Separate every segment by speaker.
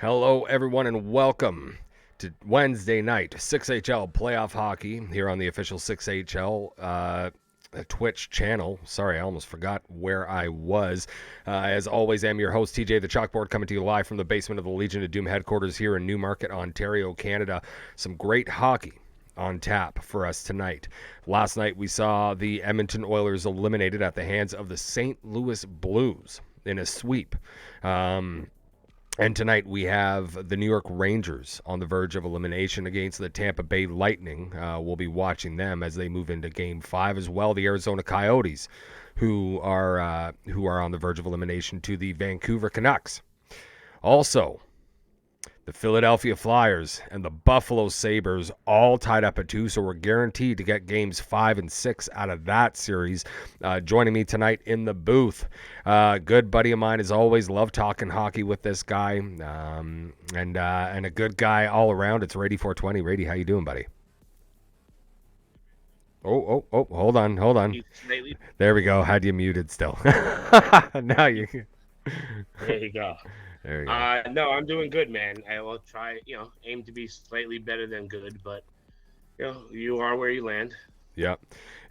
Speaker 1: Hello, everyone, and welcome to Wednesday night 6HL playoff hockey here on the official 6HL Twitch channel. Sorry, I almost forgot where I was. As always, I'm your host, TJ the Chalkboard, coming to you live from the basement of the Legion of Doom headquarters here in Newmarket, Ontario, Canada. Some great hockey on tap for us tonight. Last night, we saw the Edmonton Oilers eliminated at the hands of the St. Louis Blues in a sweep. And tonight we have the New York Rangers on the verge of elimination against the Tampa Bay Lightning. We'll be watching them as they move into Game 5 as well. The Arizona Coyotes, who are on the verge of elimination to the Vancouver Canucks. Also, the Philadelphia Flyers and the Buffalo Sabres all tied up at 2, so we're guaranteed to get games 5 and 6 out of that series. Joining me tonight in the booth, good buddy of mine as always. Love talking hockey with this guy, and a good guy all around. It's Radie420. Radie, how you doing, buddy? Oh, hold on. There we go. Had you muted still? Now you.
Speaker 2: There you go.
Speaker 1: There you go.
Speaker 2: No, I'm doing good, man. I will try, aim to be slightly better than good, but you are where you land.
Speaker 1: Yep,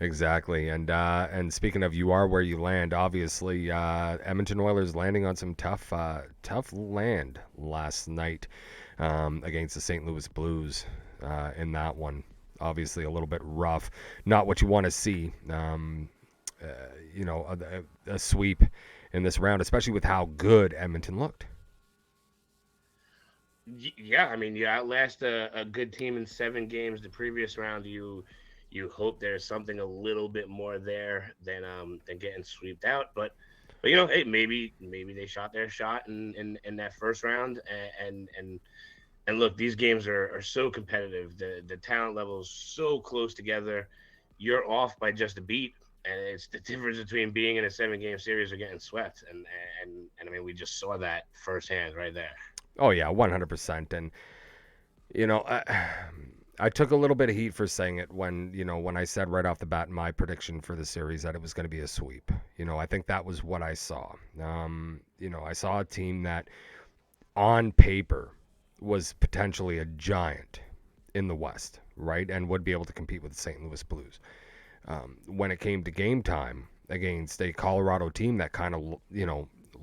Speaker 1: exactly. And speaking of, you are where you land. Obviously, Edmonton Oilers landing on some tough land last night against the St. Louis Blues in that one. Obviously, a little bit rough. Not what you want to see. A sweep in this round, especially with how good Edmonton looked.
Speaker 2: Yeah, I mean, you outlast a good team in 7 games. The previous round, you hope there's something a little bit more there than getting swept out. But hey, maybe they shot their shot in that first round, and look, these games are so competitive. The talent level is so close together. You're off by just a beat, and it's the difference between being in a 7-game series or getting swept. And I mean, we just saw that firsthand right there.
Speaker 1: Oh yeah, 100%. And I took a little bit of heat for saying it when I said right off the bat in my prediction for the series that it was going to be a sweep. I think that was what I saw. I saw a team that on paper was potentially a giant in the West, right, and would be able to compete with the St. Louis Blues. When it came to game time against a Colorado team that kind of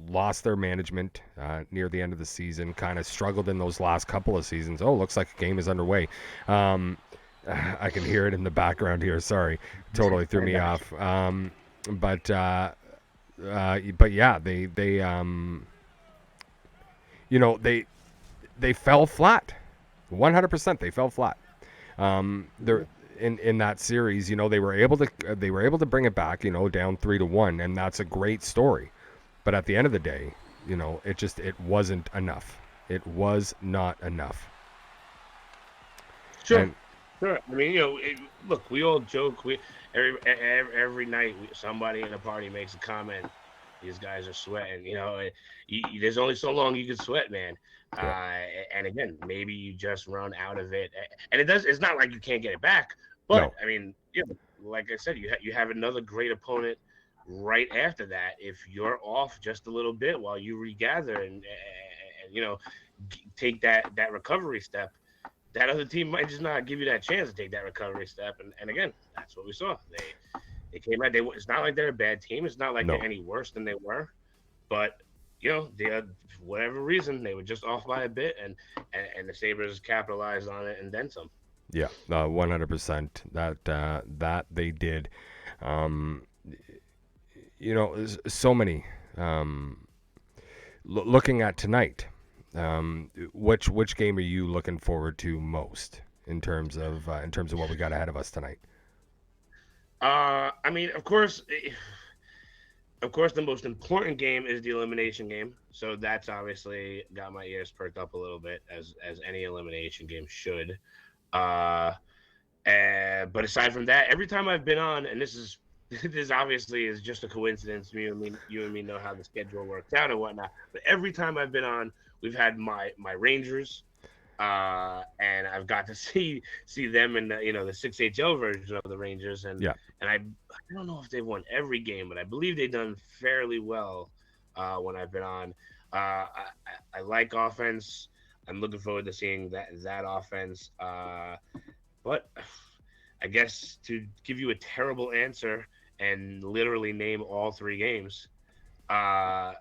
Speaker 1: lost their management near the end of the season, kind of struggled in those last couple of seasons. Oh, looks like a game is underway. I can hear it in the background here. Sorry, totally threw me off. But yeah, they fell flat. 100%, they fell flat. They're in that series. They were able to bring it back. Down 3-1, and that's a great story. But at the end of the day, it wasn't enough. It was not enough.
Speaker 2: Sure. Sure. I mean, look, we all joke. Every night somebody in the party makes a comment. These guys are sweating. There's only so long you can sweat, man.
Speaker 1: Yeah.
Speaker 2: And again, maybe you just run out of it. And it's not like you can't get it back. But
Speaker 1: No.
Speaker 2: I mean, like I said, you have another great opponent right after that. If you're off just a little bit while you regather and take that recovery step, that other team might just not give you that chance to take that recovery step. And again, that's what we saw. They came out. It's not like they're a bad team. It's not like
Speaker 1: No.
Speaker 2: they're any worse than they were. But they had, for whatever reason, they were just off by a bit, and the Sabres capitalized on it and then some.
Speaker 1: Yeah. 100%. That they did. So many. Looking at tonight, which game are you looking forward to most in terms of what we got ahead of us tonight?
Speaker 2: I mean, of course, the most important game is the elimination game. So that's obviously got my ears perked up a little bit, as any elimination game should. But aside from that, every time I've been on, and this obviously is just a coincidence. You and me know how the schedule worked out and whatnot. But every time I've been on, we've had my Rangers, and I've got to see them in the 6HL version of the Rangers, and
Speaker 1: Yeah.
Speaker 2: and I don't know if they've won every game, but I believe they've done fairly well when I've been on. I like offense. I'm looking forward to seeing that offense. But I guess to give you a terrible answer and literally name all three games, uh,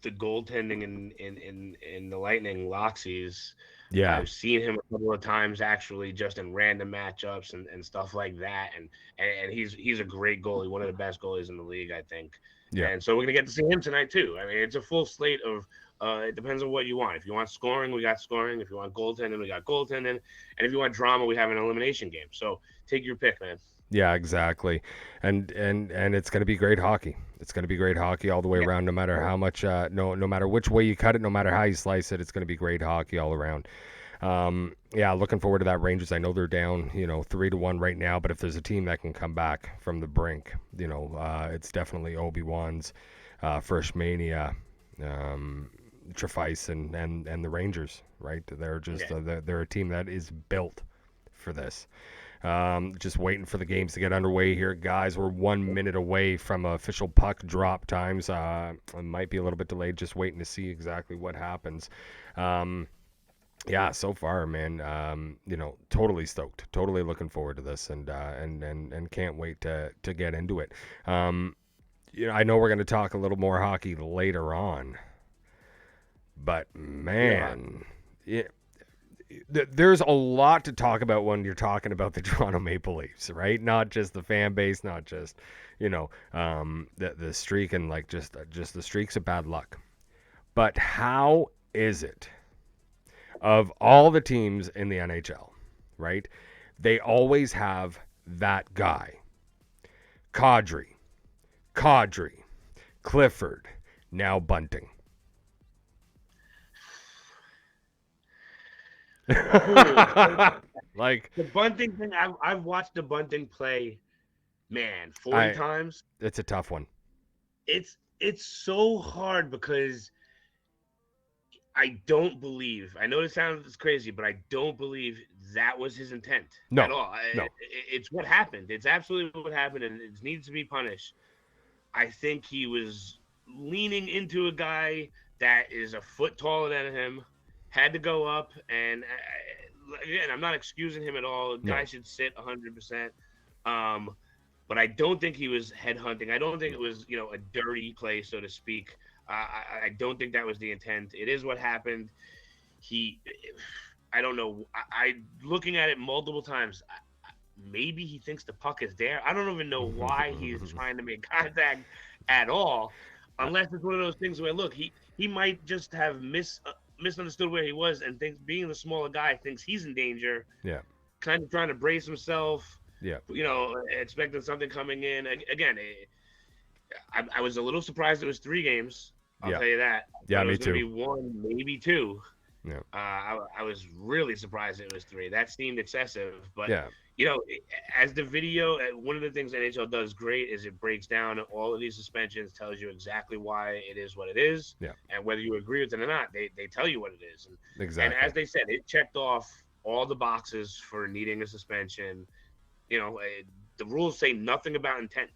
Speaker 2: the goaltending in the Lightning, Loxies.
Speaker 1: Yeah.
Speaker 2: I've seen him a couple of times actually, just in random matchups and stuff like that. And he's a great goalie, one of the best goalies in the league, I think.
Speaker 1: Yeah.
Speaker 2: And so we're gonna get to see him tonight too. I mean, it's a full slate of. It depends on what you want. If you want scoring, we got scoring. If you want goaltending, we got goaltending. And if you want drama, we have an elimination game. So take your pick, man.
Speaker 1: Yeah, exactly. And it's going to be great hockey. It's going to be great hockey all the way
Speaker 2: Yeah.
Speaker 1: around, no matter how much no matter which way you cut it, no matter how you slice it, it's going to be great hockey all around. Yeah, looking forward to that. Rangers, I know they're down, 3-1 right now, but if there's a team that can come back from the brink, it's definitely Obi-Wan's First Mania, Trefeiss and the Rangers, right? They're just they're a team that is built for this. Just waiting for the games to get underway here, guys. We're 1 minute away from official puck drop times. It might be a little bit delayed. Just waiting to see exactly what happens. Yeah, so far, man. Totally stoked. Totally looking forward to this, and can't wait to get into it. I know we're going to talk a little more hockey later on, but man, there's a lot to talk about when you're talking about the Toronto Maple Leafs, right? Not just the fan base, not just the streak and like just the streaks of bad luck, but how is it of all the teams in the NHL, right? They always have that guy, Kadri, Clifford, now Bunting. Like
Speaker 2: The Bunting thing, I've watched the Bunting play, man, 40 times.
Speaker 1: It's a tough one.
Speaker 2: It's so hard because I don't believe. I know it sounds crazy, but I don't believe that was his intent at all.
Speaker 1: No.
Speaker 2: It's what happened. It's absolutely what happened, and it needs to be punished. I think he was leaning into a guy that is a foot taller than him, had to go up, and again, I'm not excusing him at all. The guy should sit 100%. But I don't think he was headhunting. I don't think it was, a dirty play, so to speak. I don't think that was the intent. It is what happened. I don't know. I looking at it multiple times. Maybe he thinks the puck is there. I don't even know why he's trying to make contact at all, unless it's one of those things where, look, he might just have misunderstood where he was and thinks, being the smaller guy, thinks he's in danger.
Speaker 1: Yeah.
Speaker 2: Kind of trying to brace himself.
Speaker 1: Yeah.
Speaker 2: Expecting something coming in. Again, I was a little surprised it was 3 games. I'll tell you that.
Speaker 1: Yeah, me
Speaker 2: it was
Speaker 1: too.
Speaker 2: Be 1, maybe 2.
Speaker 1: Yeah.
Speaker 2: I was really surprised it was 3. That seemed excessive. But,
Speaker 1: yeah.
Speaker 2: As the video, one of the things NHL does great is it breaks down all of these suspensions, tells you exactly why it is what it is.
Speaker 1: Yeah.
Speaker 2: And whether you agree with it or not, they tell you what it is.
Speaker 1: Exactly.
Speaker 2: And as they said, it checked off all the boxes for needing a suspension. The rules say nothing about intent.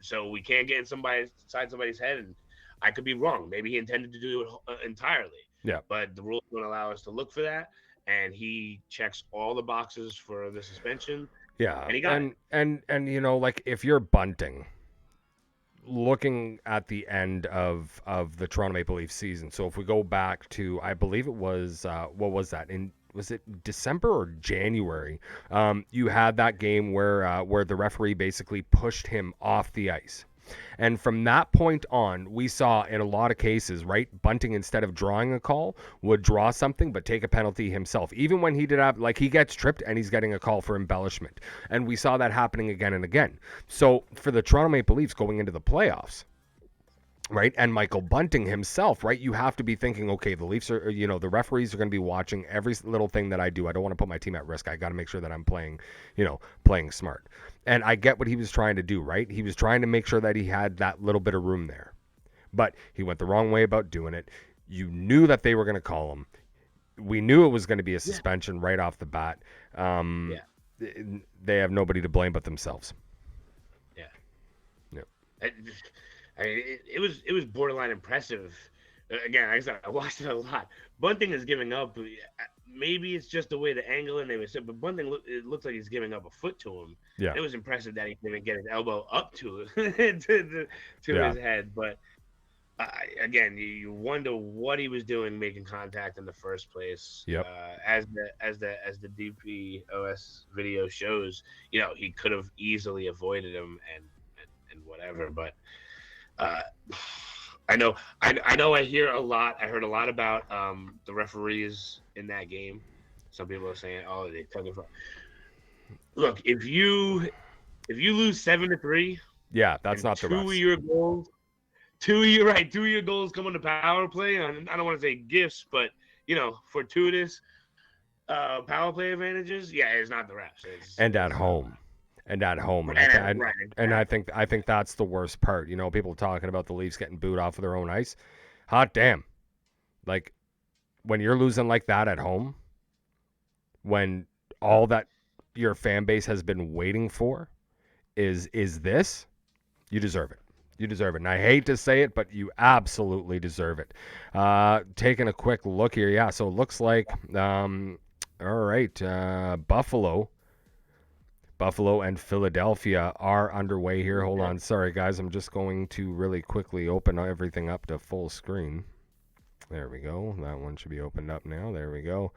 Speaker 2: So we can't get inside somebody's head, and I could be wrong. Maybe he intended to do it entirely.
Speaker 1: Yeah.
Speaker 2: But the rules don't allow us to look for that, and he checks all the boxes for the suspension.
Speaker 1: Yeah.
Speaker 2: And he got it.
Speaker 1: And like if you're Bunting, looking at the end of the Toronto Maple Leafs season. So if we go back to, I believe it was what was that, was it December or January? You had that game where the referee basically pushed him off the ice. And from that point on, we saw in a lot of cases, right, Bunting, instead of drawing a call, would draw something but take a penalty himself. Even when he did have, like, he gets tripped and he's getting a call for embellishment. And we saw that happening again and again. So for the Toronto Maple Leafs going into the playoffs, right, and Michael Bunting himself, right, you have to be thinking, okay, the Leafs are, the referees are going to be watching every little thing that I do. I don't want to put my team at risk. I got to make sure that I'm playing smart. And I get what he was trying to do, right? He was trying to make sure that he had that little bit of room there. But he went the wrong way about doing it. You knew that they were going to call him. We knew it was going to be a suspension right off the bat. They have nobody to blame but themselves.
Speaker 2: Yeah. I mean, it was borderline impressive again, like I said, I watched it a lot. Bunting is giving up. Maybe it's just the way the angle and they were set, but Bunting it looks like he's giving up a foot to him.
Speaker 1: Yeah.
Speaker 2: It was impressive that he didn't get his elbow up to to
Speaker 1: Yeah.
Speaker 2: his head. But again, you wonder what he was doing making contact in the first place.
Speaker 1: Yep.
Speaker 2: As the DPOS video shows, he could have easily avoided him and whatever. But uh, I know I hear a lot. I heard a lot about the referees in that game. Some people are saying, "Oh, they took it from." Look, if you lose 7-3,
Speaker 1: Yeah, that's
Speaker 2: and
Speaker 1: not the refs.
Speaker 2: two of your goals come on the power play. And I don't want to say gifts, but fortuitous power play advantages. Yeah, it's not the refs.
Speaker 1: And at home. And at home, and I think that's the worst part. People talking about the Leafs getting booed off of their own ice. Hot damn! Like when you're losing like that at home, when all that your fan base has been waiting for is this, you deserve it. You deserve it. And I hate to say it, but you absolutely deserve it. Taking a quick look here, yeah. So it looks like, all right, Buffalo and Philadelphia are underway here. Hold on. Sorry, guys. I'm just going to really quickly open everything up to full screen. There we go. That one should be opened up now. There we go.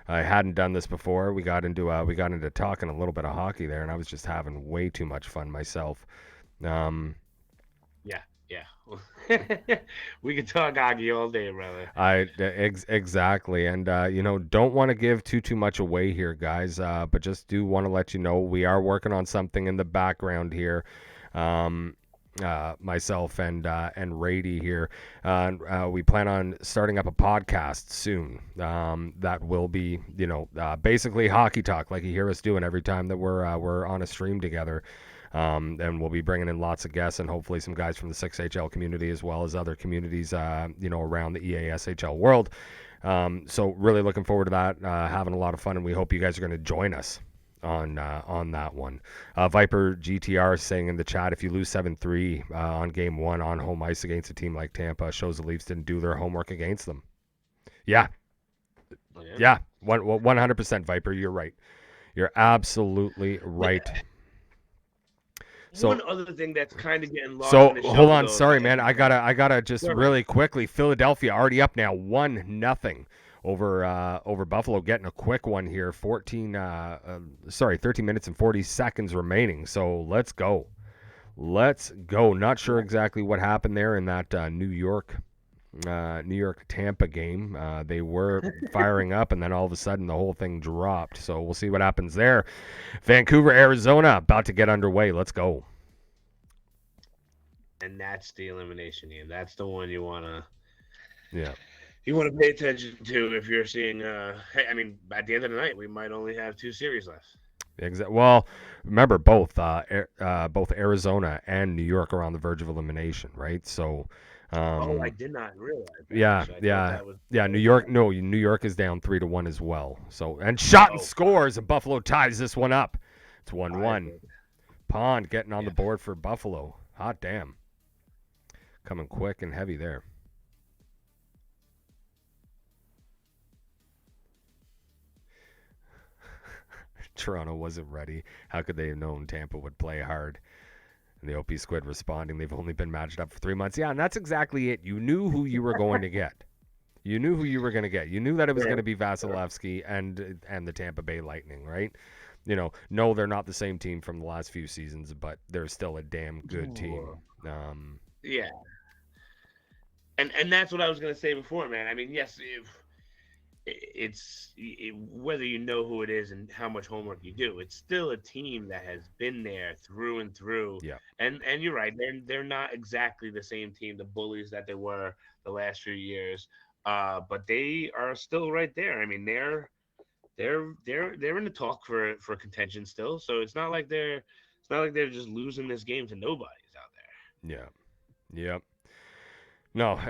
Speaker 1: I hadn't done this before. We got into talking a little bit of hockey there, and I was just having way too much fun myself.
Speaker 2: Yeah. We could talk hockey all day, brother.
Speaker 1: Exactly, and don't want to give too much away here, guys. But just do want to let you know we are working on something in the background here. Myself and Radie here. We plan on starting up a podcast soon. That will be, basically hockey talk, like you hear us doing every time that we're on a stream together. And we'll be bringing in lots of guests and hopefully some guys from the 6HL community as well as other communities, around the EASHL world. So really looking forward to that, having a lot of fun, and we hope you guys are going to join us on that one. Viper GTR saying in the chat, if you lose 7-3 on game one on home ice against a team like Tampa, shows the Leafs didn't do their homework against them. Yeah. 100% Viper. You're right. You're absolutely right.
Speaker 2: So, one other thing that's kind of getting lost.
Speaker 1: So
Speaker 2: in the
Speaker 1: hold on,
Speaker 2: though,
Speaker 1: sorry, man. I gotta just really quickly. Philadelphia already up now, 1-0 over Buffalo, getting a quick one here. 13 minutes and 40 seconds remaining. So let's go. Not sure exactly what happened there in that New York Tampa game. They were firing up, and then all of a sudden the whole thing dropped. So we'll see what happens there. Vancouver, Arizona, about to get underway. Let's go.
Speaker 2: And that's the elimination game. That's the one you wanna.
Speaker 1: Yeah.
Speaker 2: You want to pay attention to if you're seeing. Hey, I mean, at the end of the night, we might only have 2 series left.
Speaker 1: Exactly. Well, remember both Arizona and New York are on the verge of elimination, right? So.
Speaker 2: I did not realize that.
Speaker 1: Yeah. New York. No, New York is down 3-1 as well. So and shot and scores, and Buffalo ties this one up. It's 1-1. Pond getting on the board for Buffalo. Hot damn. Coming quick and heavy there. Toronto wasn't ready. How could they have known Tampa would play hard? And the OP Squid responding, they've only been matched up for 3 months. Yeah, and that's exactly it. You knew who you were going to get. You knew that it was going to be Vasilevsky and the Tampa Bay Lightning, right? No, they're not the same team from the last few seasons, but they're still a damn good team.
Speaker 2: Yeah. And that's what I was going to say before, man. I mean, yes, whether you know who it is and how much homework you do, it's still a team that has been there through and through.
Speaker 1: Yeah.
Speaker 2: And you're right, they're not exactly the same team, the bullies that they were the last few years. But they are still right there. I mean, they're in the talk for contention still. So it's not like they're just losing this game to nobodies out there.
Speaker 1: Yeah. Yep. No,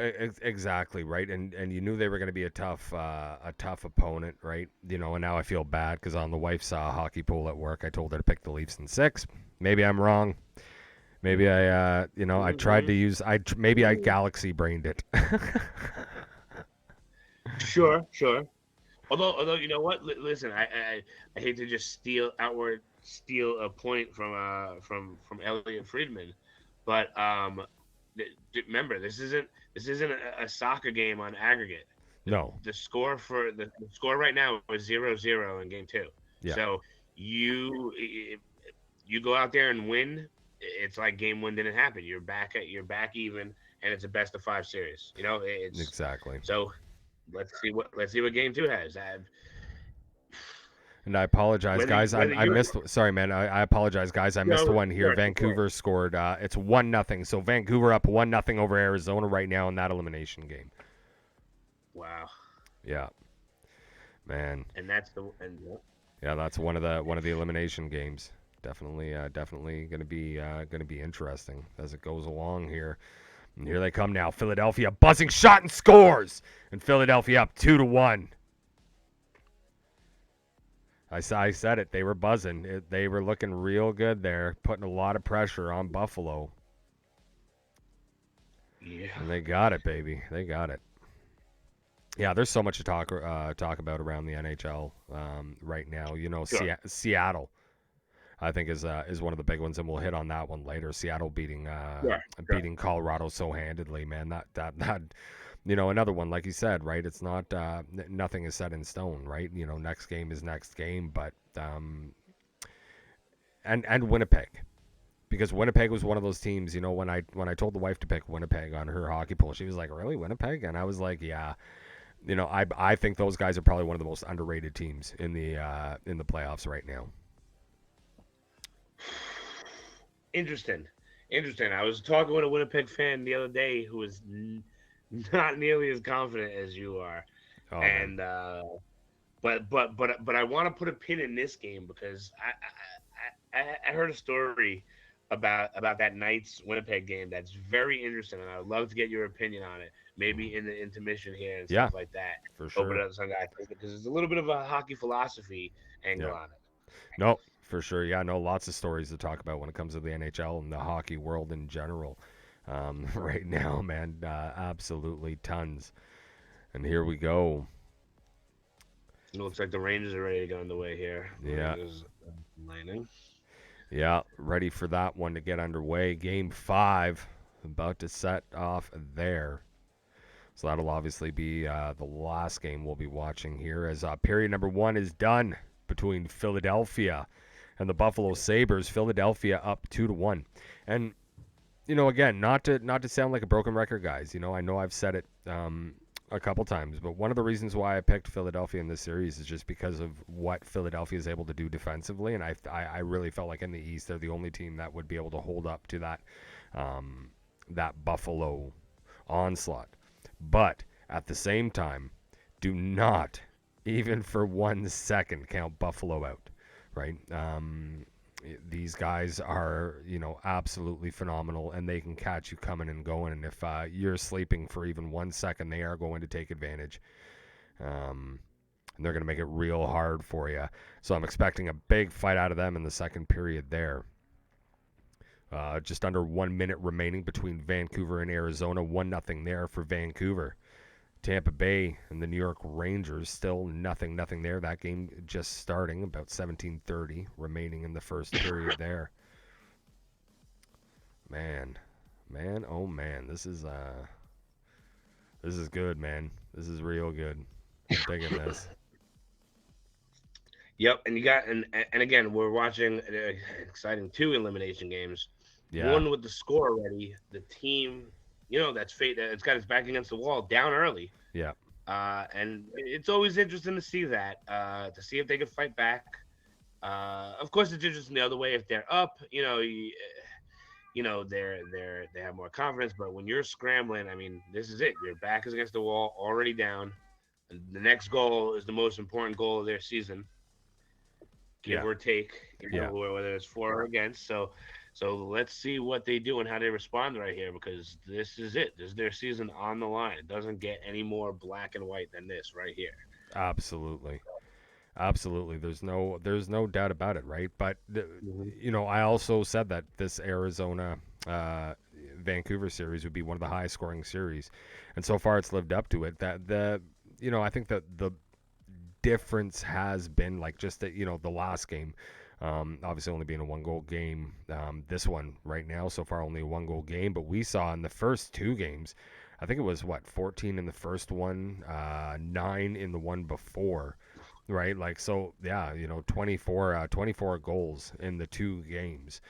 Speaker 1: exactly right, and you knew they were going to be a tough opponent, right? And now I feel bad because on the wife's hockey pool at work, I told her to pick the Leafs in 6. Maybe I'm wrong. Maybe I tried to use, maybe I galaxy brained it.
Speaker 2: Sure, sure. Although you know what? Listen, I hate to just steal a point from Elliot Friedman, but remember this isn't a soccer game on aggregate.
Speaker 1: No.
Speaker 2: The score right now is 0-0 in game two.
Speaker 1: Yeah.
Speaker 2: So you if you go out there and win, it's like game one didn't happen. You're back even, and it's a best of five series. It's
Speaker 1: Exactly.
Speaker 2: so let's see what game two has.
Speaker 1: And I apologize,
Speaker 2: Whether
Speaker 1: guys.
Speaker 2: whether
Speaker 1: I
Speaker 2: you're
Speaker 1: missed. Sorry, man. I apologize, guys. I missed
Speaker 2: no,
Speaker 1: one here. Vancouver scored. It's 1-0. So Vancouver up 1-0 over Arizona right now in that elimination game.
Speaker 2: wow.
Speaker 1: Yeah, man.
Speaker 2: And that's the and
Speaker 1: Yeah, that's one of the elimination games. Definitely going to be interesting as it goes along here. And here they come now. Philadelphia buzzing shot and scores, and Philadelphia up 2-1. I said it. They were buzzing. They were looking real good there, putting a lot of pressure on Buffalo.
Speaker 2: yeah.
Speaker 1: And they got it, baby. They got it. Yeah, there's so much to talk about around the NHL right now.
Speaker 2: Sure.
Speaker 1: Seattle, I think is one of the big ones, and we'll hit on that one later. Seattle beating
Speaker 2: Sure.
Speaker 1: Colorado so handedly, man. That another one, like you said, right? It's not nothing is set in stone, right? Next game is next game, but and Winnipeg, because Winnipeg was one of those teams. When I told the wife to pick Winnipeg on her hockey poll, she was like, "Really, Winnipeg?" And I was like, "Yeah." I think those guys are probably one of the most underrated teams in the playoffs right now.
Speaker 2: Interesting. I was talking with a Winnipeg fan the other day who was not nearly as confident as you are,
Speaker 1: Oh,
Speaker 2: and but I want to put a pin in this game because I heard a story about that Knights Winnipeg game that's very interesting, and I'd love to get your opinion on it. Maybe in the intermission here and stuff like that.
Speaker 1: for sure.
Speaker 2: Open up some guy because it's a little bit of a hockey philosophy angle on it.
Speaker 1: No, for sure. Yeah, no, lots of stories to talk about when it comes to the NHL and the hockey world in general. Right now, man, absolutely tons. And here we go.
Speaker 2: It looks like the Rangers are ready to get on the way here.
Speaker 1: Yeah.
Speaker 2: Landing.
Speaker 1: Yeah, ready for that one to get underway. Game 5 about to set off there. So that'll obviously be the last game we'll be watching here as period number 1 is done between Philadelphia and the Buffalo Sabres. Philadelphia up 2-1. And, again, not to sound like a broken record, guys. I know I've said it a couple times, but one of the reasons why I picked Philadelphia in this series is just because of what Philadelphia is able to do defensively. And I really felt like in the East, they're the only team that would be able to hold up to that Buffalo onslaught. But at the same time, do not, even for 1 second, count Buffalo out, right? These guys are, absolutely phenomenal, and they can catch you coming and going. And if you're sleeping for even 1 second, they are going to take advantage. And they're going to make it real hard for you. So I'm expecting a big fight out of them in the second period there. Just under 1 minute remaining between Vancouver and Arizona. 1-0 there for Vancouver. Tampa Bay and the New York Rangers still nothing there. That game just starting, about 17:30 remaining in the first period there. Man, oh man, this is good, man. This is real good. I'm digging this.
Speaker 2: Yep, and you got and again we're watching exciting 2 elimination games.
Speaker 1: Yeah.
Speaker 2: One with the score already. The team, that's fate. It's got its back against the wall, down early.
Speaker 1: Yeah.
Speaker 2: And it's always interesting to see that, to see if they can fight back. Of course, it's interesting the other way if they're up. They have more confidence. But when you're scrambling, I mean, this is it. Your back is against the wall, already down. And the next goal is the most important goal of their season, give or take. Whether it's for or against. So let's see what they do and how they respond right here, because this is it. This is their season on the line. It doesn't get any more black and white than this right here.
Speaker 1: Absolutely. There's no doubt about it, right? But I also said that this Arizona Vancouver series would be one of the highest scoring series, and so far it's lived up to it. I think that the difference has been like just that the last game, obviously only being a 1 goal game. This one right now so far only a 1 goal game, but we saw in the first 2 games, I think it was 14 in the first one, 9 in the one before, right? Like, so yeah, 24 goals in the 2 games.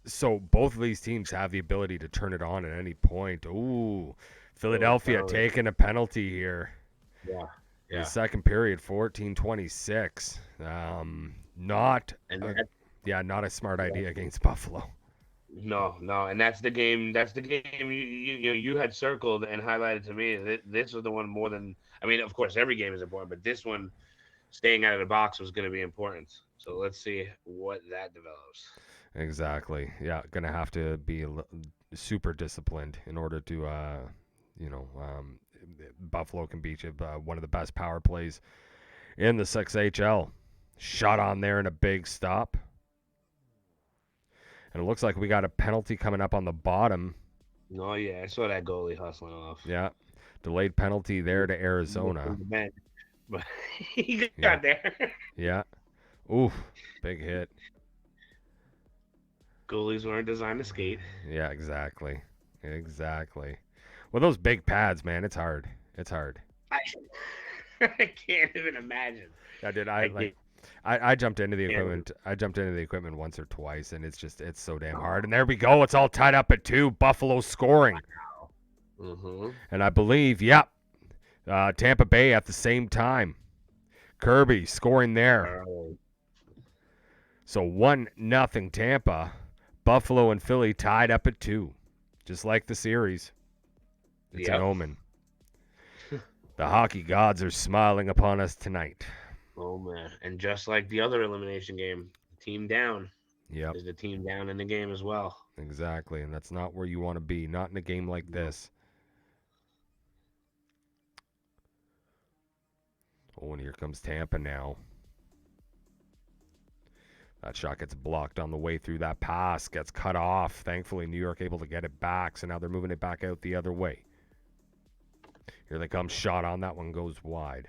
Speaker 1: So both of these teams have the ability to turn it on at any point. Ooh, Philadelphia taking a penalty here.
Speaker 2: Yeah.
Speaker 1: The second period, 14-26. Not a smart idea against Buffalo.
Speaker 2: No, and that's the game. That's the game you had circled and highlighted to me. This was the one more than. I mean, of course, every game is important, but this one, staying out of the box, was going to be important. So let's see what that develops.
Speaker 1: Exactly. Yeah, gonna have to be super disciplined in order to, Buffalo can beat you. One of the best power plays in the 6HL. Shot on there and a big stop. And it looks like we got a penalty coming up on the bottom.
Speaker 2: Oh, yeah. I saw that goalie hustling off.
Speaker 1: Yeah. Delayed penalty there to Arizona.
Speaker 2: But he got there.
Speaker 1: Yeah. Oof. Big hit.
Speaker 2: Goalies weren't designed to skate.
Speaker 1: Yeah, exactly. Well, those big pads, man, it's hard.
Speaker 2: I can't even imagine.
Speaker 1: I did. I jumped into the equipment. I jumped into the equipment once or twice, and it's so damn hard. And there we go. It's all tied up at 2. Buffalo scoring.
Speaker 2: Mm-hmm.
Speaker 1: And I believe, Tampa Bay at the same time. Kirby scoring there. So 1-0 Tampa. Buffalo and Philly tied up at 2. Just like the series. It's an omen. The hockey gods are smiling upon us tonight.
Speaker 2: Oh, man. And just like the other elimination game, the team down is the team down in the game as well.
Speaker 1: Exactly, and that's not where you want to be. Not in a game like this. Oh, and here comes Tampa now. That shot gets blocked on the way through. That pass gets cut off. Thankfully, New York able to get it back, so now they're moving it back out the other way. Here they come. Shot on. That one goes wide.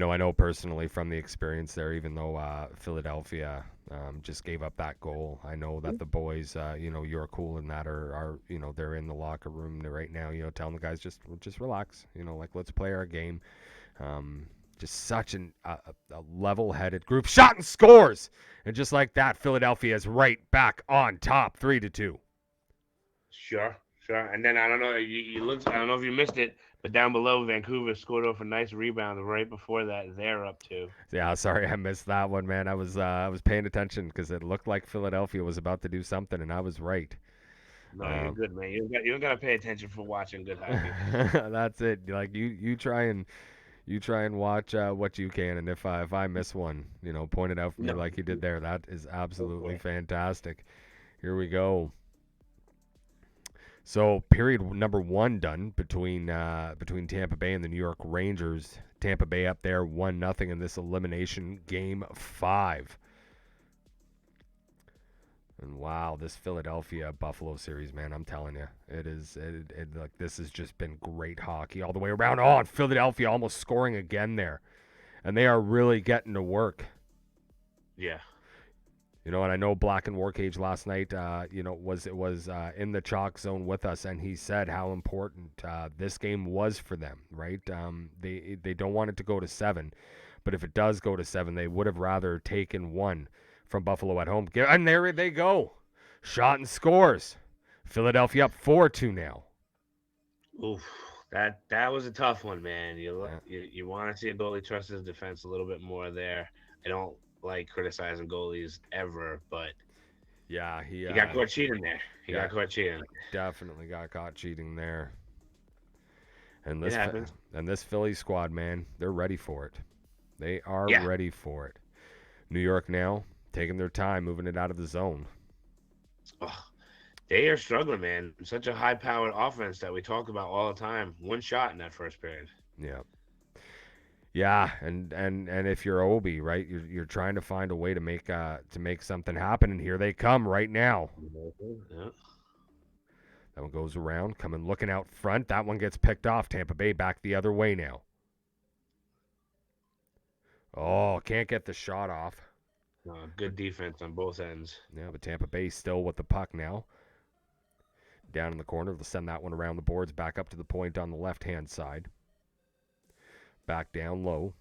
Speaker 1: I know personally from the experience there, even though Philadelphia just gave up that goal, I know that the boys, you're cool in that are they're in the locker room right now, telling the guys just relax, let's play our game. Just such a level-headed group. Shot and scores! And just like that, Philadelphia is right back on top, 3-2.
Speaker 2: Sure. And then I don't know, you looked. I don't know if you missed it, but down below, Vancouver scored off a nice rebound right before that. They're up 2.
Speaker 1: Yeah, sorry I missed that one, man. I was paying attention because it looked like Philadelphia was about to do something, and I was right.
Speaker 2: No, you're good, man. You don't gotta pay attention for watching good hockey.
Speaker 1: That's it. Like you try and watch what you can, and if I miss one, point it out for me like you did there. That is absolutely fantastic. Here we go. So period number 1 done between Tampa Bay and the New York Rangers. Tampa Bay up there 1-0 in this elimination game 5. And wow, this Philadelphia Buffalo series, man, I'm telling you, this has just been great hockey all the way around. Oh, and Philadelphia almost scoring again there, and they are really getting to work.
Speaker 2: Yeah.
Speaker 1: And I know Black and Warcage last night, was in the chalk zone with us, and he said how important this game was for them, right? They don't want it to go to 7, but if it does go to 7, they would have rather taken 1 from Buffalo at home. And there they go. Shot and scores. Philadelphia up 4-2 now.
Speaker 2: Oof. That was a tough one, man. You want to see a goalie trust his defense a little bit more there. I don't like criticizing goalies ever, but
Speaker 1: yeah, he
Speaker 2: got caught cheating there. He got caught cheating.
Speaker 1: Definitely got caught cheating there. And this Philly squad, man, they're ready for it. They are ready for it. New York now taking their time moving it out of the zone.
Speaker 2: Oh, they are struggling, man. Such a high-powered offense that we talk about all the time. 1 shot in that first period.
Speaker 1: Yeah. Yeah, and if you're Obi, right, you're trying to find a way to make something happen, and here they come right now.
Speaker 2: Yeah.
Speaker 1: That one goes around, coming looking out front. That one gets picked off. Tampa Bay back the other way now. Oh, can't get the shot off.
Speaker 2: Good defense on both ends.
Speaker 1: Yeah, but Tampa Bay still with the puck now. Down in the corner, they'll send that one around the boards, back up to the point on the left-hand side. Back down low.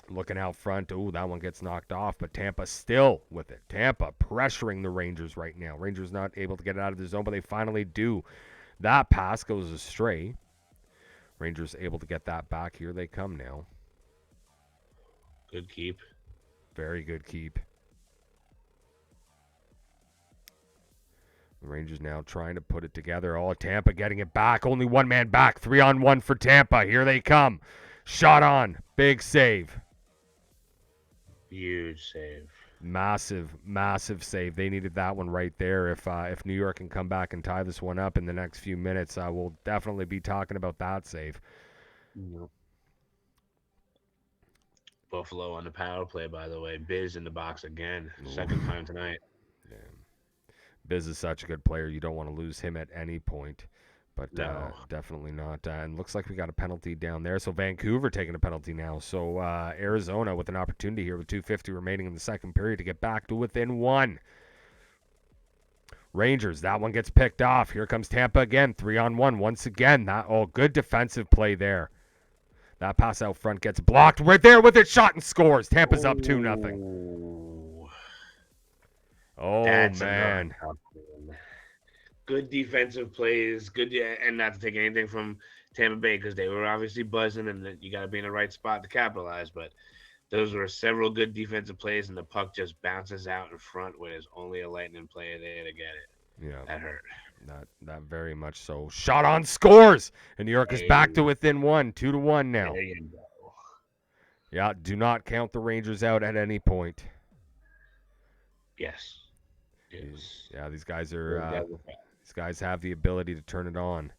Speaker 1: Looking out front. Ooh, that one gets knocked off, but Tampa still with it. Tampa pressuring the Rangers right now. Rangers not able to get it out of the zone, but they finally do. That pass goes astray. Rangers able to get that back. Here they come now.
Speaker 2: Good keep.
Speaker 1: Very good keep. The Rangers now trying to put it together. Oh, Tampa getting it back. Only one man back. 3-on-1 for Tampa. Here they come. Shot on. Big save.
Speaker 2: Huge save.
Speaker 1: Massive save. They needed that one right there. If New York can come back and tie this one up in the next few minutes, we'll definitely be talking about that save.
Speaker 2: Buffalo on the power play, by the way. Biz in the box again. Second time tonight.
Speaker 1: Yeah. Biz is such a good player. You don't want to lose him at any point. But
Speaker 2: No.
Speaker 1: definitely not. And looks like we got a penalty down there. So Vancouver taking a penalty now. So Arizona with an opportunity here with 2:50 remaining in the second period to get back to within one. Rangers, that one gets picked off. Here comes Tampa again. 3-on-1 once again. Good defensive play there. That pass out front gets blocked. Right there with it. Shot and scores. Tampa's up 2-0. Oh,
Speaker 2: That's
Speaker 1: man.
Speaker 2: Good defensive plays. Good, and not to take anything from Tampa Bay because they were obviously buzzing, and you got to be in the right spot to capitalize. But those were several good defensive plays, and the puck just bounces out in front when there's only a Lightning player there to get it.
Speaker 1: Yeah,
Speaker 2: that hurt.
Speaker 1: That very much so. Shot on scores, and New York is back to within one, 2-1 now.
Speaker 2: There you go.
Speaker 1: Yeah, do not count the Rangers out at any point.
Speaker 2: Yes.
Speaker 1: Yeah, these guys are. These guys have the ability to turn it on.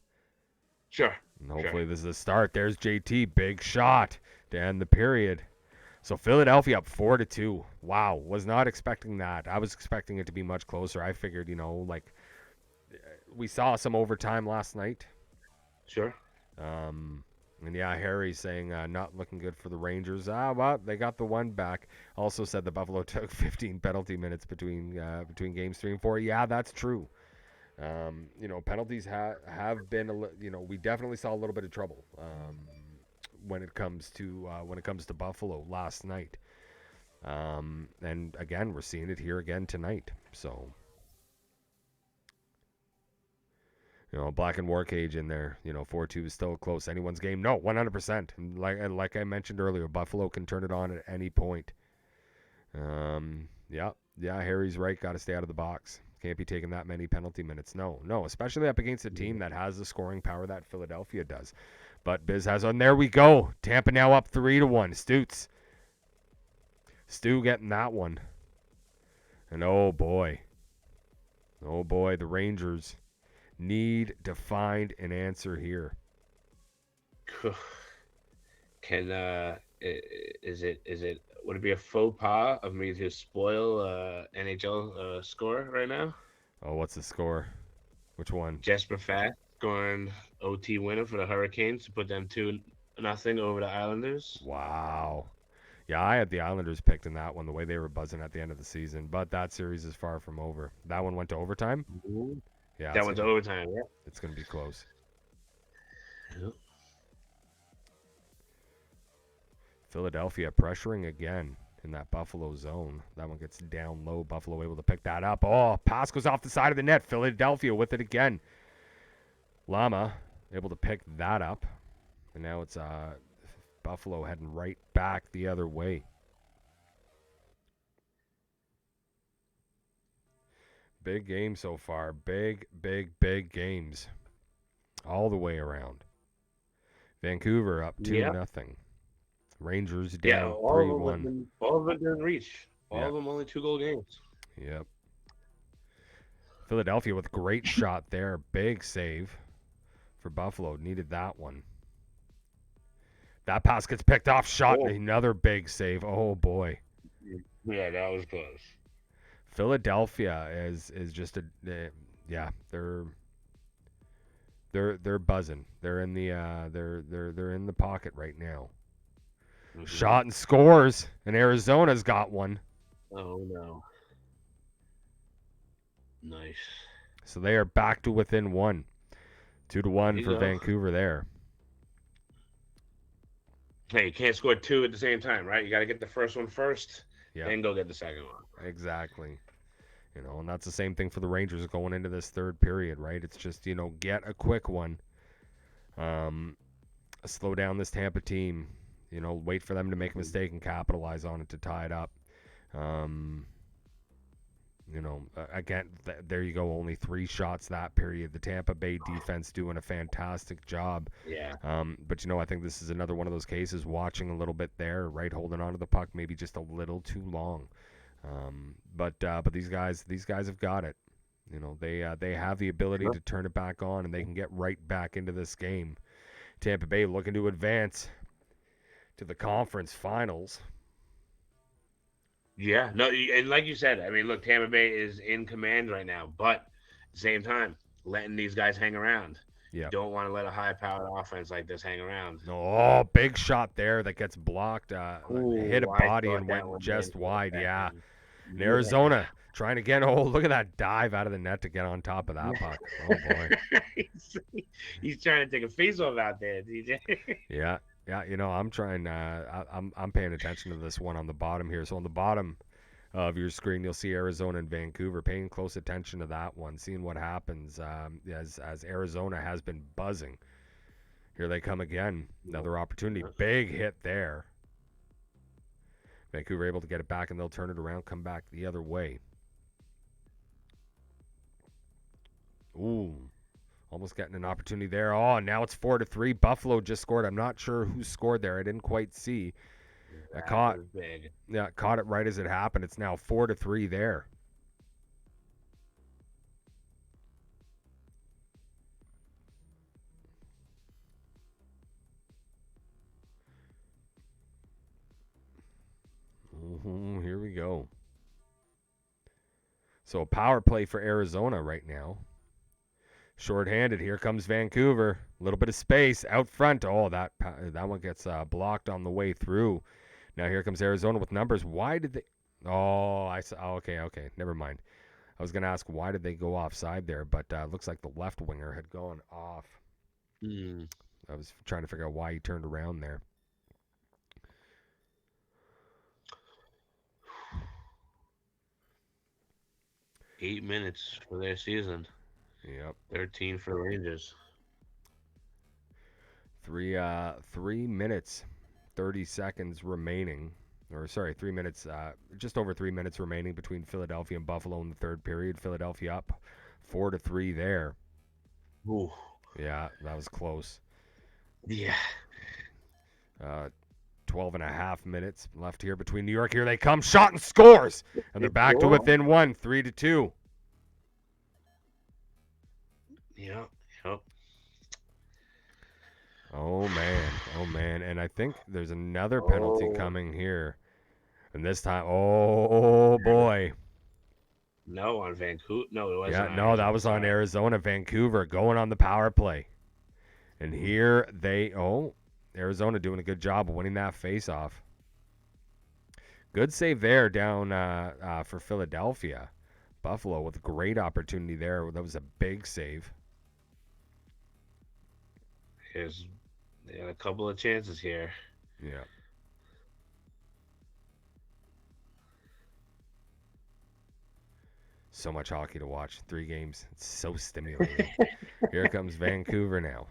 Speaker 2: Sure.
Speaker 1: And hopefully this is a start. There's JT, big shot to end the period. So Philadelphia up 4-2. Wow, was not expecting that. I was expecting it to be much closer. I figured, like we saw some overtime last night.
Speaker 2: Sure.
Speaker 1: And yeah, Harry's saying not looking good for the Rangers. Well, they got the one back. Also said the Buffalo took 15 penalty minutes between games 3 and 4. Yeah, that's true. Penalties have been we definitely saw a little bit of trouble when it comes to Buffalo last night. And again, we're seeing it here again tonight. So, Black and War Cage in there. 4-2 is still close. Anyone's game? No, 100%. Like I mentioned earlier, Buffalo can turn it on at any point. Yeah, Harry's right. Got to stay out of the box. Can't be taking that many penalty minutes. No, especially up against a team that has the scoring power that Philadelphia does. But Biz has one. There we go. Tampa now up 3-1. Stu getting that one. And oh boy, the Rangers need to find an answer here.
Speaker 2: Would it be a faux pas of me to spoil NHL score right now?
Speaker 1: Oh, what's the score? Which one?
Speaker 2: Jesper Fast scoring OT winner for the Hurricanes to put them 2-0 over the Islanders.
Speaker 1: Wow. Yeah, I had the Islanders picked in that one, the way they were buzzing at the end of the season. But that series is far from over. That one went to overtime?
Speaker 2: Mm-hmm.
Speaker 1: Yeah.
Speaker 2: That went to overtime, yeah.
Speaker 1: It's going to be close.
Speaker 2: Yep.
Speaker 1: Philadelphia pressuring again in that Buffalo zone. That one gets down low. Buffalo able to pick that up. Oh, pass goes off the side of the net. Philadelphia with it again. Lama able to pick that up. And now it's Buffalo heading right back the other way. Big game so far. Big games. All the way around. Vancouver up 2-0. Rangers down 3-1.
Speaker 2: All of them didn't reach. All of them only 2-goal games.
Speaker 1: Yep. Philadelphia with a great shot there. Big save for Buffalo. Needed that one. That pass gets picked off. Shot.
Speaker 2: Oh.
Speaker 1: Another big save. Oh, boy.
Speaker 2: Yeah, that was close.
Speaker 1: Philadelphia is just yeah, they're buzzing. They're in the they're in the pocket right now.
Speaker 2: Mm-hmm.
Speaker 1: Shot and scores, and Arizona's got one.
Speaker 2: Oh no. Nice.
Speaker 1: So they are back to within one. 2-1 for
Speaker 2: go.
Speaker 1: Vancouver there.
Speaker 2: Hey, you can't score two at the same time, right? You got to get the first one first, then go get the second one.
Speaker 1: Exactly. And that's the same thing for the Rangers going into this third period, right? It's just, get a quick one. Slow down this Tampa team. Wait for them to make a mistake and capitalize on it to tie it up. Again, there you go. Only 3 shots that period. The Tampa Bay defense doing a fantastic job.
Speaker 2: Yeah.
Speaker 1: But I think this is another one of those cases. Watching a little bit there, right, holding on to the puck, maybe just a little too long. But these guys have got it. They have the ability to turn it back on, and they can get right back into this game. Tampa Bay looking to advance to the conference finals.
Speaker 2: Yeah, no, and like you said, I mean, look, Tampa Bay is in command right now, but at the same time, letting these guys hang around.
Speaker 1: Yeah.
Speaker 2: You don't want to let a high-powered offense like this hang around.
Speaker 1: Oh, big shot there that gets blocked. Hit a body and went just wide. Yeah. And Arizona trying to get. Oh, look at that dive out of the net to get on top of that puck. Oh boy.
Speaker 2: He's trying to take a face-off out there, TJ.
Speaker 1: Yeah. Yeah, I'm trying. I'm paying attention to this one on the bottom here. So on the bottom of your screen, you'll see Arizona and Vancouver. Paying close attention to that one, seeing what happens as Arizona has been buzzing. Here they come again. Another opportunity. Big hit there. Vancouver able to get it back, and they'll turn it around, come back the other way. Ooh. Almost getting an opportunity there. Oh, now it's 4-3. Buffalo just scored. I'm not sure who scored there. I didn't quite see. I caught it right as it happened. It's now 4-3 there. Here we go. So a power play for Arizona right now. Short-handed. Here comes Vancouver. A little bit of space out front. Oh, that one gets blocked on the way through. Now here comes Arizona with numbers. Why did they? Oh, I saw. Oh, okay. Never mind. I was gonna ask why did they go offside there, but looks like the left winger had gone off. I was trying to figure out why he turned around there.
Speaker 2: Eight minutes for their season.
Speaker 1: Yep.
Speaker 2: 13 for the Rangers.
Speaker 1: 3 minutes, 30 seconds remaining. Or sorry, 3 minutes, just over 3 minutes remaining between Philadelphia and Buffalo in the third period. Philadelphia up 4-3 there.
Speaker 2: Ooh.
Speaker 1: Yeah, that was close.
Speaker 2: Yeah.
Speaker 1: 12 and a half minutes left here between New York. Here they come. Shot and scores. And they're back to within one, 3-2.
Speaker 2: Yep.
Speaker 1: Oh, man. And I think there's another penalty coming here. And this time, oh, boy.
Speaker 2: No, on Vancouver. No, it wasn't.
Speaker 1: Yeah, no, that was on Arizona. Vancouver going on the power play. And here Arizona doing a good job of winning that face-off. Good save there down for Philadelphia. Buffalo with a great opportunity there. That was a big save.
Speaker 2: They had a couple of chances here.
Speaker 1: Yeah. So much hockey to watch. 3 games. It's so stimulating. Here comes Vancouver now.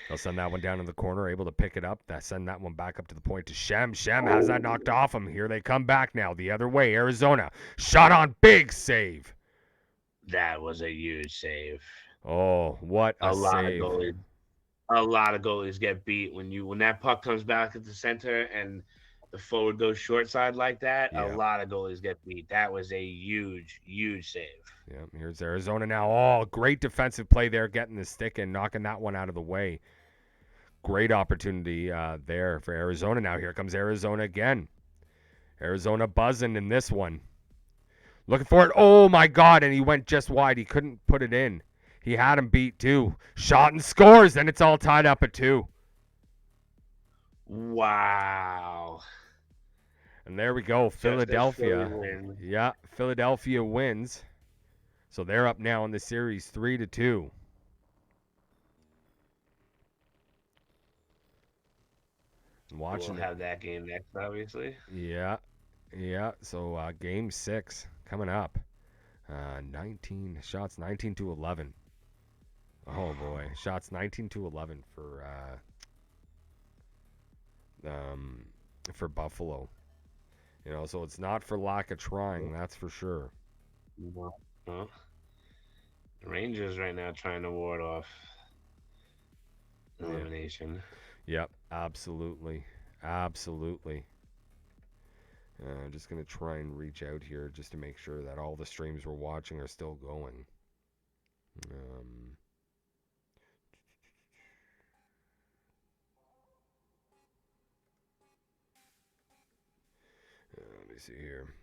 Speaker 1: They'll send that one down in the corner, able to pick it up. Send that one back up to the point to Shem. Shem has that knocked off him. Here they come back now the other way. Arizona. Shot on. Big save.
Speaker 2: That was a huge save.
Speaker 1: Oh, what a save.
Speaker 2: A lot of goalies get beat when that puck comes back at the center and the forward goes short side like that. Yeah. A lot of goalies get beat. That was a huge, huge save.
Speaker 1: Yeah, here's Arizona now. Oh, great defensive play there, getting the stick and knocking that one out of the way. Great opportunity there for Arizona. Now here comes Arizona again. Arizona buzzing in this one. Looking for it. Oh, my God. And he went just wide. He couldn't put it in. He had him beat, too. Shot and scores. And it's all tied up at 2.
Speaker 2: Wow.
Speaker 1: And there we go. Philadelphia.
Speaker 2: Wins.
Speaker 1: Yeah, Philadelphia wins. So they're up now in the series 3-2. Watching
Speaker 2: we'll have that game next, obviously.
Speaker 1: Yeah. So game 6 coming up. 19 shots, 19-11. Oh boy, shots 19-11 for Buffalo. You know, so it's not for lack of trying, that's for sure.
Speaker 2: No. The Rangers right now trying to ward off elimination.
Speaker 1: Yep, absolutely. I'm just going to try and reach out here just to make sure that all the streams we're watching are still going. Let me see here.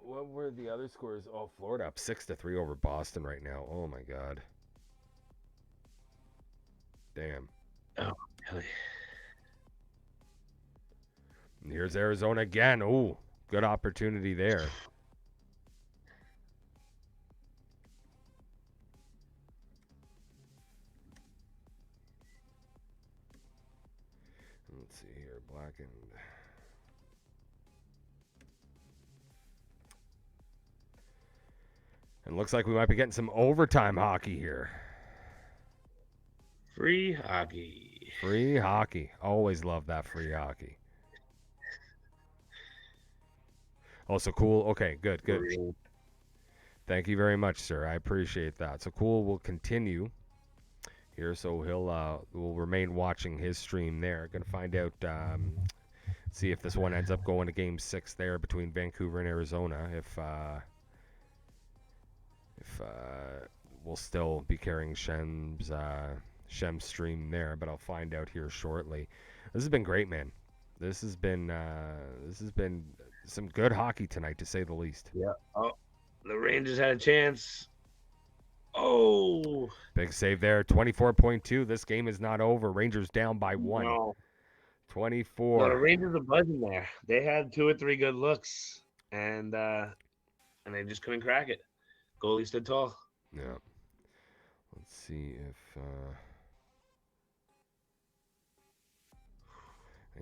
Speaker 1: What were the other scores? Oh, Florida up 6-3 over Boston right now. Oh my God. Damn.
Speaker 2: Oh, really?
Speaker 1: And here's Arizona again. Oh, good opportunity there. Let's see here. Blackened. And looks like we might be getting some overtime hockey here.
Speaker 2: Free hockey.
Speaker 1: Free hockey. Always love that free hockey. Also cool. Okay, good. Thank you very much, sir. I appreciate that. So cool will continue here. So we'll remain watching his stream there. Gonna find out, see if this one ends up going to game 6 there between Vancouver and Arizona. If we'll still be carrying Shem's stream there, but I'll find out here shortly. This has been great, man. This has been some good hockey tonight, to say the least.
Speaker 2: Yeah. Oh, the Rangers had a chance. Oh,
Speaker 1: big save there. 24.2. This game is not over. Rangers down by 1.
Speaker 2: No.
Speaker 1: 24.
Speaker 2: No, the Rangers are buzzing there. They had 2 or 3 good looks, and they just couldn't crack it. Goalie stood tall.
Speaker 1: Yeah. Let's see if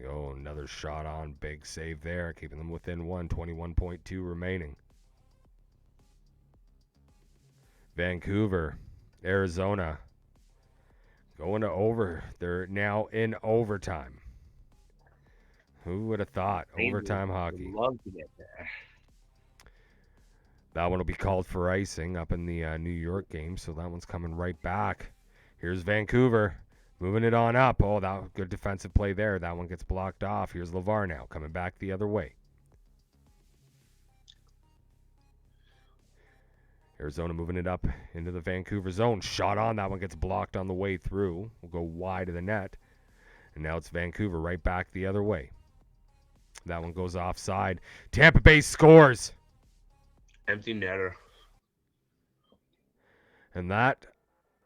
Speaker 1: oh, another shot on. Big save there, keeping them within 1. 21.2 remaining. Vancouver, Arizona, going to over. They're now in overtime. Who would have thought? Overtime hockey.
Speaker 2: Love to get there.
Speaker 1: That one will be called for icing up in the New York game, so that one's coming right back. Here's Vancouver, moving it on up. Oh, that good defensive play there. That one gets blocked off. Here's LeVar now, coming back the other way. Arizona moving it up into the Vancouver zone. Shot on. That one gets blocked on the way through. We'll go wide of the net. And now it's Vancouver right back the other way. That one goes offside. Tampa Bay scores.
Speaker 2: Empty netter.
Speaker 1: And that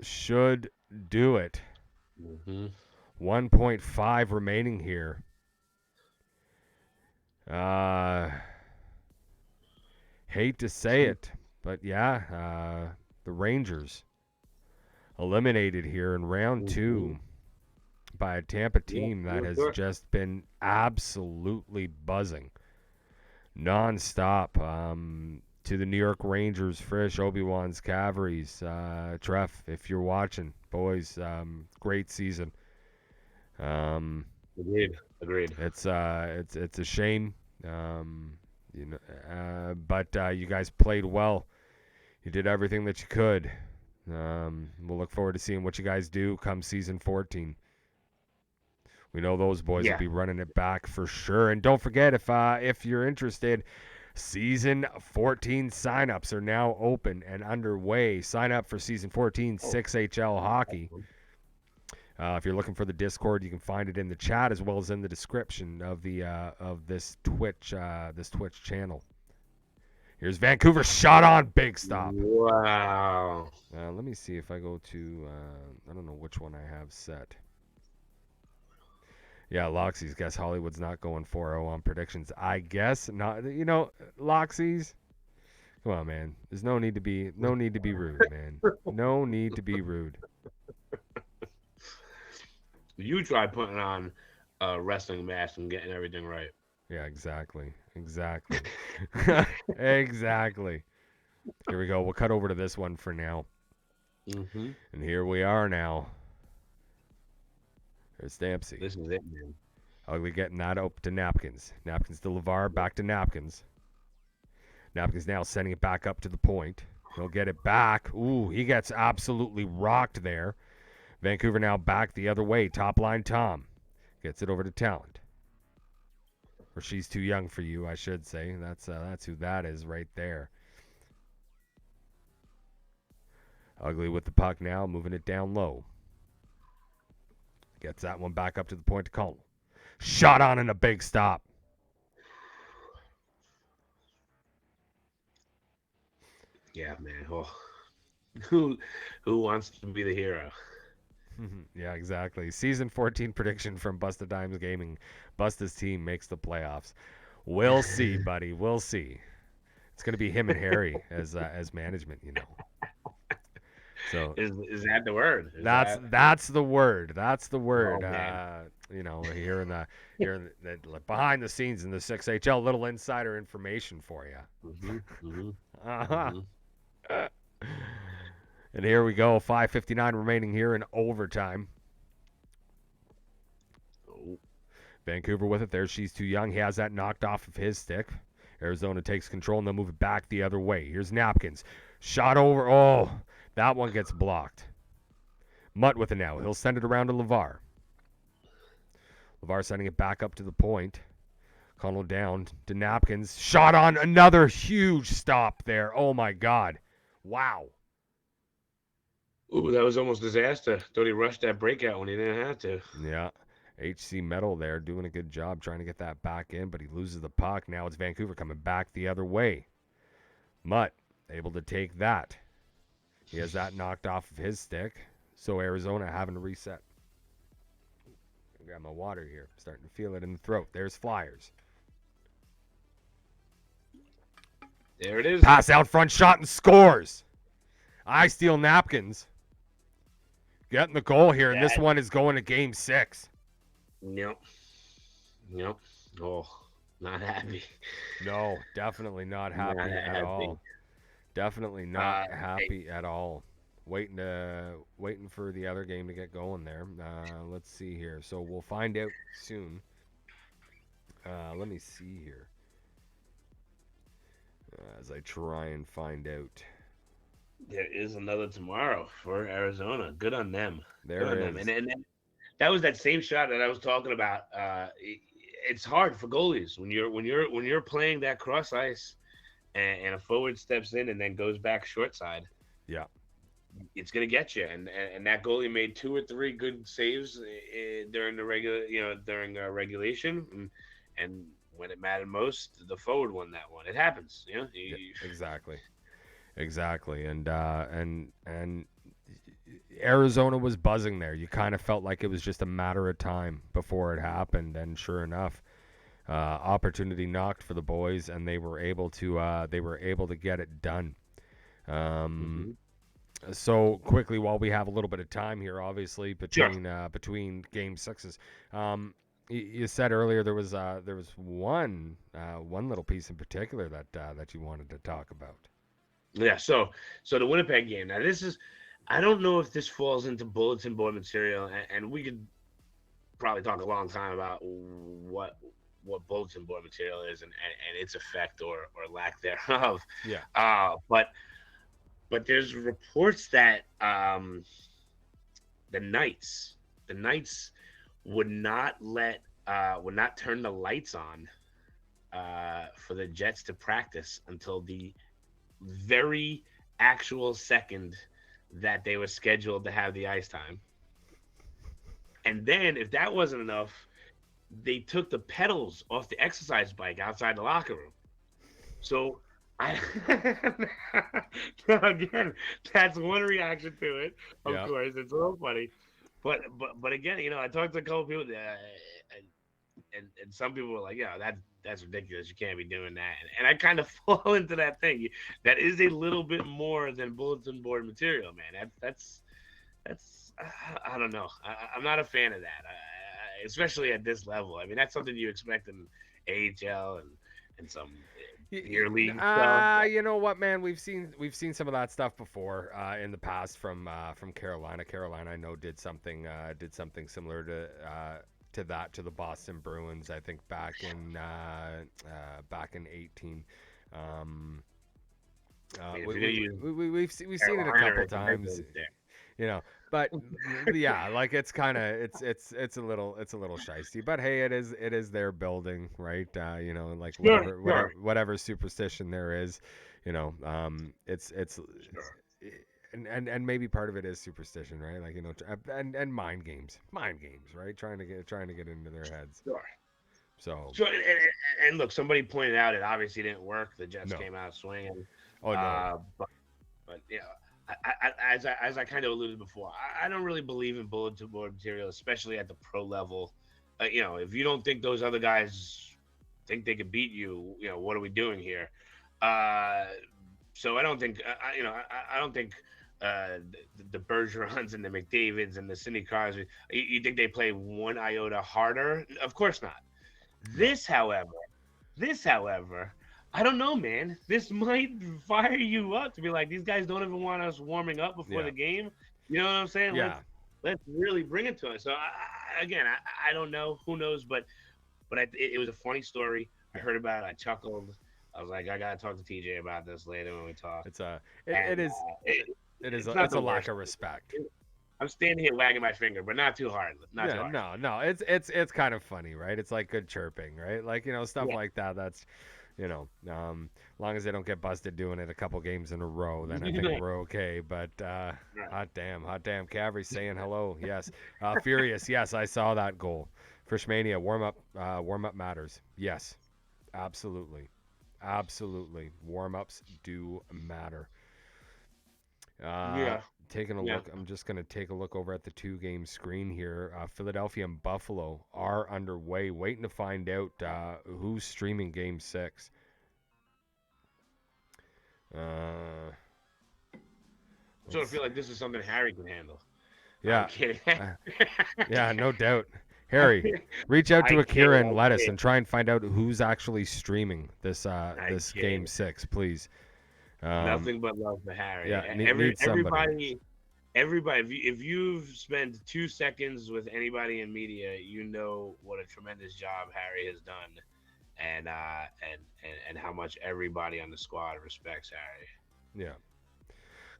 Speaker 1: should do it. 1.5 remaining here. Hate to say it, but yeah, the Rangers eliminated here in round 2 by a Tampa team that has just been absolutely buzzing nonstop. To the New York Rangers, Frisch, Obi-Wan's Cavalries, Treff, if you're watching, boys, great season.
Speaker 2: Agreed.
Speaker 1: It's a shame, but you guys played well. You did everything that you could. We'll look forward to seeing what you guys do come season 14. We know those boys will be running it back for sure. And don't forget, if you're interested, Season 14 signups are now open and underway. Sign up for Season 14 6HL Hockey. If you're looking for the Discord, you can find it in the chat as well as in the description of the of this Twitch channel. Here's Vancouver shot on big stop.
Speaker 2: Wow.
Speaker 1: Let me see if I go to I don't know which one I have set. Yeah, Loxy's guess Hollywood's not going 4-0 on predictions. I guess not. You know, Loxy's. Come on, man. There's no need to be rude, man. No need to be rude.
Speaker 2: You try putting on a wrestling mask and getting everything right.
Speaker 1: Yeah, exactly. Exactly. Here we go. We'll cut over to this one for now.
Speaker 2: Mm-hmm.
Speaker 1: And here we are now. There's Dempsey.
Speaker 2: This is it, man.
Speaker 1: Ugly getting that up to Napkins. Napkins to LeVar, back to Napkins. Napkins now sending it back up to the point. He'll get it back. Ooh, he gets absolutely rocked there. Vancouver now back the other way. Top line Tom. Gets it over to Talent. Or she's too young for you, I should say. That's who that is right there. Ugly with the puck now, moving it down low. Gets that one back up to the point to Connell. Shot on in a big stop.
Speaker 2: Yeah, man. Oh. Who wants to be the hero?
Speaker 1: Yeah, exactly. Season 14 prediction from Busta Dimes Gaming. Busta's team makes the playoffs. We'll see, buddy. We'll see. It's going to be him and Harry as management, you know. So
Speaker 2: is that the word?
Speaker 1: That's the word. That's the word.
Speaker 2: Oh,
Speaker 1: you know, here in the behind the scenes in the 6HL, little insider information for you.
Speaker 2: Mm-hmm.
Speaker 1: Uh-huh. And here we go. 5:59 remaining here in overtime.
Speaker 2: Oh.
Speaker 1: Vancouver with it. There, she's too young. He has that knocked off of his stick. Arizona takes control and they'll move it back the other way. Here's Napkins. Shot over. Oh, that one gets blocked. Mutt with it now. He'll send it around to LeVar. LeVar sending it back up to the point. Connell down to Napkins. Shot on, another huge stop there. Oh, my God. Wow.
Speaker 2: Ooh, that was almost disaster. Thought he rushed that breakout when he didn't have to.
Speaker 1: Yeah. HC Metal there doing a good job trying to get that back in, but he loses the puck. Now it's Vancouver coming back the other way. Mutt able to take that. He has that knocked off of his stick. So Arizona having to reset. I got my water here. Starting to feel it in the throat. There's Flyers.
Speaker 2: There it is.
Speaker 1: Pass out front shot and scores. I steal Napkins. Getting the goal here, and this one is going to game 6.
Speaker 2: Yep. Oh, not happy.
Speaker 1: No, definitely not happy at all. Definitely not happy at all. Waiting for the other game to get going there. Let's see here. So we'll find out soon. Let me see here. As I try and find out.
Speaker 2: There is another tomorrow for Arizona. Good on them.
Speaker 1: There is.
Speaker 2: And that was that same shot that I was talking about. It's hard for goalies when you're playing that cross ice, and a forward steps in and then goes back short side.
Speaker 1: Yeah,
Speaker 2: it's gonna get you. And that goalie made 2 or 3 good saves during the regulation, and when it mattered most, the forward won that one. It happens, you know.
Speaker 1: Yeah, exactly, and Arizona was buzzing there. You kind of felt like it was just a matter of time before it happened, and sure enough, opportunity knocked for the boys, and they were able to get it done. So quickly, while we have a little bit of time here, obviously between game 6s, you said earlier there was one little piece in particular that you wanted to talk about.
Speaker 2: Yeah, so the Winnipeg game. Now this is, I don't know if this falls into bulletin board material, and we could probably talk a long time about what bulletin board material is and its effect or lack thereof.
Speaker 1: Yeah.
Speaker 2: But there's reports that the Knights would not turn the lights on for the Jets to practice until the very – actual second that they were scheduled to have the ice time. And that goalie made 2 or 3 good saves during the regulation, and then when it mattered most, the forward won that one. It happens, you know. You,
Speaker 1: Yeah, exactly.
Speaker 2: exactly. And then if that wasn't enough, they took the pedals off the exercise bike outside the locker room. So I now again, that's one reaction to it. Of
Speaker 1: Yeah.
Speaker 2: course, it's a little funny, but again, I talked to a couple people, and some people were like, "Yeah, that's ridiculous. You can't be doing that." And I kind of fall into that thing. That is a little bit more than bulletin board material, man. That's I don't know. I'm not a fan of that, especially at this level. I mean, that's something you expect in AHL and some beer league stuff.
Speaker 1: You know what, man? We've seen some of that stuff before in the past from Carolina. Carolina, I know, did something similar to that to the Boston Bruins. I think back in 18. Um,
Speaker 2: I mean, if
Speaker 1: we,
Speaker 2: you're
Speaker 1: we,
Speaker 2: gonna use
Speaker 1: we've seen it a
Speaker 2: Carolina,
Speaker 1: couple
Speaker 2: it's a
Speaker 1: times,
Speaker 2: there.
Speaker 1: but yeah, like it's a little shisty. But hey, it is their building, right? Like
Speaker 2: Sure,
Speaker 1: whatever
Speaker 2: sure,
Speaker 1: whatever whatever superstition there is, it's
Speaker 2: sure,
Speaker 1: and maybe part of it is superstition, right? Like and mind games, right? Trying to get into their heads.
Speaker 2: sure.
Speaker 1: So
Speaker 2: So and look, somebody pointed out it obviously didn't work. The Jets
Speaker 1: no,
Speaker 2: came out swinging,
Speaker 1: oh no,
Speaker 2: but as I kind of alluded before, I don't really believe in bulletin board material, especially at the pro level. If you don't think those other guys think they could beat you, what are we doing here? Uh, so I don't think, I don't think the Bergerons and the McDavids and the Sidney Crosby. You think they play one iota harder? Of course not.
Speaker 1: no,
Speaker 2: This, however, this, however, I don't know, man. This might fire you up to be like, these guys don't even want us warming up before
Speaker 1: yeah,
Speaker 2: the game. You know what I'm saying?
Speaker 1: yeah.
Speaker 2: Let's really bring it to us. So again, I don't know. Who knows? But it was a funny story. I heard about it. I chuckled. I was like, I gotta talk to TJ about this later when we talk.
Speaker 1: It's it
Speaker 2: And
Speaker 1: is
Speaker 2: it's not
Speaker 1: it's
Speaker 2: the
Speaker 1: a lack
Speaker 2: worst.
Speaker 1: of respect.
Speaker 2: I'm standing here wagging my finger, but not too hard. Not too
Speaker 1: Yeah,
Speaker 2: hard.
Speaker 1: no, it's kind of funny, right? It's like good chirping, right? Like stuff
Speaker 2: Yeah.
Speaker 1: like that. That's long as they don't get busted doing it a couple games in a row, then I think we're okay. But
Speaker 2: Right.
Speaker 1: hot damn, Cavry saying hello. Yes, Furious. Yes, I saw that goal. Freshmania warm up matters. Yes, absolutely, absolutely. Warm ups do matter. Uh,
Speaker 2: Yeah.
Speaker 1: taking a
Speaker 2: Yeah.
Speaker 1: look. I'm just going to take a look over at the two-game screen here. Philadelphia and Buffalo are underway, waiting to find out who's streaming Game 6. Uh,
Speaker 2: Sort of feel like this is something Harry can handle. I'm
Speaker 1: yeah,
Speaker 2: kidding.
Speaker 1: uh, yeah, no doubt. Harry, reach out to
Speaker 2: I kid.
Speaker 1: Akira and
Speaker 2: I
Speaker 1: Lettuce
Speaker 2: kid.
Speaker 1: and try and find out who's actually streaming this
Speaker 2: I
Speaker 1: this Game
Speaker 2: kid.
Speaker 1: 6, please.
Speaker 2: Nothing but love for Harry.
Speaker 1: Yeah, need somebody.
Speaker 2: Everybody. If you've spent 2 seconds with anybody in media, you know what a tremendous job Harry has done, and how much everybody on the squad respects Harry.
Speaker 1: Yeah.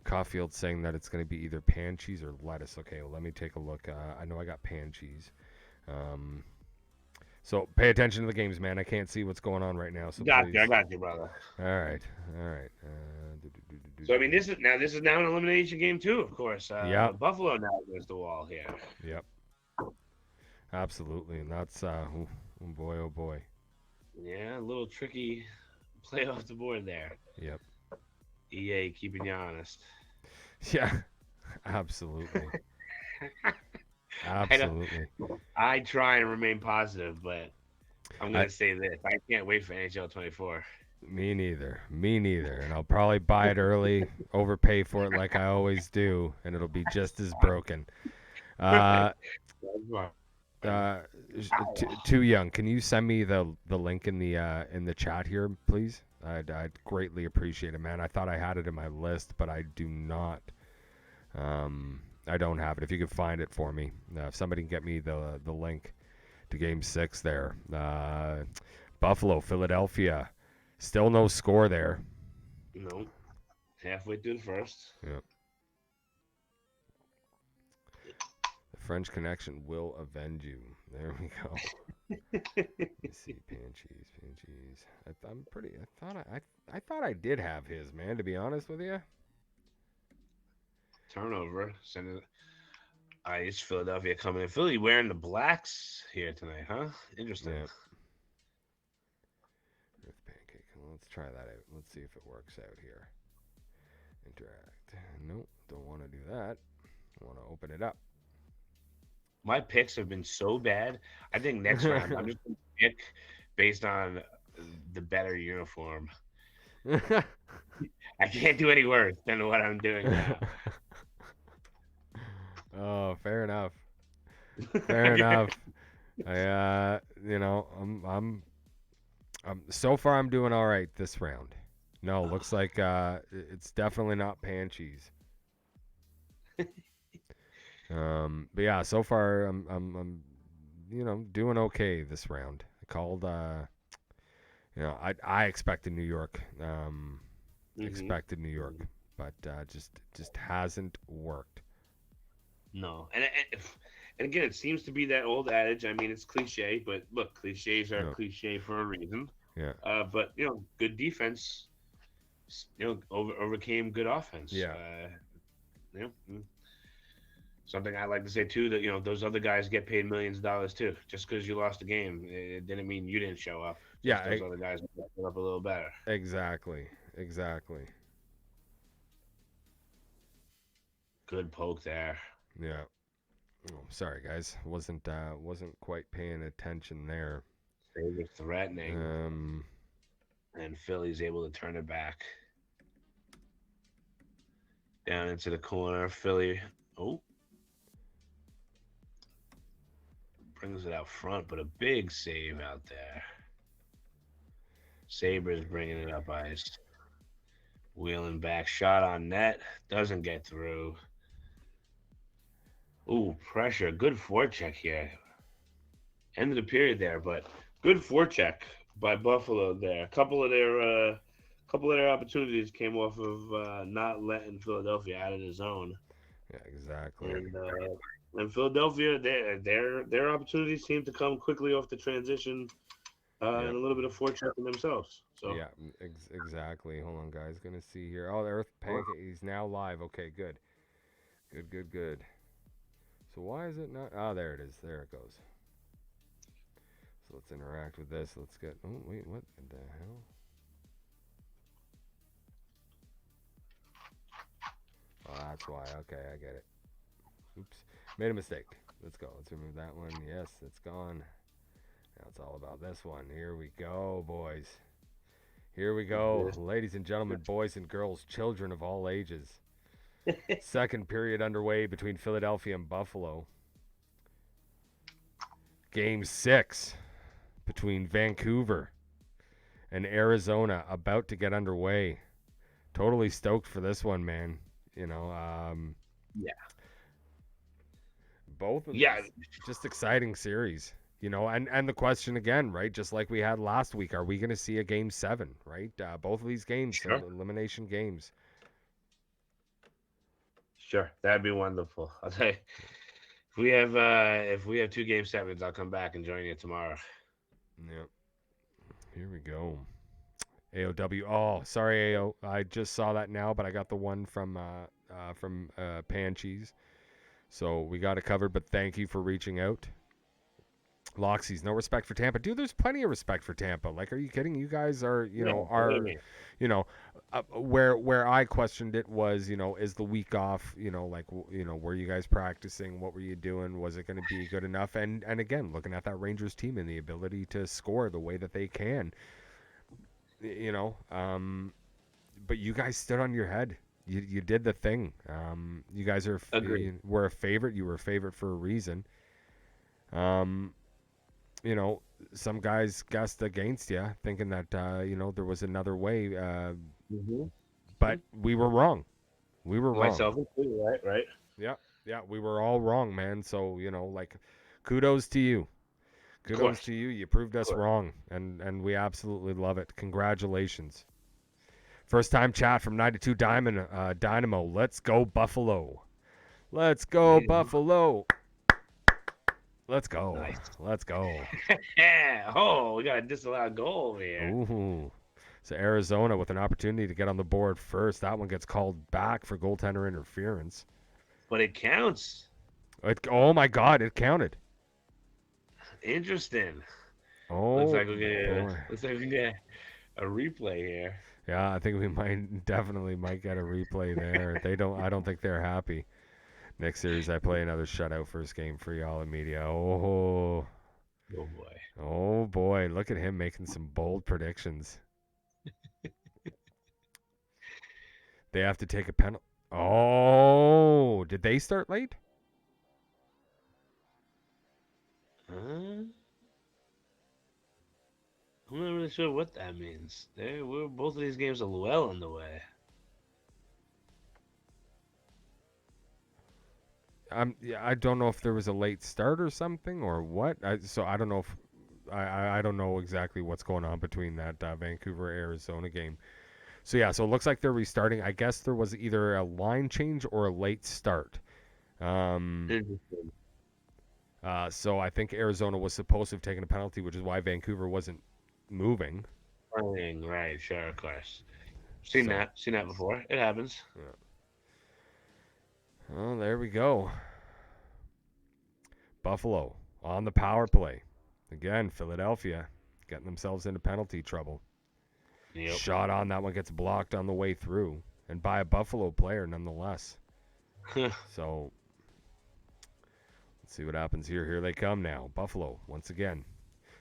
Speaker 1: Caulfield saying that it's going to be either pan cheese or lettuce. Okay, well, let me take a look. I know I got pan cheese. So pay attention to the games, man. I can't see what's going on right now, so
Speaker 2: Got
Speaker 1: please.
Speaker 2: you. I got you, brother.
Speaker 1: All right, all right.
Speaker 2: So I mean, this is now an elimination game too, of course.
Speaker 1: Yep,
Speaker 2: Buffalo now against the wall here.
Speaker 1: yep, absolutely, and that's oh boy, oh boy.
Speaker 2: Yeah, a little tricky play off the board there.
Speaker 1: Yep,
Speaker 2: EA keeping you honest.
Speaker 1: yeah, absolutely,
Speaker 2: I don't.
Speaker 1: absolutely.
Speaker 2: I try and remain positive, but I'm
Speaker 1: I,
Speaker 2: gonna say this: I can't wait for NHL 24.
Speaker 1: Me neither. Me neither. And I'll probably buy it early, overpay for it like I always do, and it'll be just as broken. Uh, too young. Can you send me the link in the chat here, please? I'd greatly appreciate it, man. I thought I had it in my list, but I do not. I don't have it. If you could find it for me, if somebody can get me the link to Game 6 there. Buffalo, Philadelphia. Still no score there.
Speaker 2: No, halfway through the first.
Speaker 1: Yeah. The French Connection will avenge you. There we go. Let's see, pan cheese. I'm pretty. I thought I did have his, man. To be honest with you.
Speaker 2: Turnover. Send it. Ice, Philadelphia coming in. Philly wearing the blacks here tonight, huh? Interesting.
Speaker 1: Yeah. Earth pancake. Let's try that out. Let's see if it works out here. Interact. Nope, don't want to do that. I want to open it up.
Speaker 2: My picks have been so bad. I think next round I'm just going to pick based on the better uniform. I can't do any worse than what I'm doing now.
Speaker 1: Oh, fair enough. Fair enough. I'm so far I'm doing all right this round. No, looks like it's definitely not Panchies. But yeah, so far I'm doing okay this round. I called I expected New York. Expected New York, but just hasn't worked.
Speaker 2: No, and again, it seems to be that old adage. I mean, it's cliche, but look, cliches are cliche for a reason.
Speaker 1: Yeah.
Speaker 2: But good defense, overcame good offense.
Speaker 1: Yeah.
Speaker 2: Something I like to say too, that those other guys get paid millions of dollars too. Just because you lost a game, it didn't mean you didn't show up.
Speaker 1: Yeah,
Speaker 2: those other guys got up a little better.
Speaker 1: Exactly.
Speaker 2: Good poke there.
Speaker 1: Yeah. Oh, sorry guys, wasn't quite paying attention there.
Speaker 2: They were threatening. And Philly's able to turn it back. Down into the corner. Philly. Oh. Brings it out front, but a big save out there. Sabres bringing it up ice. Wheeling back. Shot on net. Doesn't get through. Ooh, pressure. Good forecheck here. End of the period there, but good forecheck by Buffalo there. A couple of their opportunities came off of not letting Philadelphia out of the zone.
Speaker 1: Yeah, exactly.
Speaker 2: And Philadelphia, their opportunities seem to come quickly off the transition and a little bit of forechecking themselves. So
Speaker 1: yeah, exactly. Hold on, guys. Gonna see here. Oh, the Earth Pancake. He's now live. Okay, good. So why is it not? Oh, there it is. There it goes. So let's interact with this. Let's get. Oh wait, what the hell? Oh, that's why. Okay, I get it. Oops. Made a mistake. Let's go. Let's remove that one. Yes, it's gone. Now it's all about this one. Here we go, boys. Here we go. Ladies and gentlemen, boys and girls, children of all ages. Second period underway between Philadelphia and Buffalo. Game 6 between Vancouver and Arizona about to get underway. Totally stoked for this one, man.
Speaker 2: Yeah.
Speaker 1: Both of these, just exciting series, and the question again, right? Just like we had last week, are we going to see a game 7, right? Both of these games,
Speaker 2: sure.
Speaker 1: Elimination games.
Speaker 2: Sure, that'd be wonderful. I'll tell you, if we have 2 game 7s, I'll come back and join you tomorrow.
Speaker 1: Yep. Here we go. AOW. Oh, sorry, AO. I just saw that now, but I got the one from Pan Cheese. So we got it covered, but thank you for reaching out. Loxy's no respect for Tampa. Dude, there's plenty of respect for Tampa. Like, are you kidding? You guys are, where I questioned it was, is the week off, were you guys practicing? What were you doing? Was it going to be good enough? And again, looking at that Rangers team and the ability to score the way that they can, but you guys stood on your head. You did the thing. You guys were a favorite. You were a favorite for a reason. Some guys guessed against you, thinking that there was another way. But we were wrong. We were wrong.
Speaker 2: Myself included, right?
Speaker 1: Yeah, we were all wrong, man. So kudos to you. Kudos to you. You proved us wrong, and we absolutely love it. Congratulations. First time chat from 92 Dynamo. Let's go Buffalo. Let's go Buffalo. Let's go.
Speaker 2: Nice.
Speaker 1: Let's go.
Speaker 2: Oh, we got a disallowed goal over here.
Speaker 1: Ooh. So Arizona with an opportunity to get on the board first. That one gets called back for goaltender interference.
Speaker 2: But it counts.
Speaker 1: Oh my God! It counted.
Speaker 2: Interesting.
Speaker 1: Oh boy.
Speaker 2: Looks like we get a replay here.
Speaker 1: Yeah, I think we definitely might get a replay there. I don't think they're happy. Next series, I play another shutout first game for y'all in media. Oh,
Speaker 2: Oh boy.
Speaker 1: oh boy! Look at him making some bold predictions. They have to take a penalty. Oh, did they start late?
Speaker 2: I'm not really sure what that means. Both of these games are well on the way.
Speaker 1: Yeah, I don't know if there was a late start or something or what. So I don't know if I don't know exactly what's going on between that Vancouver Arizona game. So yeah, so it looks like they're restarting. I guess there was either a line change or a late start.
Speaker 2: Interesting.
Speaker 1: So I think Arizona was supposed to have taken a penalty, which is why Vancouver wasn't moving.
Speaker 2: Right, sure, of course. Seen that before. It happens.
Speaker 1: Yeah. Well, there we go. Buffalo on the power play. Again, Philadelphia getting themselves into penalty trouble.
Speaker 2: Yep.
Speaker 1: Shot on that one gets blocked on the way through, and by a Buffalo player nonetheless. So let's see what happens here. Here they come now. Buffalo once again.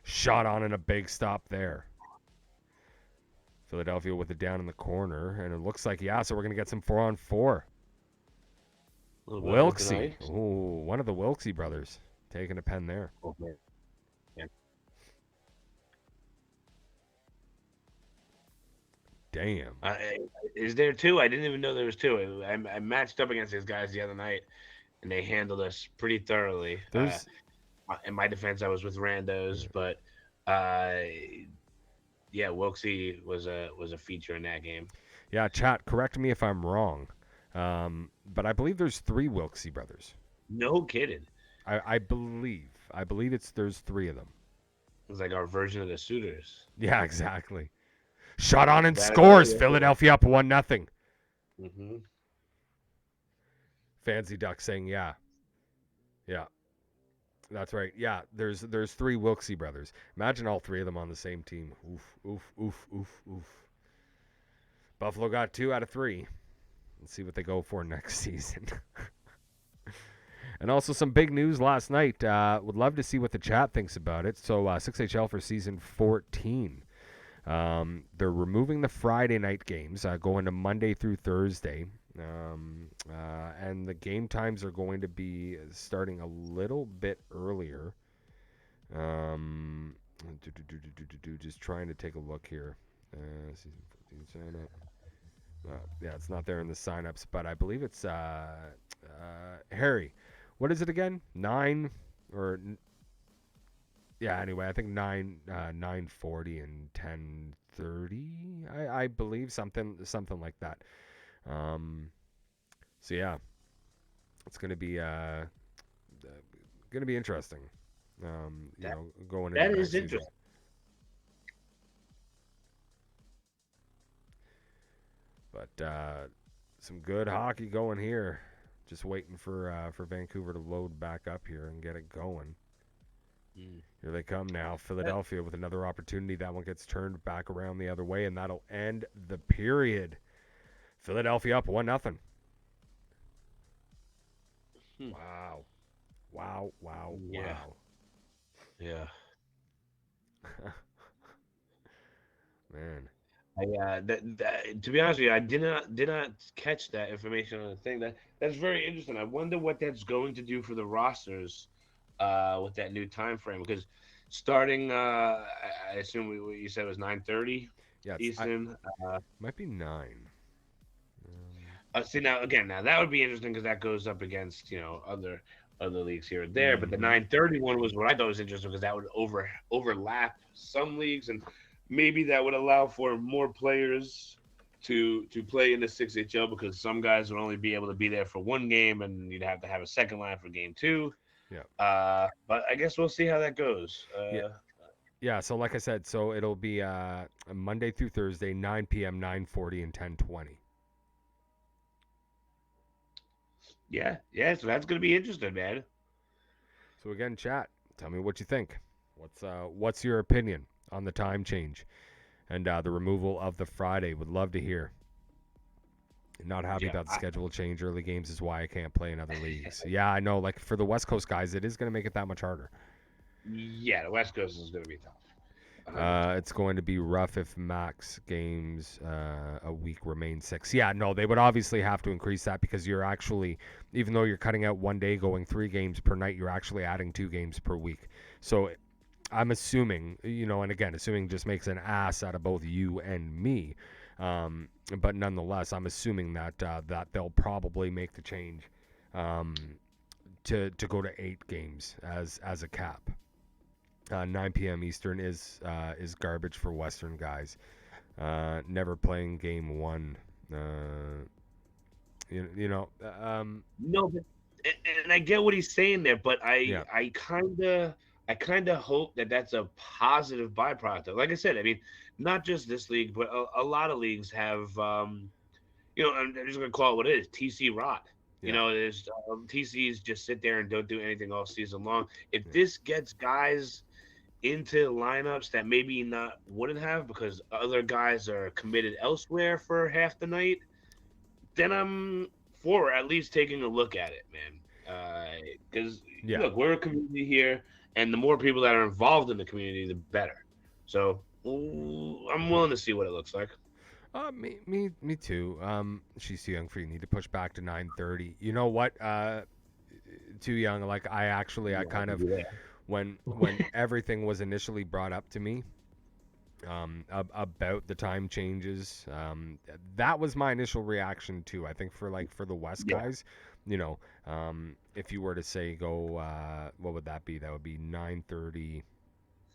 Speaker 1: Shot on and a big stop there. Philadelphia with it down in the corner, and it looks like, so we're going to get some 4-on-4. Wilksey. Ooh, one of the Wilksey brothers taking a pen there.
Speaker 2: Okay. Yeah.
Speaker 1: Damn.
Speaker 2: Is there two? I didn't even know there was two. I matched up against these guys the other night, and they handled us pretty thoroughly. In my defense, I was with randos, but Wilksey was a feature in that game.
Speaker 1: Yeah, chat, correct me if I'm wrong, but I believe there's 3 Wilksey brothers.
Speaker 2: No kidding.
Speaker 1: I believe there's 3 of them.
Speaker 2: It's like our version of the Suitors.
Speaker 1: Yeah, exactly. Shot on and scores. Philadelphia up 1-0.
Speaker 2: Mm-hmm.
Speaker 1: Fancy Duck saying yeah. That's right. Yeah, there's 3 Wilksey brothers. Imagine all 3 of them on the same team. Oof. Buffalo got 2 out of 3. Let's see what they go for next season. And also some big news last night. Would love to see what the chat thinks about it. So 6HL for season 14. They're removing the Friday night games, going to Monday through Thursday. And the game times are going to be starting a little bit earlier. Just trying to take a look here. Season 14 sign up. Yeah, it's not there in the signups, but I believe it's Harry. What is it again? 9 or anyway, I think 9:40 and 10:30. I believe something like that. So yeah, it's gonna be interesting. Going into
Speaker 2: that
Speaker 1: next
Speaker 2: is
Speaker 1: season.
Speaker 2: interesting.
Speaker 1: But some good hockey going here. Just waiting for Vancouver to load back up here and get it going. Here they come now. Philadelphia with another opportunity. That one gets turned back around the other way, and that'll end the period. Philadelphia up 1-0. Wow.
Speaker 2: Yeah.
Speaker 1: Man.
Speaker 2: To be honest with you, I did not catch that information on the thing. That's very interesting. I wonder what that's going to do for the rosters with that new time frame, because starting I assume what you said was 9:30 Eastern.
Speaker 1: Might be 9.
Speaker 2: See now that would be interesting because that goes up against other leagues here and there. But the 9:30 one was what I thought was interesting because that would overlap some leagues, and maybe that would allow for more players to play in the 6HL, because some guys would only be able to be there for one game, and you'd have to have a second line for game 2.
Speaker 1: Yeah.
Speaker 2: But I guess we'll see how that goes.
Speaker 1: Yeah. So like I said, so it'll be Monday through Thursday, 9 p.m., 9:40, and 10:20.
Speaker 2: Yeah, yeah. So that's gonna be interesting, man.
Speaker 1: So again, chat. Tell me what you think. What's your opinion on the time change and the removal of the Friday? Would love to hear. Not happy
Speaker 2: Yeah,
Speaker 1: about the schedule change. Early games is why I can't play in other leagues. Yeah, I know. Like for the West Coast guys, it is going to make it that much harder.
Speaker 2: yeah. The West Coast is gonna be tough. 100%.
Speaker 1: It's going to be rough if max games a week remain 6. Yeah, no, they would obviously have to increase that because you're actually, even though you're cutting out one day, going 3 games per night, you're actually adding 2 games per week. So I'm assuming, and again, assuming just makes an ass out of both you and me. But nonetheless, I'm assuming that that they'll probably make the change to go to 8 games as a cap. 9 p.m. Eastern is garbage for Western guys. Never playing game 1.
Speaker 2: No, but and I get what he's saying there, but
Speaker 1: Yeah,
Speaker 2: I kind of hope that that's a positive byproduct of. Like I said, I mean, not just this league, but a lot of leagues have. I'm just gonna call it what it is. TC rot.
Speaker 1: yeah,
Speaker 2: There's TCs just sit there and don't do anything all season long. If
Speaker 1: yeah,
Speaker 2: this gets guys into lineups that maybe not wouldn't have because other guys are committed elsewhere for half the night, then I'm for at least taking a look at it, man. Because
Speaker 1: yeah.
Speaker 2: look, we're a community here, and the more people that are involved in the community, the better. So I'm willing to see what it looks like.
Speaker 1: Me too. She's too young for you. Need to push back to 9:30. You know what? Too young. Like I
Speaker 2: Yeah, I
Speaker 1: kind
Speaker 2: can
Speaker 1: of
Speaker 2: do that.
Speaker 1: when everything was initially brought up to me, about the time changes. That was my initial reaction too. I think for the West
Speaker 2: Yeah,
Speaker 1: guys, if you were to say go, what would that be? That would be 9:30,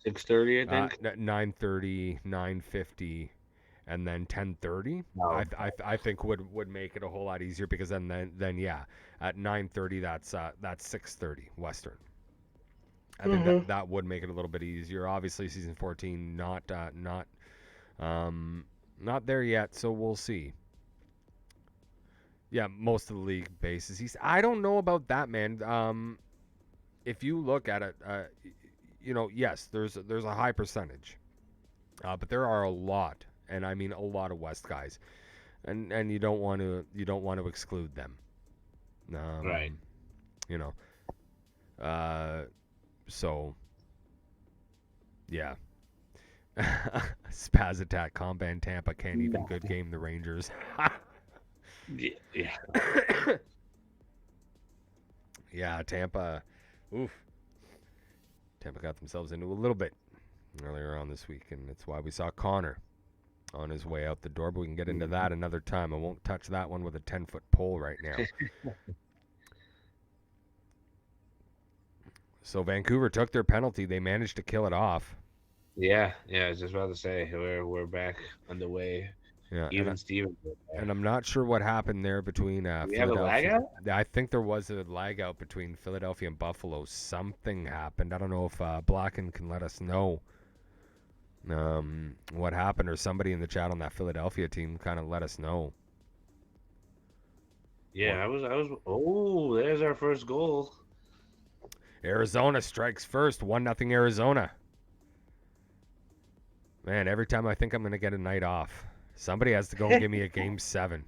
Speaker 2: 6:30, I think.
Speaker 1: 9:30, 9:50, and then 10:30.
Speaker 2: No,
Speaker 1: I think would make it a whole lot easier because then yeah, at 9:30 that's 6:30 Western. I think
Speaker 2: hmm
Speaker 1: that would make it a little bit easier. Obviously, season 14 um, not there yet, so we'll see. Yeah, most of the league bases. I don't know about that, man. If you look at it, yes, there's a high percentage, but there are a lot, and I mean a lot of West guys, and you don't want to exclude them.
Speaker 2: right.
Speaker 1: Um, you know, uh, so yeah. Spaz attack combat Tampa can't even
Speaker 2: No.
Speaker 1: good game the Rangers.
Speaker 2: Yeah, yeah.
Speaker 1: Yeah, Tampa. Oof. Tampa got themselves into a little bit earlier on this week, and that's why we saw Connor on his way out the door. But we can get into that another time. I won't touch that one with a 10-foot pole right now. So Vancouver took their penalty. They managed to kill it off.
Speaker 2: Yeah, yeah. I was just about to say we're back underway.
Speaker 1: Yeah,
Speaker 2: Even Stevens.
Speaker 1: and I'm not sure what happened there between
Speaker 2: Do we have a lag
Speaker 1: Philadelphia.
Speaker 2: out?
Speaker 1: I think there was a lag out between Philadelphia and Buffalo. Something happened. I don't know if Blacken can let us know what happened, or somebody in the chat on that Philadelphia team kind of let us know.
Speaker 2: Yeah,
Speaker 1: What
Speaker 2: I was. Oh, there's our first goal.
Speaker 1: Arizona strikes first, 1-0 Arizona. Man, every time I think I'm gonna get a night off, somebody has to go and give me a game 7.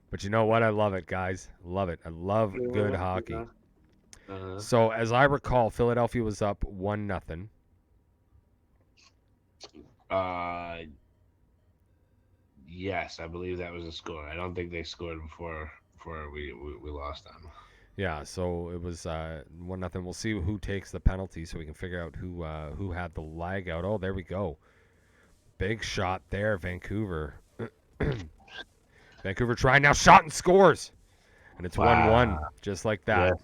Speaker 1: But you know what? I love it, guys. Love it. I love good hockey.
Speaker 2: Uh,
Speaker 1: So as I recall, Philadelphia was up 1-0.
Speaker 2: uh, yes, I believe that was a score. I don't think they scored before we lost them.
Speaker 1: Yeah, so it was 1-0. We'll see who takes the penalty, so we can figure out who had the lag out. Oh, there we go. Big shot there, Vancouver. Vancouver trying now, shot and scores, and it's 1-1,
Speaker 2: Wow.
Speaker 1: just like
Speaker 2: Yeah.
Speaker 1: that.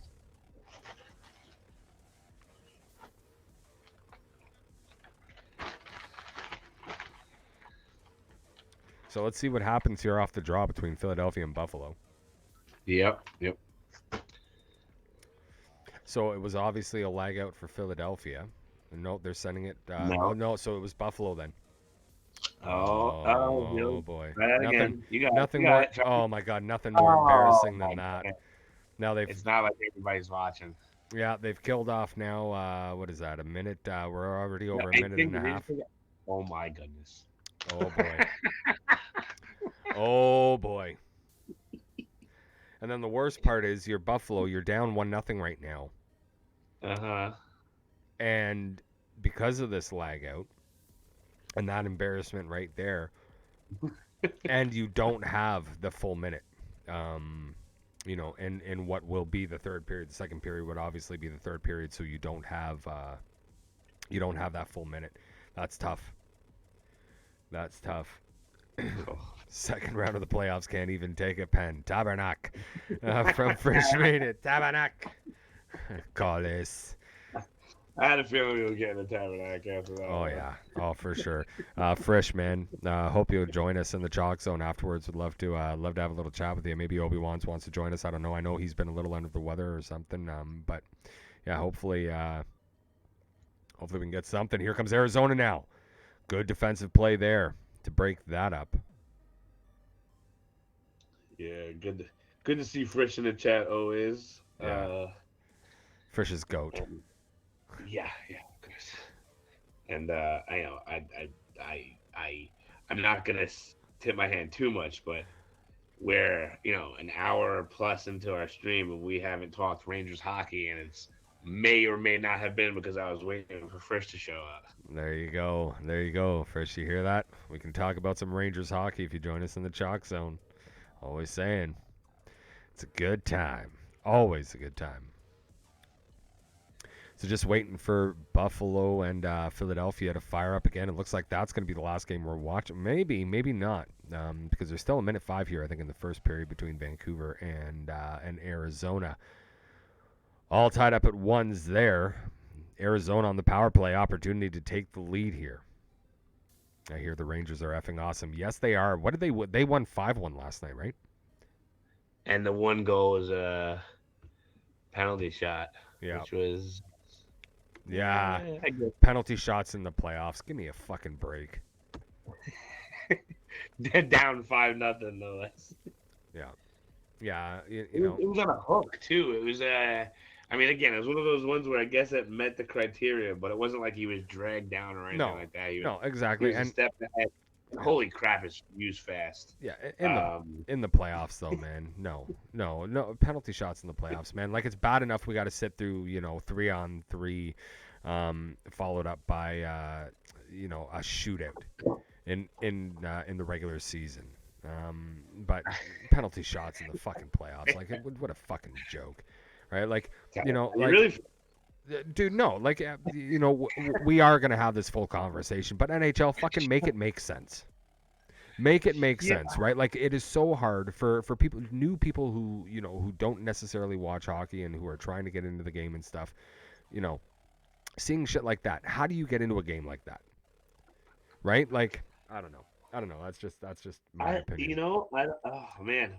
Speaker 1: So let's see what happens here off the draw between Philadelphia and Buffalo.
Speaker 2: Yep. Yep.
Speaker 1: So it was obviously a lag out for Philadelphia. No, they're sending it.
Speaker 2: No.
Speaker 1: No. So it was Buffalo then. Oh
Speaker 2: Really?
Speaker 1: boy.
Speaker 2: Try that
Speaker 1: Nothing
Speaker 2: again. You got it.
Speaker 1: nothing
Speaker 2: You got
Speaker 1: more
Speaker 2: it. Try
Speaker 1: oh my god, nothing more
Speaker 2: Oh
Speaker 1: embarrassing
Speaker 2: my
Speaker 1: than that.
Speaker 2: God.
Speaker 1: Now
Speaker 2: It's not like everybody's watching.
Speaker 1: they've killed off now what is that? A minute we're already
Speaker 2: No,
Speaker 1: over a
Speaker 2: hey,
Speaker 1: minute
Speaker 2: King,
Speaker 1: and a
Speaker 2: did they just
Speaker 1: half.
Speaker 2: forget? Oh my goodness.
Speaker 1: Oh boy. Oh boy. And then the worst part is you're Buffalo, you're down 1-0 right now.
Speaker 2: Uh-huh.
Speaker 1: And because of this lag out and that embarrassment right there, and you don't have the full minute. In what will be the third period. The second period would obviously be the third period, so you don't have that full minute. That's tough. That's tough. Second round of the playoffs can't even take a pen. Tabernac from Freshman Tabernac. Call this.
Speaker 2: I had a feeling we were getting a tabernacle after that.
Speaker 1: Oh yeah, oh for sure. Frisch man, hope you'll join us in the chalk zone afterwards. Would love to have a little chat with you. Maybe Obi-Wan wants to join us. I don't know. I know he's been a little under the weather or something. But yeah, hopefully we can get something. Here comes Arizona now. Good defensive play there to break that up.
Speaker 2: Yeah, good to see Frisch in the chat always.
Speaker 1: Yeah. Frisch's goat.
Speaker 2: Yeah, of course. And I know I'm not gonna tip my hand too much, but we're an hour plus into our stream and we haven't talked Rangers hockey, and it's may or may not have been because I was waiting for Frisch to show up.
Speaker 1: There you go, Frisch. You hear that? We can talk about some Rangers hockey if you join us in the chalk zone. Always saying, it's a good time. Always a good time. So just waiting for Buffalo and Philadelphia to fire up again. It looks like that's going to be the last game we're watching. Maybe not, because there's still a minute 5 here, I think, in the first period between Vancouver and Arizona. All tied up at ones there. Arizona on the power play, opportunity to take the lead here. I hear the Rangers are effing awesome. Yes, they are. What did they won 5-1 last night, right?
Speaker 2: And the one goal was a penalty shot, which was
Speaker 1: penalty shots in the playoffs. Give me a fucking break.
Speaker 2: They're down 5-0 no less.
Speaker 1: Yeah. It
Speaker 2: was on a hook too. It was again, it was one of those ones where I guess it met the criteria, but it wasn't like he was dragged down or anything like that.
Speaker 1: No, exactly.
Speaker 2: He was a step ahead. Holy crap, it's used fast.
Speaker 1: Yeah, in the playoffs though, man. No penalty shots in the playoffs, man. Like, it's bad enough we got to sit through 3-on-3, followed up by a shootout in the regular season. But penalty shots in the fucking playoffs, like, what a fucking joke, right? Like, dude, no, like, we are gonna have this full conversation, but NHL, fucking make it make sense. Make it make sense, right? Like, it is so hard for people, new people who who don't necessarily watch hockey and who are trying to get into the game and stuff. Seeing shit like that. How do you get into a game like that? Right? Like, I don't know. That's just my opinion.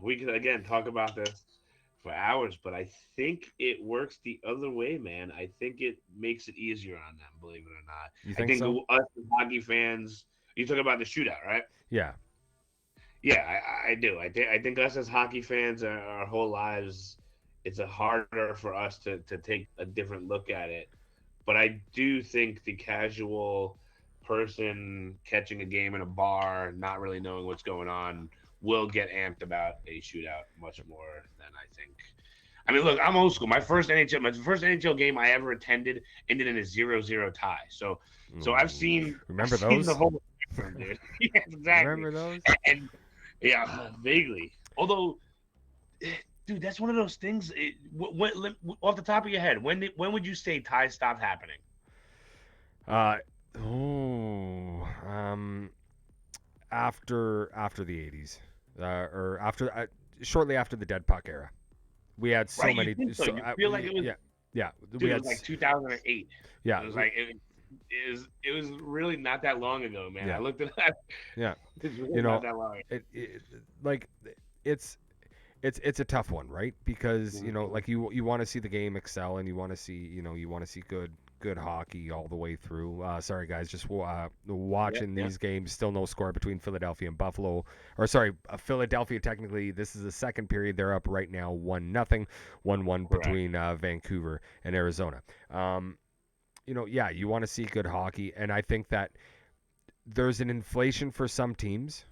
Speaker 2: We could again talk about this for hours, but I think it works the other way, man. I think it makes it easier on them, believe it or not.
Speaker 1: You think so?
Speaker 2: Us as hockey fans, you talk about the shootout, right?
Speaker 1: Yeah.
Speaker 2: Yeah, I do. I think us as hockey fans, our whole lives, it's harder for us to take a different look at it. But I do think the casual person catching a game in a bar, not really knowing what's going on, will get amped about a shootout much more than I think. I mean, look, I'm old school. My first NHL game I ever attended ended in a 0-0 tie. So I've seen.
Speaker 1: Remember
Speaker 2: I've
Speaker 1: those?
Speaker 2: seen the whole thing, dude. Yeah, exactly.
Speaker 1: Remember those?
Speaker 2: And yeah, vaguely. Although, dude, that's one of those things. Off the top of your head, when would you say ties stopped happening?
Speaker 1: After the 80s, or after shortly after the dead puck era. We had so many.
Speaker 2: You feel like it was.
Speaker 1: Yeah.
Speaker 2: Dude, it was like 2008.
Speaker 1: Yeah.
Speaker 2: It was like it was really not that long ago, man.
Speaker 1: Yeah.
Speaker 2: I looked at that.
Speaker 1: Yeah.
Speaker 2: It's really not that long.
Speaker 1: It's a tough one, right? Because like you want to see the game excel, and you want to see good good hockey all the way through. Sorry, guys, just watching these games. Still no score between Philadelphia and Buffalo. Or sorry, Philadelphia. Technically, this is the second period. They're up right now, 1-0, 1-1 between Vancouver and Arizona. You want to see good hockey, and I think that there's an inflation for some teams,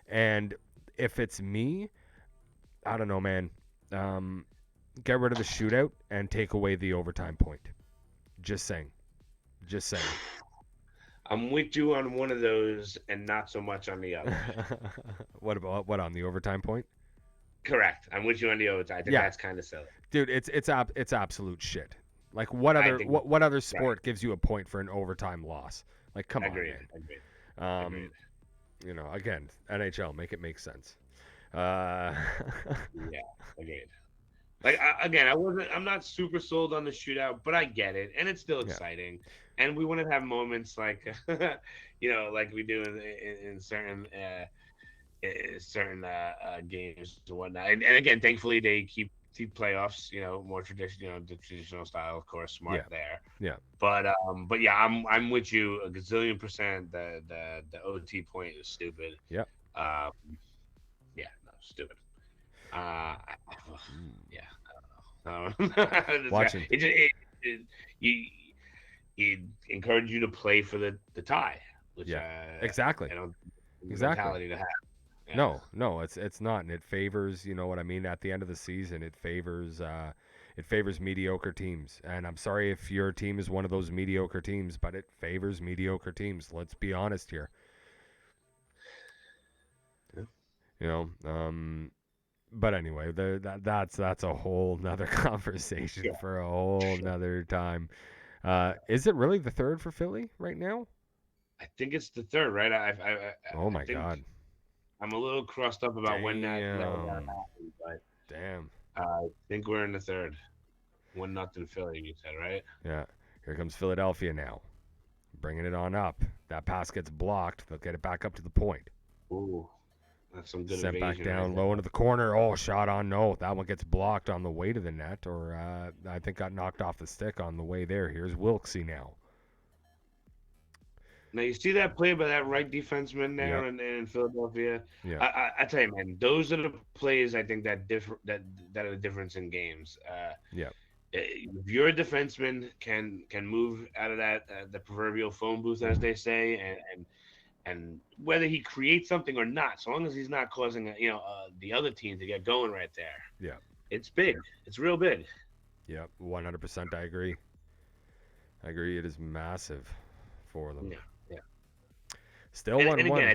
Speaker 1: and if it's me, I don't know, man. Get rid of the shootout and take away the overtime point. Just saying.
Speaker 2: I'm with you on one of those and not so much on the other.
Speaker 1: What on the overtime point?
Speaker 2: Correct. I'm with you on the overtime. I think that's kind of silly.
Speaker 1: Dude, it's absolute shit. Like what other sport gives you a point for an overtime loss? Like come on, man.
Speaker 2: Agreed.
Speaker 1: Again, NHL, make it make sense.
Speaker 2: Yeah, agreed. Like I'm not super sold on the shootout, but I get it, and it's still exciting. And we want to have moments like, like we do in certain games and whatnot. And again, thankfully they keep playoffs, more traditional, the traditional style, of course, smart there.
Speaker 1: Yeah.
Speaker 2: But yeah, I'm with you a gazillion percent. The OT point is stupid.
Speaker 1: Yep.
Speaker 2: Stupid. I don't know.
Speaker 1: Watching.
Speaker 2: It encourage you to play for the tie. Which,
Speaker 1: exactly.
Speaker 2: Mentality to have.
Speaker 1: Yeah. No, it's not, and it favors. You know what I mean? At the end of the season, it favors mediocre teams. And I'm sorry if your team is one of those mediocre teams, but it favors mediocre teams. Let's be honest here. But anyway, that's a whole nother conversation for a whole nother time. Is it really the third for Philly right now?
Speaker 2: I think it's the third, right?
Speaker 1: Oh my God.
Speaker 2: I'm a little crossed up about when that happened, but
Speaker 1: damn.
Speaker 2: I think we're in the third. 1-0 Philly, you said, right?
Speaker 1: Yeah. Here comes Philadelphia now, bringing it on up. That pass gets blocked. They'll get it back up to the point.
Speaker 2: Ooh. That's some good
Speaker 1: sent back down
Speaker 2: right
Speaker 1: low into the corner. Oh, shot on. No, that one gets blocked on the way to the net, or I think got knocked off the stick on the way there. Here's Wilksey now.
Speaker 2: Now you see that play by that right defenseman there in Philadelphia.
Speaker 1: Yeah.
Speaker 2: I tell you, man, those are the plays I think that are the difference in games. If your defenseman can move out of that the proverbial phone booth, as they say, and whether he creates something or not, so long as he's not causing the other team to get going right there.
Speaker 1: Yeah.
Speaker 2: It's big. It's real big.
Speaker 1: Yeah, 100%. I agree. It is massive for them.
Speaker 2: Yeah.
Speaker 1: Still 1-1.
Speaker 2: And again,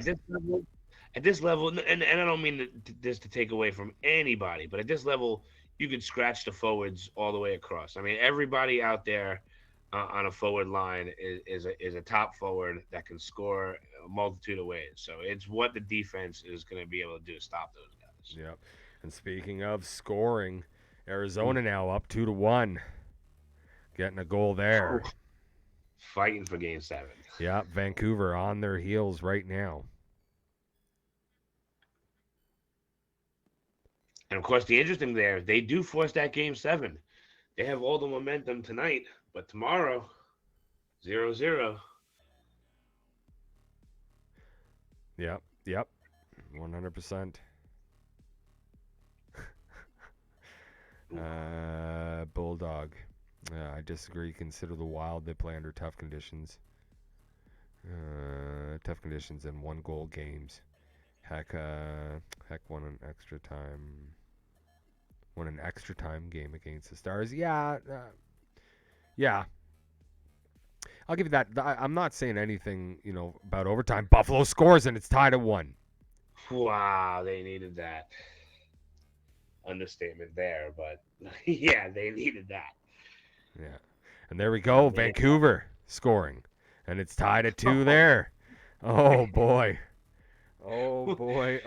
Speaker 2: at this level, and I don't mean this to take away from anybody, but at this level, you could scratch the forwards all the way across. I mean, everybody out there on a forward line is a top forward that can score a multitude of ways. So it's what the defense is going to be able to do to stop those guys.
Speaker 1: Yep. And speaking of scoring, Arizona now up 2-1, getting a goal there.
Speaker 2: Fighting for Game 7.
Speaker 1: Yeah, Vancouver on their heels right now.
Speaker 2: And of course, the interesting there, they do force that Game 7. They have all the momentum tonight, but tomorrow, 0-0.
Speaker 1: Yep, 100%. Bulldog. I disagree. Consider the Wild. They play under tough conditions. Tough conditions and 1-goal games. Heck, won an extra time game against the Stars. Yeah. I'll give you that. I'm not saying anything, about overtime. Buffalo scores and it's tied at 1.
Speaker 2: Wow, they needed that. Understatement there, but yeah, they needed that.
Speaker 1: Yeah. And there we go. Vancouver scoring. And it's tied at 2 there. Oh, boy. Oh, boy.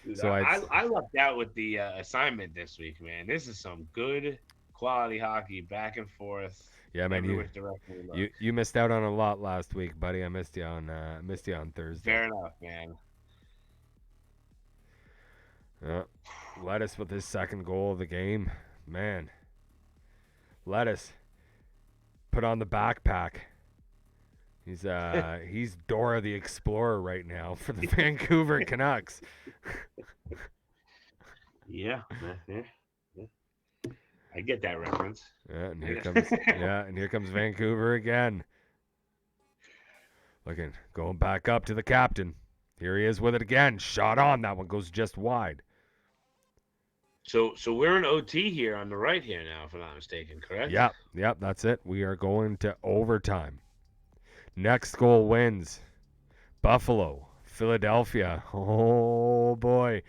Speaker 2: Dude,
Speaker 1: So
Speaker 2: I lucked out with the assignment this week, man. This is some good quality hockey, back and forth.
Speaker 1: Yeah, man. You missed out on a lot last week, buddy. I missed you on Thursday.
Speaker 2: Fair enough, man.
Speaker 1: Lettuce with his second goal of the game. Man. Lettuce put on the backpack. He's Dora the Explorer right now for the Vancouver Canucks.
Speaker 2: Yeah. I get that reference.
Speaker 1: Yeah, and here comes Vancouver again. Going back up to the captain. Here he is with it again. Shot on. That one goes just wide.
Speaker 2: So we're in OT here on the right here now, if I'm not mistaken, correct?
Speaker 1: Yep, that's it. We are going to overtime. Next goal wins. Buffalo, Philadelphia. Oh boy.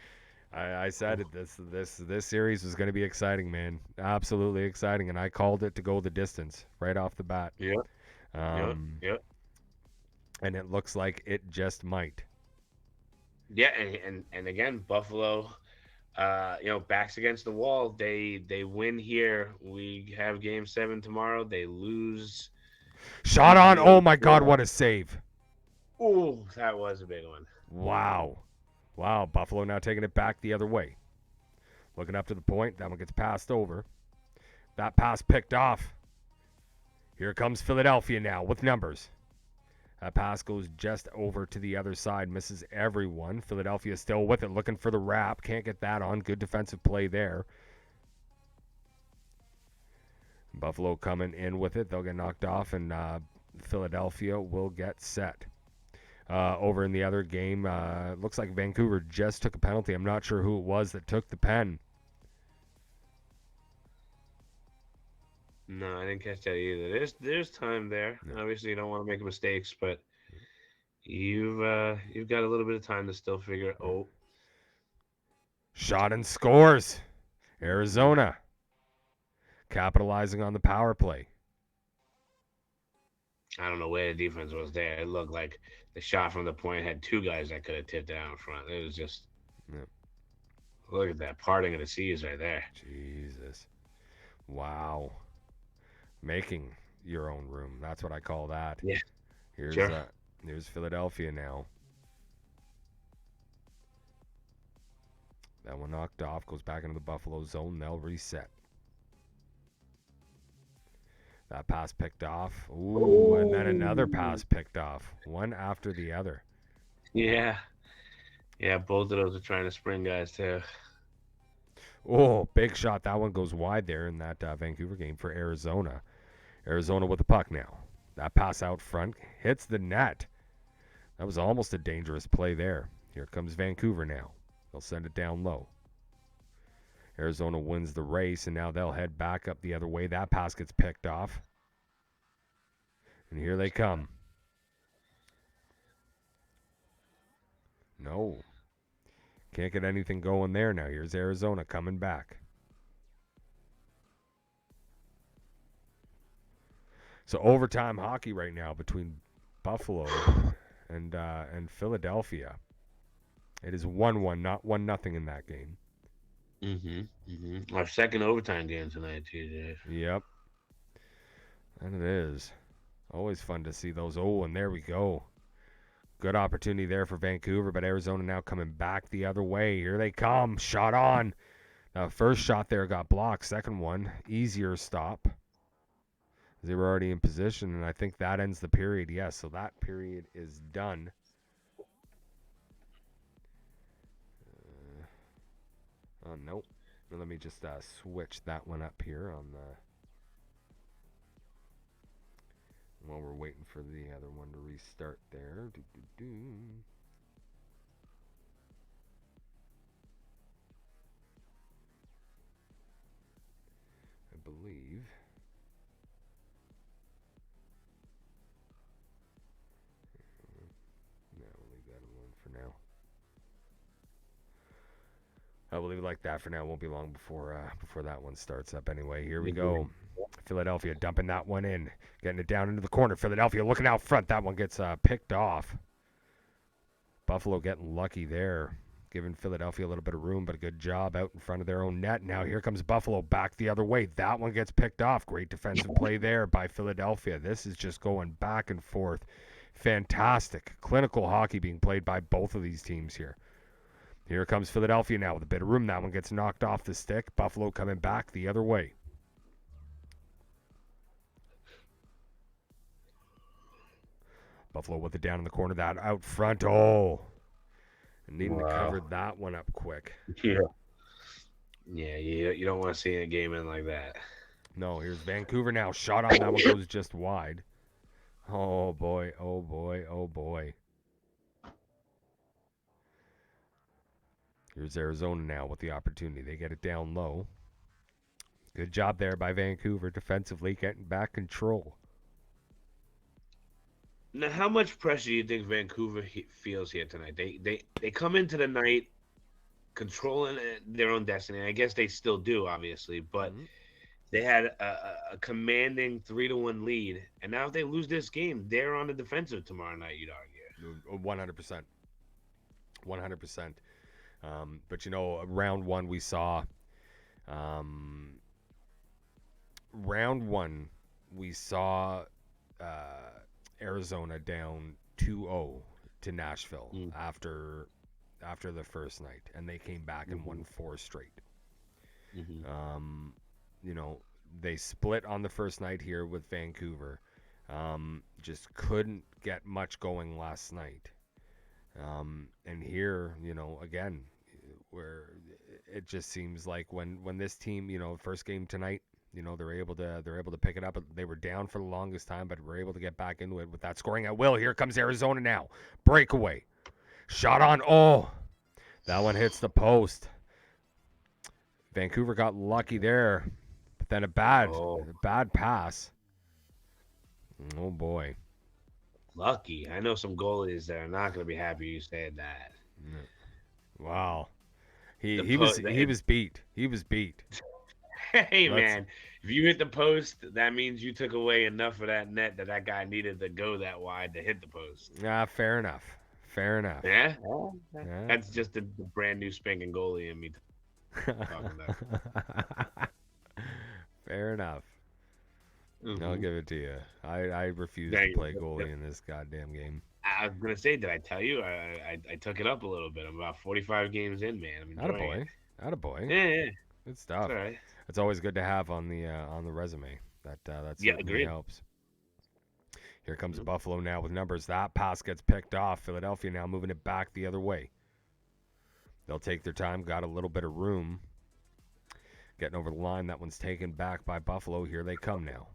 Speaker 1: I said it. This series was going to be exciting, man. Absolutely exciting, and I called it to go the distance right off the bat.
Speaker 2: Yeah. Yep.
Speaker 1: And it looks like it just might.
Speaker 2: Yeah, and again, Buffalo, backs against the wall. They win here. We have Game 7 tomorrow. They lose.
Speaker 1: Shot on. Oh my God! What a save!
Speaker 2: Oh, that was a big one.
Speaker 1: Wow. Buffalo now taking it back the other way. Looking up to the point. That one gets passed over. That pass picked off. Here comes Philadelphia now with numbers. That pass goes just over to the other side. Misses everyone. Philadelphia still with it. Looking for the wrap. Can't get that on. Good defensive play there. Buffalo coming in with it. They'll get knocked off, and Philadelphia will get set. Over in the other game, looks like Vancouver just took a penalty. I'm not sure who it was that took the pen.
Speaker 2: No, I didn't catch that either. There's time there. No. Obviously, you don't want to make mistakes, but you've got a little bit of time to still figure. Oh,
Speaker 1: shot and scores. Arizona capitalizing on the power play.
Speaker 2: I don't know where the defense was there. It looked like the shot from the point had two guys that could have tipped it out in front. It was just, Look at that parting of the seas right there.
Speaker 1: Jesus. Wow. Making your own room. That's what I call that.
Speaker 2: Yeah.
Speaker 1: Here's Philadelphia now. That one knocked off. Goes back into the Buffalo zone. They'll reset. That pass picked off. Ooh, and then another pass picked off. One after the other.
Speaker 2: Yeah. Yeah, both of those are trying to spring guys too.
Speaker 1: Oh, big shot. That one goes wide there in that Vancouver game for Arizona. Arizona with the puck now. That pass out front hits the net. That was almost a dangerous play there. Here comes Vancouver now. They'll send it down low. Arizona wins the race, and now they'll head back up the other way. That pass gets picked off. And here they come. No. Can't get anything going there now. Here's Arizona coming back. So overtime hockey right now between Buffalo and Philadelphia. It is 1-1, not 1-0 in that game.
Speaker 2: Our second overtime game tonight, TJ.
Speaker 1: Yep. And it is. Always fun to see those. Oh, and there we go. Good opportunity there for Vancouver, but Arizona now coming back the other way. Here they come. Shot on. First shot there got blocked. Second one, easier stop. They were already in position, and I think that ends the period. Yes, so that period is done. Oh, nope. Let me just switch that one up here on the... While we're waiting for the other one to restart there. I believe... No, we'll leave that alone for now. I will leave it like that for now. It won't be long before that one starts up anyway. Here we go. Philadelphia dumping that one in. Getting it down into the corner. Philadelphia looking out front. That one gets picked off. Buffalo getting lucky there. Giving Philadelphia a little bit of room, but a good job out in front of their own net. Now here comes Buffalo back the other way. That one gets picked off. Great defensive play there by Philadelphia. This is just going back and forth. Fantastic. Clinical hockey being played by both of these teams here. Here comes Philadelphia now with a bit of room. That one gets knocked off the stick. Buffalo coming back the other way. Buffalo with it down in the corner. That out front. Oh. Needing to
Speaker 2: Wow.
Speaker 1: cover that one up quick.
Speaker 2: Yeah. Yeah, you don't want to see a game in like that.
Speaker 1: No, here's Vancouver now. Shot on that one goes just wide. Oh boy, oh boy, oh boy. Here's Arizona now with the opportunity. They get it down low. Good job there by Vancouver defensively, getting back control.
Speaker 2: Now, how much pressure do you think Vancouver feels here tonight? They come into the night controlling their own destiny. I guess they still do, obviously, but they had a commanding 3-1 lead, and now if they lose this game, they're on the defensive tomorrow night. You'd argue.
Speaker 1: 100%. 100%. But round one we saw. Round one we saw Arizona down 2-0 to Nashville after the first night, and they came back and won 4 straight. They split on the first night here with Vancouver. Just couldn't get much going last night. And here, again, where it just seems like when this team, first game tonight, they're able to pick it up. They were down for the longest time, but were able to get back into it with that scoring at will. Here comes Arizona now. Breakaway. Shot on. Oh, that one hits the post. Vancouver got lucky there, but then a bad pass. Oh boy.
Speaker 2: Lucky. I know some goalies that are not going to be happy you said that.
Speaker 1: Wow. He was beat. He was beat.
Speaker 2: Hey, man, if you hit the post, that means you took away enough of that net that guy needed to go that wide to hit the post.
Speaker 1: Fair enough. Fair enough.
Speaker 2: Yeah? That's just the brand new spanking goalie in me talking about.
Speaker 1: Fair enough. I'll give it to you. I refuse to play goalie in this goddamn game.
Speaker 2: I was going to say, did I tell you? I took it up a little bit. I'm about 45 games in, man. I'm enjoying it.
Speaker 1: Attaboy.
Speaker 2: Yeah.
Speaker 1: Good stuff.
Speaker 2: That's all right.
Speaker 1: It's always good to have on the resume. That certainly helps. Here comes Buffalo now with numbers. That pass gets picked off. Philadelphia now moving it back the other way. They'll take their time. Got a little bit of room. Getting over the line. That one's taken back by Buffalo. Here they come now.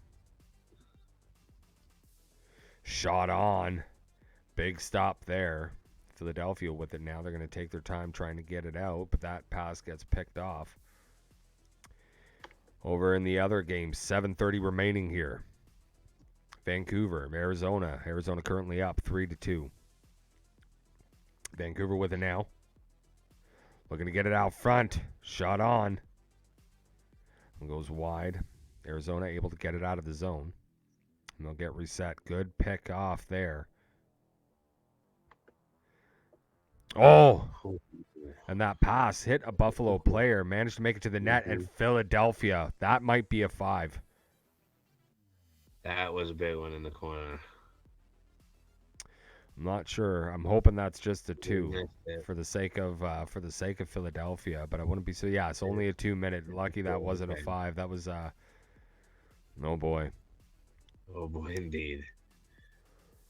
Speaker 1: Shot on. Big stop there. Philadelphia with it now. They're going to take their time trying to get it out, but that pass gets picked off. Over in the other game, 7:30 remaining here. Vancouver, Arizona. Arizona currently up 3-2. Vancouver with it now. Looking to get it out front. Shot on. And goes wide. Arizona able to get it out of the zone. And they'll get reset. Good pick off there. Oh! And that pass hit a Buffalo player. Managed to make it to the net. And Philadelphia. That might be a 5.
Speaker 2: That was a big one in the corner.
Speaker 1: I'm not sure. I'm hoping that's just a 2 for the sake of Philadelphia. But I wouldn't be so. Yeah, it's only a 2-minute. Lucky that wasn't a 5. That was oh boy.
Speaker 2: Oh boy, indeed.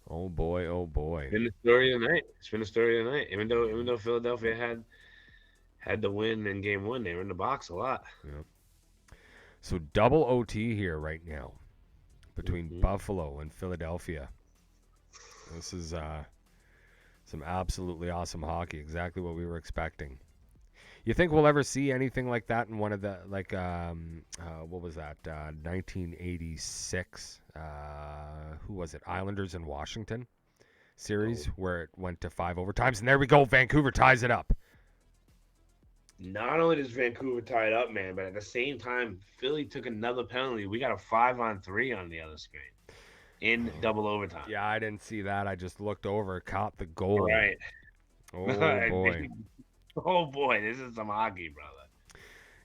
Speaker 1: Oh boy, oh boy.
Speaker 2: It's been the story of the night. It's been the story of the night. Even though Philadelphia had the win in game 1, they were in the box a lot.
Speaker 1: Yeah. So double OT here right now between Buffalo and Philadelphia. This is some absolutely awesome hockey. Exactly what we were expecting. You think we'll ever see anything like that in one of the what was that? 1986. Who was it? Islanders in Washington series where it went to 5 overtimes, and there we go. Vancouver ties it up.
Speaker 2: Not only does Vancouver tie it up, man, but at the same time, Philly took another penalty. We got a 5-on-3 on the other screen in double overtime.
Speaker 1: Yeah, I didn't see that. I just looked over, caught the goal.
Speaker 2: Right.
Speaker 1: Oh boy.
Speaker 2: Oh boy, this is some hockey, brother.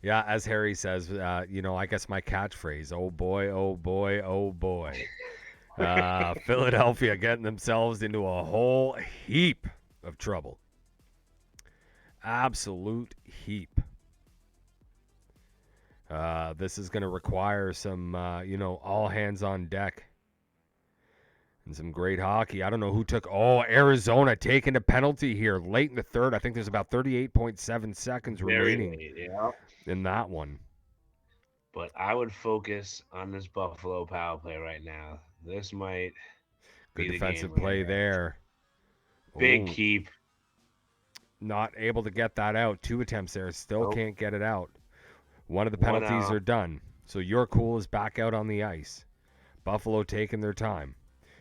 Speaker 1: Yeah, as Harry says, I guess my catchphrase, oh boy, oh boy, oh boy. Philadelphia getting themselves into a whole heap of trouble. Absolute heap. This is going to require some, all hands on deck. And some great hockey. I don't know who took. Oh, Arizona taking a penalty here late in the third. I think there's about 38.7 seconds
Speaker 2: Very
Speaker 1: remaining
Speaker 2: late, yeah.
Speaker 1: in that one.
Speaker 2: But I would focus on this Buffalo power play right now. This might
Speaker 1: Good
Speaker 2: be the game
Speaker 1: defensive
Speaker 2: right
Speaker 1: play
Speaker 2: here.
Speaker 1: there.
Speaker 2: Big
Speaker 1: Oh,
Speaker 2: keep.
Speaker 1: not able to get that out. 2 attempts there. Still
Speaker 2: Nope.
Speaker 1: can't get it out. One of the
Speaker 2: One
Speaker 1: penalties
Speaker 2: out.
Speaker 1: are done. So Your Cool is back out on the ice. Buffalo taking their time.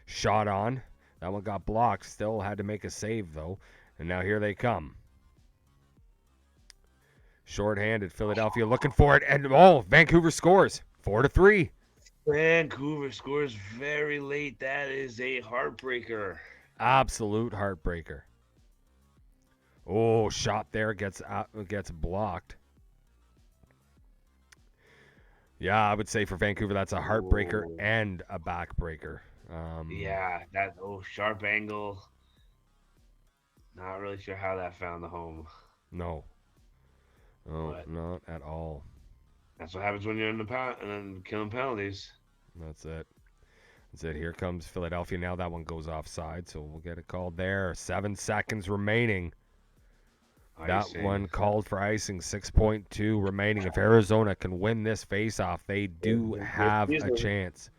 Speaker 1: Shot on. That one got blocked. Still had to make a save, though. And now here they come. Short-handed Philadelphia looking for it. And, Vancouver scores. 4-3.
Speaker 2: Vancouver scores very late. That is a heartbreaker.
Speaker 1: Absolute heartbreaker. Oh, shot there gets blocked. Yeah, I would say for Vancouver that's a heartbreaker and a backbreaker.
Speaker 2: Yeah, that sharp angle. Not really sure how that found the home.
Speaker 1: No. Oh,
Speaker 2: But
Speaker 1: not at all.
Speaker 2: that's what happens when you're in the and then killing penalties.
Speaker 1: That's it. That's it. Here comes Philadelphia. Now that one goes offside, so we'll get it called there. 7 seconds remaining. That one called for icing. 6.2 remaining. If Arizona can win this faceoff, they do have a chance.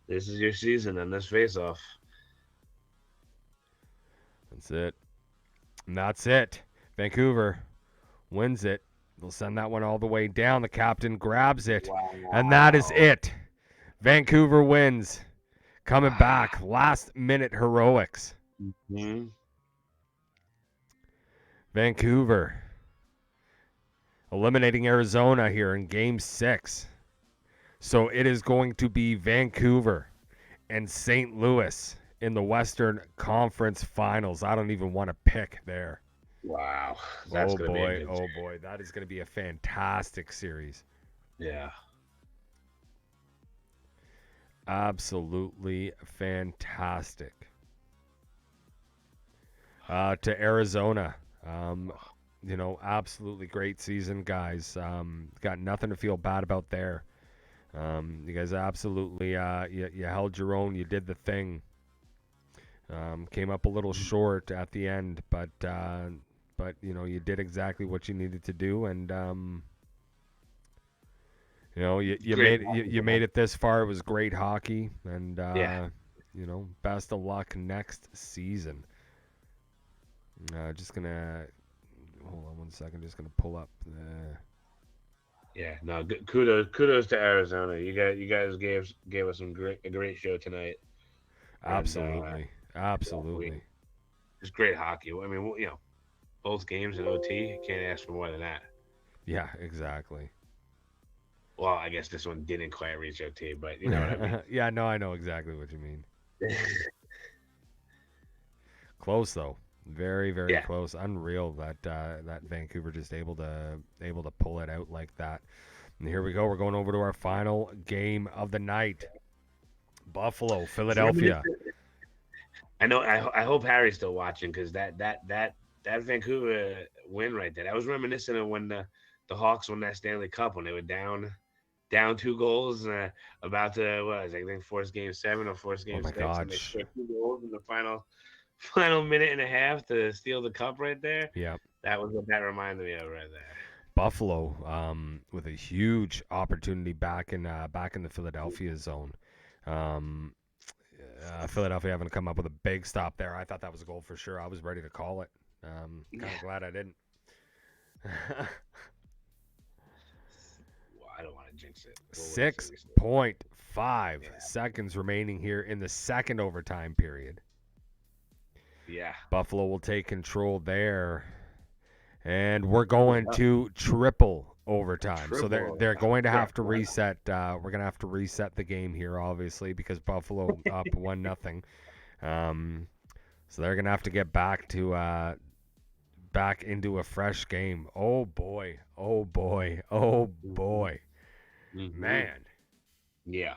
Speaker 2: This is your season and this faceoff.
Speaker 1: That's it. And that's it. Vancouver wins it. They'll send that one all the way down. The captain grabs it.
Speaker 2: Wow.
Speaker 1: And that is it. Vancouver wins. Coming back. Last minute heroics.
Speaker 2: Mm-hmm.
Speaker 1: Vancouver eliminating Arizona here in Game 6. So it is going to be Vancouver and St. Louis in the Western Conference Finals. I don't even want to pick there.
Speaker 2: Wow. That's
Speaker 1: oh,
Speaker 2: gonna
Speaker 1: boy.
Speaker 2: be a good
Speaker 1: Oh, boy. That is going to be a fantastic series.
Speaker 2: Yeah.
Speaker 1: Absolutely fantastic. To Arizona. Absolutely great season, guys. Got nothing to feel bad about there. You guys absolutely, you held your own. You did the thing. Came up a little short at the end, but you did exactly what you needed to do, and you made it this far. It was great hockey, and best of luck next season. Just gonna hold on 1 second. Just gonna pull up the.
Speaker 2: Yeah, no, kudos to Arizona. You guys gave us a great show tonight.
Speaker 1: Absolutely, absolutely.
Speaker 2: It's great hockey. I mean, both games in OT. You can't ask for more than that.
Speaker 1: Yeah, exactly.
Speaker 2: Well, I guess this one didn't quite reach OT, but you know what I mean.
Speaker 1: Yeah, no, I know exactly what you mean. Close though. Very, very close. Unreal that Vancouver just able to pull it out like that. And here we go. We're going over to our final game of the night. Buffalo, Philadelphia.
Speaker 2: I know. I hope Harry's still watching because that Vancouver win right there. That was reminiscent of when the Hawks won that Stanley Cup when they were down 2 goals, about to I think force Game 7 or force Game 6, and they scored 2 goals in the final minute and a half to steal the cup right there.
Speaker 1: Yeah,
Speaker 2: that was what that reminded me of right there.
Speaker 1: Buffalo, with a huge opportunity back in the Philadelphia zone. Philadelphia having to come up with a big stop there. I thought that was a goal for sure. I was ready to call it. Kind of glad I didn't.
Speaker 2: Well, I don't want to jinx it.
Speaker 1: 6.5 seconds remaining here in the second overtime period.
Speaker 2: Yeah.
Speaker 1: Buffalo will take control there. And we're going to triple overtime. So they're going to have to reset. We're going to have to reset the game here, obviously, because Buffalo up 1-0. So they're going to have to get back into a fresh game. Oh boy. Oh boy. Oh boy.
Speaker 2: Mm-hmm.
Speaker 1: Man.
Speaker 2: Yeah.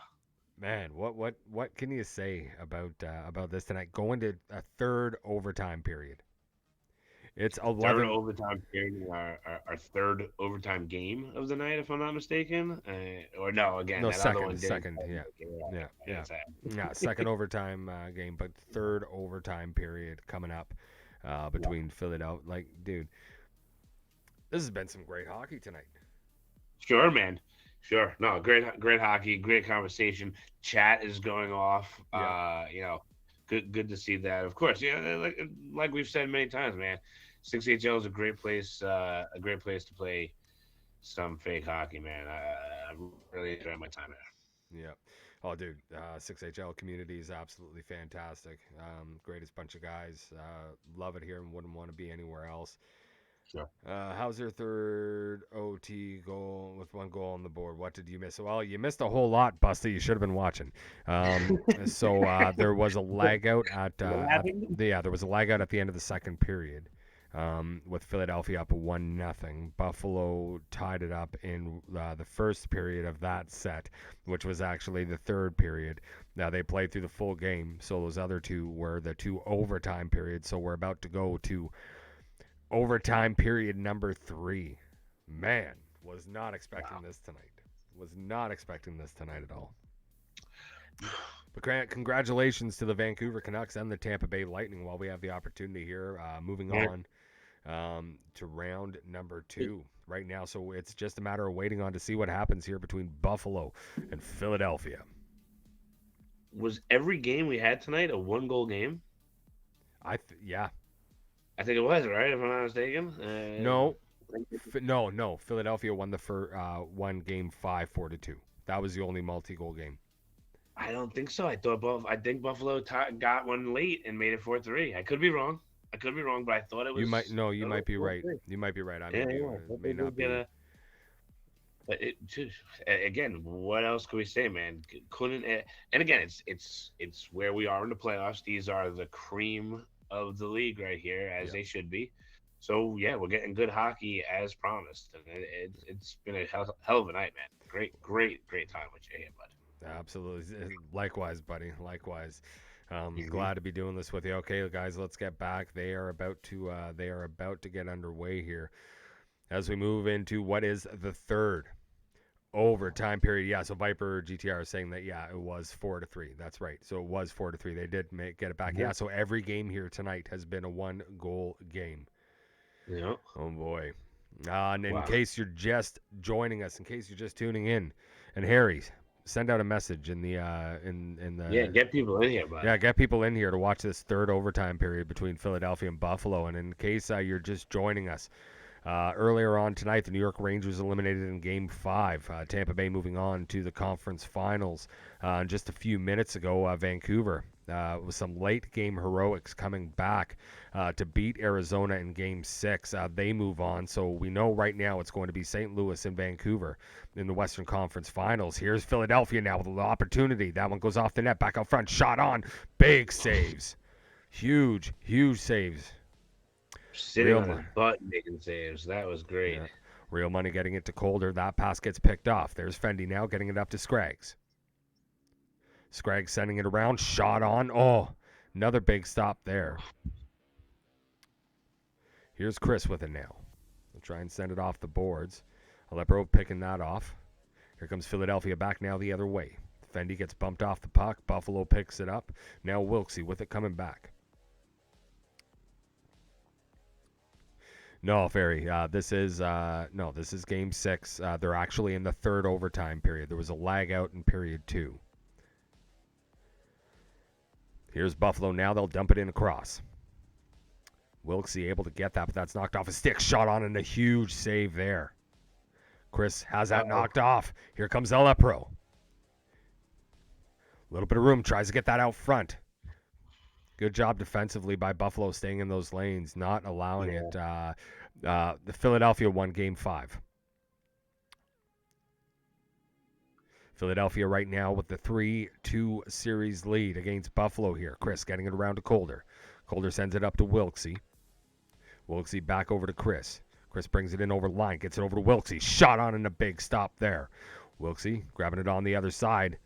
Speaker 1: Man, what can you say about this tonight? Going to a third overtime period. It's
Speaker 2: Third
Speaker 1: 11.
Speaker 2: overtime period, our third overtime game of the night, if I'm not mistaken. Or no, again,
Speaker 1: No,
Speaker 2: that other one didn't.
Speaker 1: second. Yeah. Yeah. Yeah.
Speaker 2: It's,
Speaker 1: Yeah. Second overtime game, but third overtime period coming up between Philadelphia. Like, dude, this has been some great hockey tonight.
Speaker 2: Sure, man. Sure. No, great hockey, great conversation. Chat is going off.
Speaker 1: Yeah.
Speaker 2: Good to see that. Of course, yeah, like we've said many times, man. 6HL is a great place to play some fake hockey, man. I really enjoy my time there.
Speaker 1: Yeah. Oh, dude, 6HL community is absolutely fantastic. Greatest bunch of guys. Love it here and wouldn't want to be anywhere else.
Speaker 2: Sure.
Speaker 1: How's your third OT goal with one goal on the board? What did you miss? Well, you missed a whole lot, Busty. You should have been watching. There was a lag out there was a lag out at the end of the second period. With Philadelphia up 1-0. Buffalo tied it up in the first period of that set, which was actually the third period. Now they played through the full game, so those other two were the two overtime periods. So we're about to go to overtime period number 3. Man, was not expecting this tonight. Was not expecting this tonight at all. But congratulations to the Vancouver Canucks and the Tampa Bay Lightning while we have the opportunity here. Moving on to round number 2 right now. So it's just a matter of waiting on to see what happens here between Buffalo and Philadelphia.
Speaker 2: Was every game we had tonight a 1-goal game?
Speaker 1: Yeah.
Speaker 2: I think it was, right? If I'm not mistaken.
Speaker 1: No. Philadelphia won one game 5-4-2. That was the only multi-goal game.
Speaker 2: I don't think so. I think Buffalo got one late and made it 4-3. I could be wrong, but I thought it was.
Speaker 1: You might be right. You might be right. I may not be.
Speaker 2: But again, what else can we say, man? Couldn't. And again, it's where we are in the playoffs. These are the cream of the league right here, as they should be. So yeah, we're getting good hockey as promised, and it's been a hell of a night, man. Great time with you here, bud.
Speaker 1: Absolutely. Likewise, buddy. Likewise. Glad to be doing this with you. Okay, guys, let's get back. They are about to get underway here as we move into what is the third overtime period. Yeah, so Viper GTR is saying that it was 4-3. That's right. So it was 4-3. They did get it back. Yeah, so every game here tonight has been a 1-goal game.
Speaker 2: Yeah.
Speaker 1: Oh boy. And in case you're just joining us, in case you're just tuning in, and Harry, send out a message in the
Speaker 2: get people in here, bud.
Speaker 1: Yeah, get people in here to watch this third overtime period between Philadelphia and Buffalo. And in case you're just joining us, earlier on tonight, the New York Rangers eliminated in Game 5. Tampa Bay moving on to the conference finals. Just a few minutes ago, Vancouver with some late game heroics coming back to beat Arizona in Game 6. They move on, so we know right now it's going to be St. Louis and Vancouver in the Western Conference Finals. Here's Philadelphia now with an opportunity. That one goes off the net, back out front, shot on, big saves. Huge saves.
Speaker 2: Sitting on his butt making saves. That was great.
Speaker 1: Yeah. Real money getting it to Calder. That pass gets picked off. There's Fendy now getting it up to Scraggs. Scraggs sending it around. Shot on. Oh, another big stop there. Here's Chris with it now. We'll try and send it off the boards. Alepro picking that off. Here comes Philadelphia back now the other way. Fendy gets bumped off the puck. Buffalo picks it up. Now Wilksey with it coming back. No, Ferry. This is Game 6. They're actually in the third overtime period. There was a lag out in period 2. Here's Buffalo now. They'll dump it in across. Wilksey able to get that, but that's knocked off a stick. Shot on and a huge save there. Chris has that knocked off. Here comes Alepro. A little bit of room. Tries to get that out front. Good job defensively by Buffalo staying in those lanes, not allowing it. The Philadelphia won Game 5. Philadelphia right now with the 3-2 series lead against Buffalo here. Chris getting it around to Calder. Calder sends it up to Wilksey. Wilksey back over to Chris. Chris brings it in over the line, gets it over to Wilksey. Shot on and a big stop there. Wilksey grabbing it on the other side.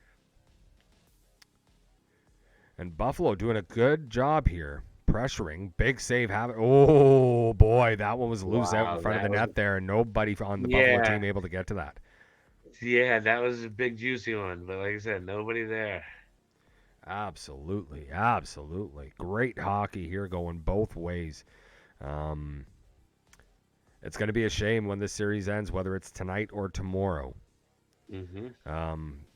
Speaker 1: And Buffalo doing a good job here pressuring. Big save. Oh, boy. That one was loose out
Speaker 2: Wow,
Speaker 1: in front of the
Speaker 2: that was
Speaker 1: net there. And nobody on the Buffalo
Speaker 2: yeah,
Speaker 1: team able to get to that.
Speaker 2: yeah, that was a big juicy one. But like I said, nobody there.
Speaker 1: Absolutely. Absolutely. Great hockey here going both ways. It's going to be a shame when this series ends, whether it's tonight or tomorrow.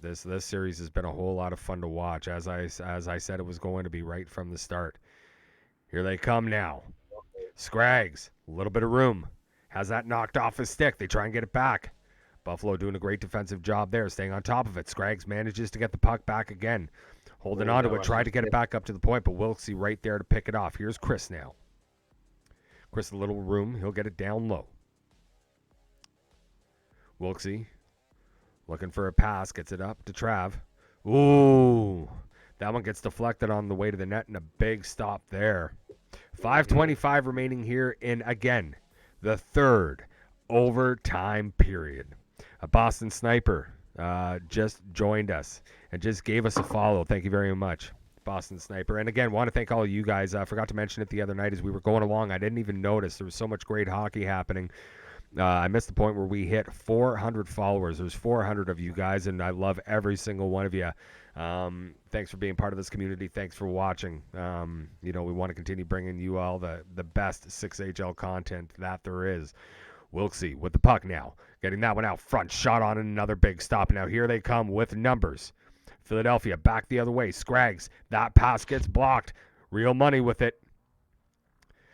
Speaker 1: This series has been a whole lot of fun to watch, as I said it was going to be right from the start. Here they come now. Scraggs, a little bit of room, has that knocked off his stick. They try and get it back. Buffalo doing a great defensive job there, staying on top of it. Scraggs manages to get the puck back again, holding on to it, tried to get it back up to the point, but Wilksey right there to pick it off. Here's Chris now. Chris, a little room, he'll get it down low. Wilksey looking for a pass, gets it up to Trav. Ooh, that one gets deflected on the way to the net, and a big stop there. 5:25 remaining here in, again, the third overtime period. A Boston Sniper just joined us and just gave us a follow. Thank you very much, Boston Sniper. And again, want to thank all of you guys. I forgot to mention it the other night as we were going along. I didn't even notice. There was so much great hockey happening. I missed the point where we hit 400 followers. There's 400 of you guys, and I love every single one of you. Thanks for being part of this community. Thanks for watching. We want to continue bringing you all the best 6HL content that there is. Wilksey with the puck now. Getting that one out front. Shot on another big stop. Now here they come with numbers. Philadelphia back the other way. Scraggs. That pass gets blocked. Real money with it.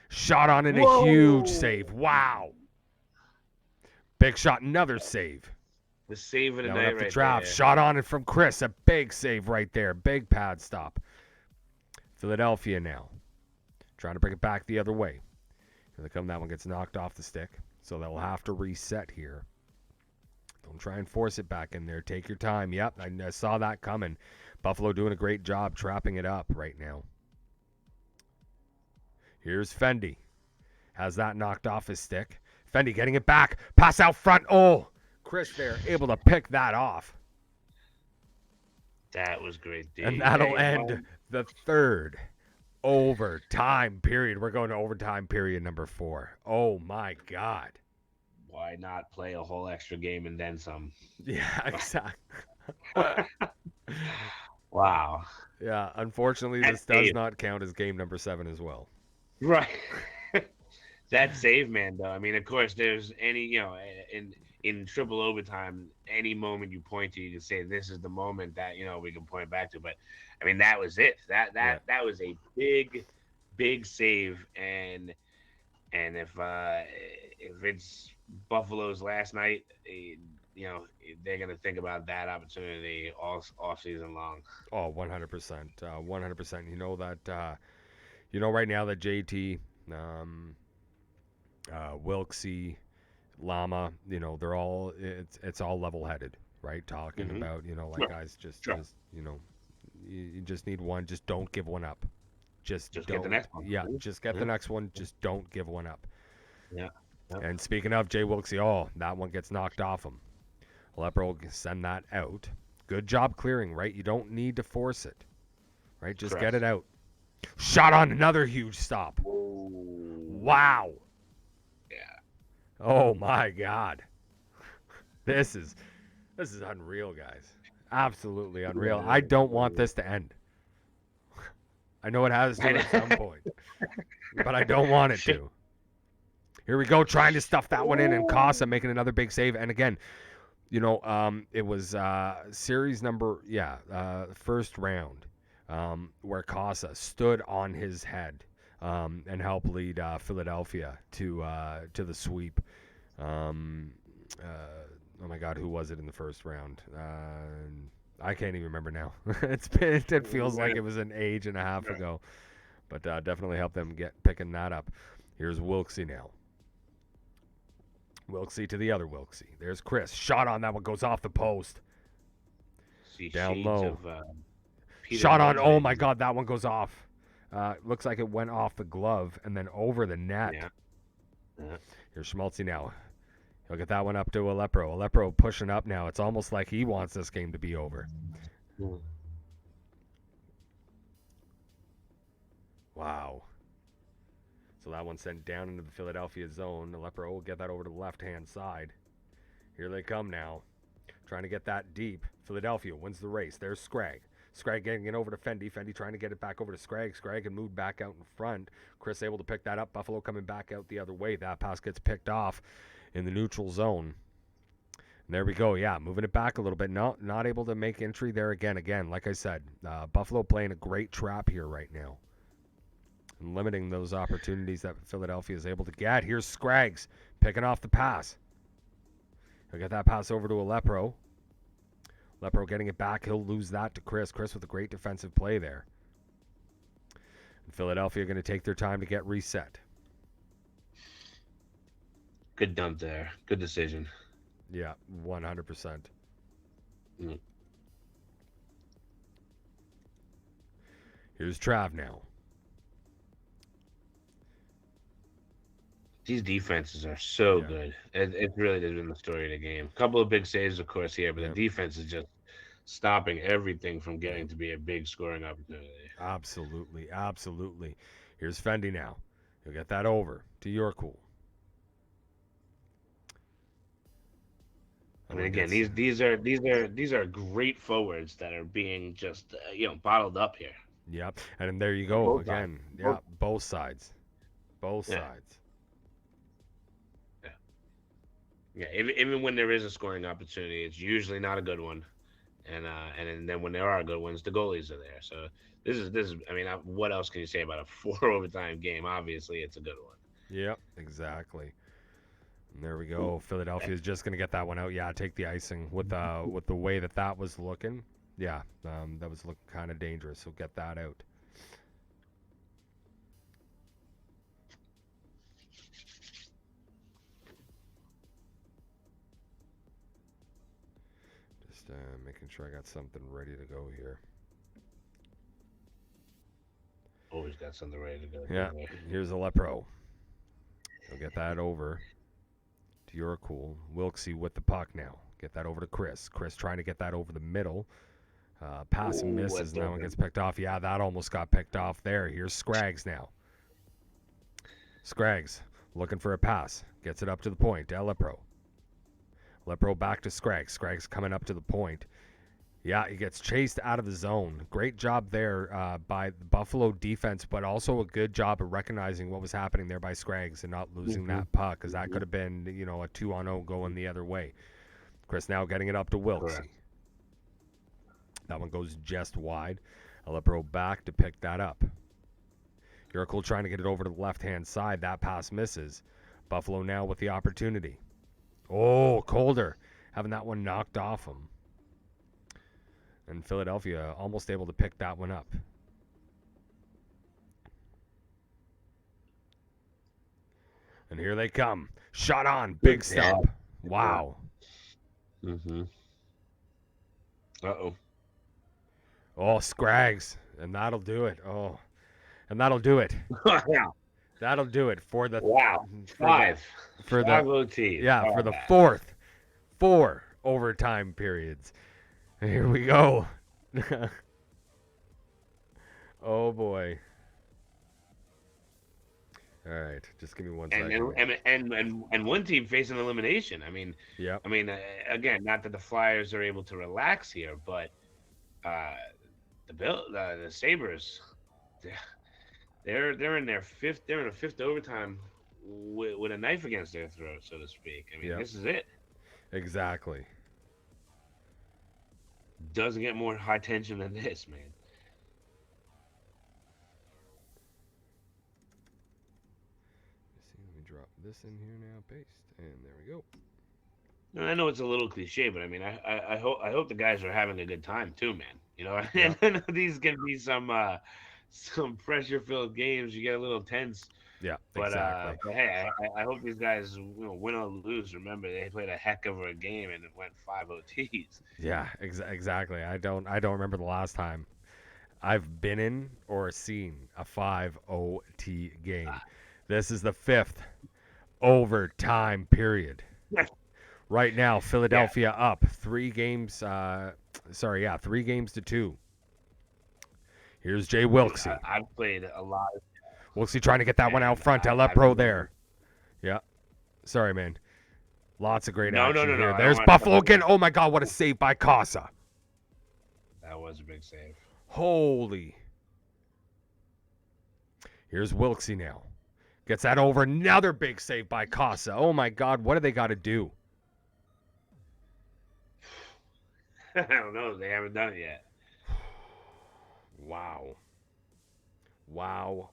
Speaker 1: Shot on in a huge save. Wow. Big shot, another save.
Speaker 2: The save of the
Speaker 1: now
Speaker 2: night
Speaker 1: up
Speaker 2: right
Speaker 1: to Trav.
Speaker 2: there.
Speaker 1: Shot on it from Chris. A big save right there. Big pad stop. Philadelphia now. Trying to bring it back the other way. Here they come. That one gets knocked off the stick. So they'll have to reset here. Don't try and force it back in there. Take your time. Yep, I saw that coming. Buffalo doing a great job trapping it up right now. Here's Fendi. Has that knocked off his stick. Fendi getting it back. Pass out front. Oh, Chris there able to pick that off.
Speaker 2: That was great, dude.
Speaker 1: And that'll end the third overtime period. We're going to overtime period number 4. Oh, my God.
Speaker 2: Why not play a whole extra game and then some?
Speaker 1: Yeah, exactly.
Speaker 2: Wow.
Speaker 1: Yeah, unfortunately, this does not count as game number 7 as well.
Speaker 2: Right. That save, man, though. I mean, of course, there's any, in triple overtime, any moment you point to, you can say this is the moment that, we can point back to. But, I mean, that was it. That was a big, big save. And if it's Buffalo's last night, they're going to think about that opportunity all season long.
Speaker 1: Oh, 100%. 100%. You know that, right now that JT, Wilksey, Lama, they're all, it's all level-headed, right? Talking about, guys, just you just need one. Just don't give one up. Just
Speaker 2: get the next one.
Speaker 1: Yeah, just get the next one. Just don't give one up.
Speaker 2: Yeah.
Speaker 1: And speaking of Jay Wilksey, that one gets knocked off him. Lepro will send that out. Good job clearing, right? You don't need to force it, right? Just get it out. Shot on another huge stop.
Speaker 2: Whoa.
Speaker 1: Wow.
Speaker 2: Yeah.
Speaker 1: Oh my God. This is unreal, guys. Absolutely unreal. I don't want this to end. I know it has to at some point, but I don't want it to. Here we go, trying to stuff that one in, and Casa making another big save. And again, it was series number, first round, where Casa stood on his head and helped lead Philadelphia to the sweep. Oh my God, who was it in the first round? I can't even remember now. It feels like it was an age and a half ago, but definitely helped them get picking that up. Here's Wilksey now. Wilksey to the other Wilksey. There's Chris. Shot on that one, goes off the post. Down low. Shot on. Oh my God, that one goes off. Looks like it went off the glove and then over the net.
Speaker 2: Yeah.
Speaker 1: Here's Schmaltzy now. He'll get that one up to Alepro. Alepro pushing up now. It's almost like he wants this game to be over. Wow. So that one's sent down into the Philadelphia zone. Alepro will get that over to the left-hand side. Here they come now. Trying to get that deep. Philadelphia wins the race. There's Scragg. Scragg getting it over to Fendi. Fendi trying to get it back over to Scragg. Scragg can move back out in front. Chris able to pick that up. Buffalo coming back out the other way. That pass gets picked off in the neutral zone. And there we go. Yeah, moving it back a little bit. Not able to make entry there again. Again, like I said, Buffalo playing a great trap here right now. And limiting those opportunities that Philadelphia is able to get. Here's Scraggs picking off the pass. He'll get that pass over to Alepro. Alepro getting it back. He'll lose that to Chris. Chris with a great defensive play there. And Philadelphia going to take their time to get reset.
Speaker 2: Good dump there. Good decision.
Speaker 1: Yeah, 100%.
Speaker 2: Mm.
Speaker 1: Here's Trav now.
Speaker 2: These defenses are so good. It really has been the story of the game. A couple of big saves, of course, here, but the defense is just stopping everything from getting to be a big scoring opportunity.
Speaker 1: Absolutely, absolutely. Here's Fendi now. He'll get that over to Yorkul.
Speaker 2: I mean, again, these are great forwards that are being just bottled up here.
Speaker 1: Yep, and there you go again. Yeah, both sides, both sides.
Speaker 2: Yeah, even when there is a scoring opportunity, it's usually not a good one, and then when there are good ones, the goalies are there. So this is. I mean, what else can you say about a 4 overtime game? Obviously, it's a good one.
Speaker 1: Yep, exactly. And there we go. Philadelphia is just going to get that one out. Yeah, take the icing with the way that was looking. Yeah, that was looking kind of dangerous. So get that out. Just making sure I got something ready to go here.
Speaker 2: Always got something ready to go.
Speaker 1: Yeah, here's Alepro. He'll get that over to Yorkul. Wilksey with the puck now. Get that over to Chris. Chris trying to get that over the middle. Pass and misses. Now it gets picked off. Yeah, that almost got picked off there. Here's Scraggs now. Scraggs looking for a pass. Gets it up to the point. Alepro. Alepro back to Scraggs. Scraggs coming up to the point. Yeah, he gets chased out of the zone. Great job there by the Buffalo defense, but also a good job of recognizing what was happening there by Scraggs and not losing that puck, because that could have been, a 2-on-0 going the other way. Chris now getting it up to Wilksey. That one goes just wide. Alepro back to pick that up. Yorkul trying to get it over to the left-hand side. That pass misses. Buffalo now with the opportunity. Oh, Calder having that one knocked off him. And Philadelphia almost able to pick that one up. And here they come. Shot on. Big stop. Wow.
Speaker 2: Mm-hmm. Uh-oh.
Speaker 1: Oh, Scraggs. And that'll do it. Oh. And that'll do it.
Speaker 2: Yeah.
Speaker 1: That'll do it for the...
Speaker 2: Wow. Five OTs.
Speaker 1: Yeah, for the fourth. 4 overtime periods. Here we go. Oh boy. All right, just give me one second.
Speaker 2: And one team facing elimination. I mean,
Speaker 1: yeah.
Speaker 2: I mean, again, not that the Flyers are able to relax here, but the Sabres, they're in their fifth. They're in a 5th overtime with a knife against their throat, so to speak. I mean, This is it.
Speaker 1: Exactly.
Speaker 2: Doesn't get more high tension than this, man.
Speaker 1: Let me drop this in here now. Paste, and there we go.
Speaker 2: And I know it's a little cliche, but I mean, I hope the guys are having a good time too, man.
Speaker 1: Yeah.
Speaker 2: I know these can be some pressure-filled games. You get a little tense.
Speaker 1: Yeah,
Speaker 2: but,
Speaker 1: exactly.
Speaker 2: But hey, I hope these guys win or lose. Remember, they played a heck of a game and it went 5 OTs.
Speaker 1: Yeah, exactly. I don't remember the last time I've been in or seen a 5 OT game. This is the 5th overtime period. Right now, Philadelphia up 3 games. 3 games to 2. Here's Jay Wilksey.
Speaker 2: I've played a lot.
Speaker 1: Wilksy trying to get that one out front. Alepro there. Yeah. Sorry, man. Lots of great action here. There's Buffalo again. Oh, my God. What a save by Casa.
Speaker 2: That was a big save.
Speaker 1: Holy. Here's Wilksy now. Gets that over. Another big save by Casa. Oh, my God. What do they got to do?
Speaker 2: I don't know. They haven't done it yet.
Speaker 1: Wow. Wow.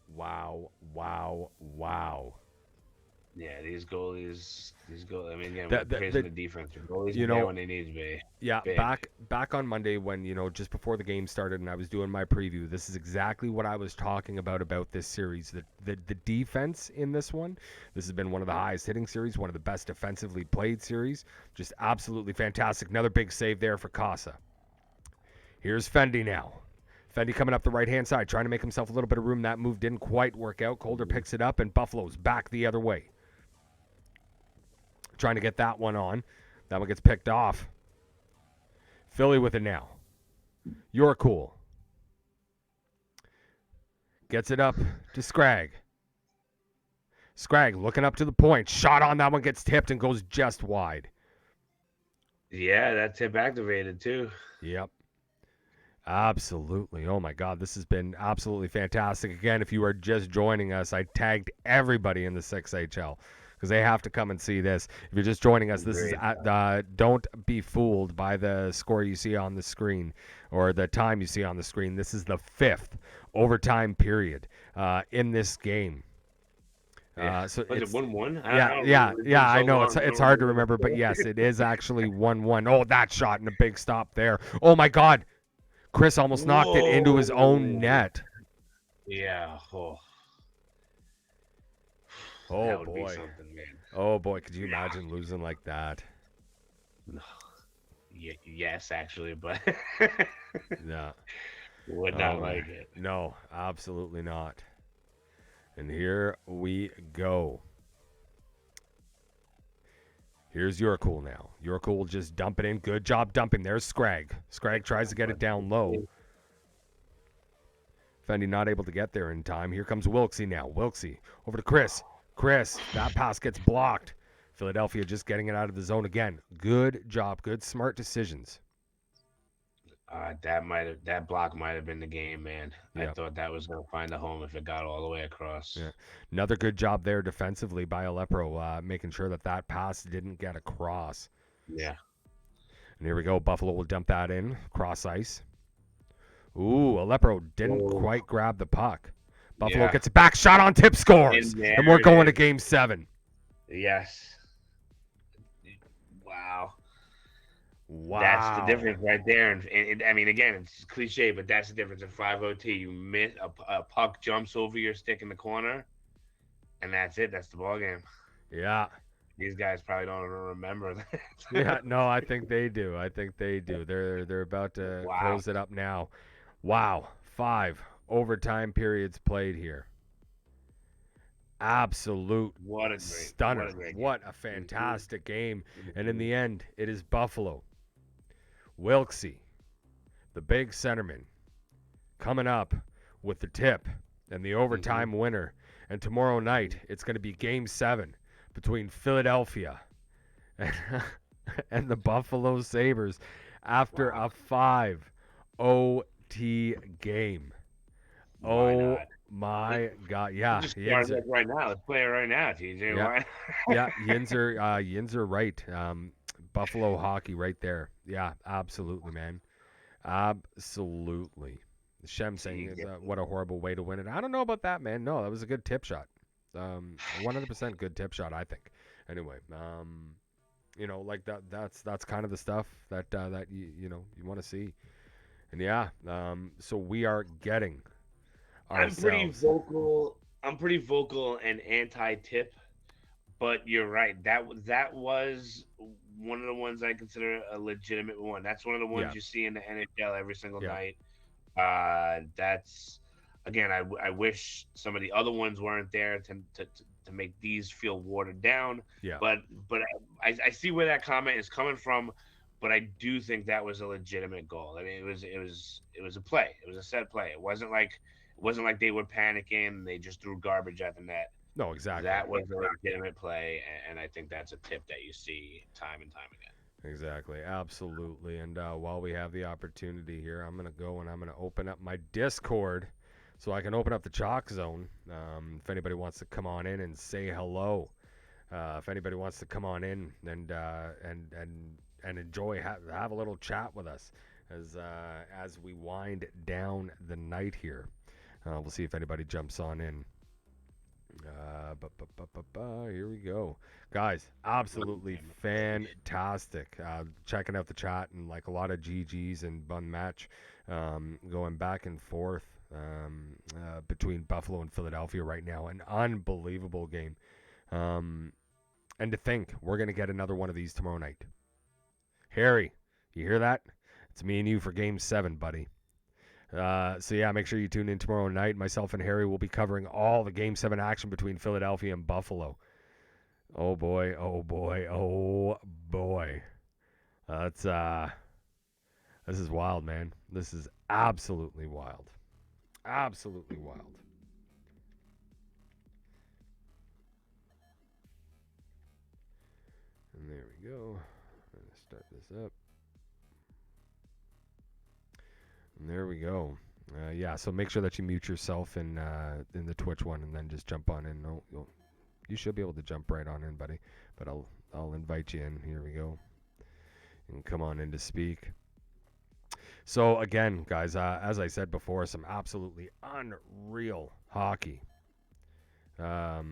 Speaker 2: Yeah, these goalies. I mean, again, praising the defense. The goalies there when they need to be.
Speaker 1: Yeah, big. back on Monday when, just before the game started and I was doing my preview, this is exactly what I was talking about this series. The defense in this one, this has been one of the highest hitting series, one of the best defensively played series. Just absolutely fantastic. Another big save there for Casa. Here's Fendi now. Fendi coming up the right-hand side, trying to make himself a little bit of room. That move didn't quite work out. Calder picks it up, and Buffalo's back the other way. Trying to get that one on. That one gets picked off. Philly with it now. You're cool. Gets it up to Scragg. Scragg looking up to the point. Shot on that one gets tipped and goes just wide.
Speaker 2: Yeah, that tip activated too.
Speaker 1: Yep. Absolutely. Oh, my God. This has been absolutely fantastic. Again, if you are just joining us, I tagged everybody in the 6HL because they have to come and see this. If you're just joining us, this is don't be fooled by the score you see on the screen or the time you see on the screen. This is the 5th overtime period in this game.
Speaker 2: So was it 1-1?
Speaker 1: Yeah. I know it's hard to remember, but yes, it is actually 1-1. Oh, that shot and a big stop there. Oh, my God. Chris almost knocked it into his own net.
Speaker 2: Yeah. Oh
Speaker 1: boy. Oh boy, could you imagine losing like that?
Speaker 2: Yes, actually, but
Speaker 1: no.
Speaker 2: Would not like it.
Speaker 1: No, absolutely not. And here we go. Here's Yurcool now. Yurcool will just dump it in. Good job dumping. There's Scragg. Scragg tries to get it down low. Fendi not able to get there in time. Here comes Wilksy now. Wilksy over to Chris. Chris, that pass gets blocked. Philadelphia just getting it out of the zone again. Good job. Good, smart decisions.
Speaker 2: That block might have been the game, man.
Speaker 1: Yep.
Speaker 2: I thought that was going to find a home if it got all the way across.
Speaker 1: Yeah. Another good job there defensively by Alepro, making sure that pass didn't get across.
Speaker 2: Yeah.
Speaker 1: And here we go. Buffalo will dump that in. Cross ice. Ooh, Alepro didn't quite grab the puck. Buffalo gets it back. Shot on tip, scores. And we're going to Game 7.
Speaker 2: Yes. Wow. That's the difference right there. And I mean, again, it's cliche, but that's the difference in 5 OT. You miss a puck jumps over your stick in the corner, and that's it. That's the ball game.
Speaker 1: Yeah.
Speaker 2: These guys probably don't even remember that.
Speaker 1: Yeah, no, I think they do. They're about to close it up now. Wow. 5 overtime periods played here. Absolute stunner. What a fantastic game. And in the end, it is Buffalo. Wilksy, the big centerman, coming up with the tip and the overtime winner. And tomorrow night, it's going to be Game 7 between Philadelphia and the Buffalo Sabres after a 5 OT game. Oh, my God. Yeah.
Speaker 2: Just right now. Let's play it right now, TJ.
Speaker 1: Yeah, yeah, Yinzer right. Buffalo hockey right there. Yeah, absolutely, man. Absolutely. Shem saying what a horrible way to win it. I don't know about that, man. No, that was a good tip shot. 100% good tip shot, I think. Anyway, like that's kind of the stuff that you want to see. And yeah, so we are getting ourselves.
Speaker 2: I'm pretty vocal and anti-tip, but you're right. That was one of the ones I consider a legitimate one. That's one of the ones you see in the NHL every single night. That's again. I wish some of the other ones weren't there to make these feel watered down.
Speaker 1: Yeah.
Speaker 2: But I see where that comment is coming from. But I do think that was a legitimate goal. I mean, it was a play. It was a set play. It wasn't like they were panicking and they just threw garbage at the net.
Speaker 1: No, exactly.
Speaker 2: That was a legitimate play, and I think that's a tip that you see time and time again.
Speaker 1: Exactly, absolutely. And while we have the opportunity here, I'm gonna go and I'm gonna open up my Discord, so I can open up the Chalk Zone. If anybody wants to come on in and say hello, if anybody wants to come on in and enjoy have a little chat with us as we wind down the night here. We'll see if anybody jumps on in. Here we go, guys. Absolutely fantastic. Checking out the chat and like a lot of GGs and bun match, going back and forth between Buffalo and Philadelphia right now. An unbelievable game. And to think we're gonna get another one of these tomorrow night. Harry, you hear that? It's me and you for Game 7, buddy. So yeah, make sure you tune in tomorrow night. Myself and Harry will be covering all the Game 7 action between Philadelphia and Buffalo. Oh boy, oh boy, oh boy. This is wild, man. This is absolutely wild. Absolutely wild. And there we go. I'm gonna start this up. And there we go. Yeah, so make sure that you mute yourself in the Twitch one, and then just jump on in. No, you should be able to jump right on in, buddy. But I'll invite you in. Here we go. And come on in to speak. So again, guys, as I said before, some absolutely unreal hockey. Yeah,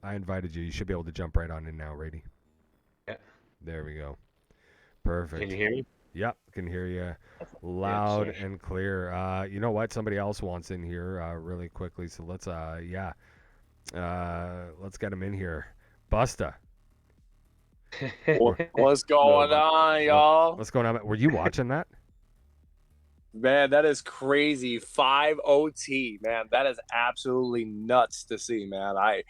Speaker 1: I invited you. You should be able to jump right on in now, Radie.
Speaker 2: Yeah.
Speaker 1: There we go. Perfect.
Speaker 2: Can you hear me?
Speaker 1: Yep, can hear you loud and clear. You know what? Somebody else wants in here really quickly, so let's get him in here. Busta.
Speaker 3: What's going on, y'all?
Speaker 1: What's going on? Were you watching that?
Speaker 3: Man, that is crazy. 5 OT, man. That is absolutely nuts to see, man. I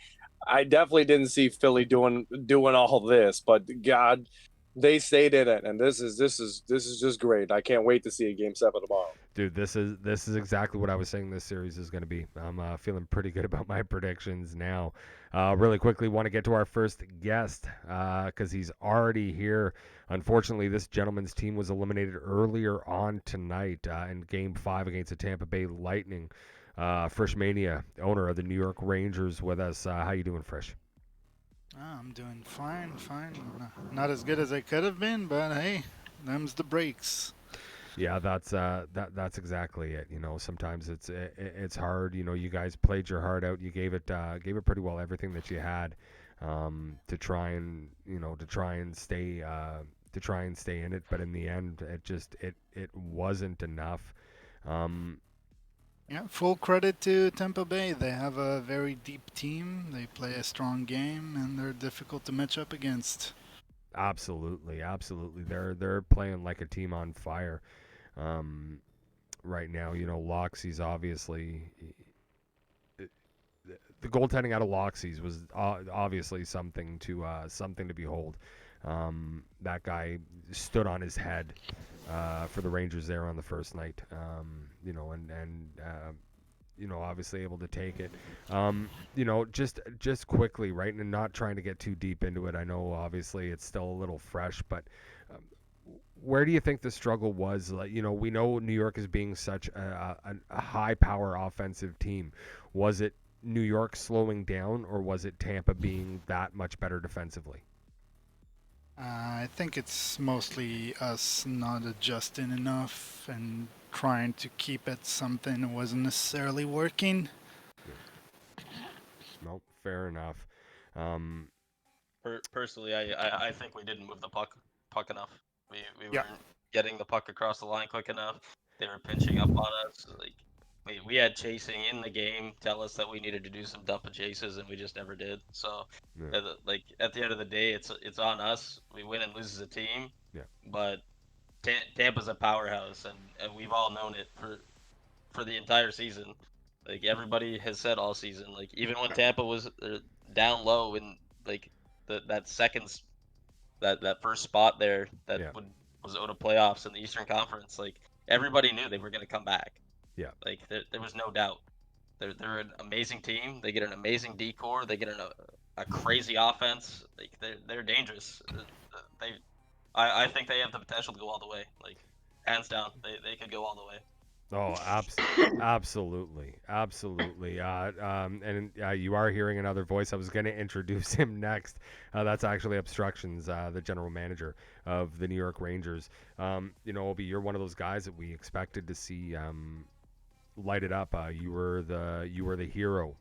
Speaker 3: definitely didn't see Philly doing all this, but God, they stayed in it, and this is just great. I can't wait to see a Game 7 tomorrow.
Speaker 1: Dude, this is exactly what I was saying this series is going to be. I'm feeling pretty good about my predictions now. Really quickly, want to get to our first guest because he's already here. Unfortunately, this gentleman's team was eliminated earlier on tonight in Game 5 against the Tampa Bay Lightning. Frisch Mania, owner of the New York Rangers, with us. How you doing, Frisch?
Speaker 4: I'm doing fine. Not as good as I could have been, but hey, them's the breaks.
Speaker 1: Yeah, that's exactly it. You know, sometimes it's hard. You know, you guys played your heart out. You gave it pretty well, everything that you had, to try and stay in it. But in the end, it wasn't enough.
Speaker 4: Yeah, full credit to Tampa Bay. They have a very deep team. They play a strong game, and they're difficult to match up against.
Speaker 1: Absolutely. They're playing like a team on fire right now. You know, Loxey's obviously the goaltending out of Loxey's was obviously something to behold. That guy stood on his head for the Rangers there on the first night. You know, and obviously able to take it. You know, just quickly, right, and not trying to get too deep into it. I know obviously it's still a little fresh, but where do you think the struggle was? Like, you know, we know New York is being such a high power offensive team. Was it New York slowing down, or was it Tampa being that much better defensively?
Speaker 4: I think it's mostly us not adjusting enough and trying to keep at something that wasn't necessarily working.
Speaker 1: Nope, fair enough.
Speaker 5: Personally, I think we didn't move the puck enough. We weren't getting the puck across the line quick enough. They were pinching up on us. Like we had chasing in the game tell us that we needed to do some dump chases, and we just never did. So, at the end of the day, it's on us. We win and lose as a team.
Speaker 1: Yeah.
Speaker 5: But Tampa's a powerhouse, and we've all known it for the entire season. Like everybody has said all season. Like even when Tampa was down low in like that first spot there that was out of playoffs in the Eastern Conference, like everybody knew they were going to come back.
Speaker 1: Yeah.
Speaker 5: Like there was no doubt. They're an amazing team. They get an amazing decor. They get a crazy offense. Like they're dangerous. They I think they have the potential to go all the way. Like hands down, they could go all the way.
Speaker 1: Oh, absolutely, absolutely. And you are hearing another voice. I was going to introduce him next. That's actually Obstructions, the general manager of the New York Rangers. Obi, you're one of those guys that we expected to see light it up. You were the hero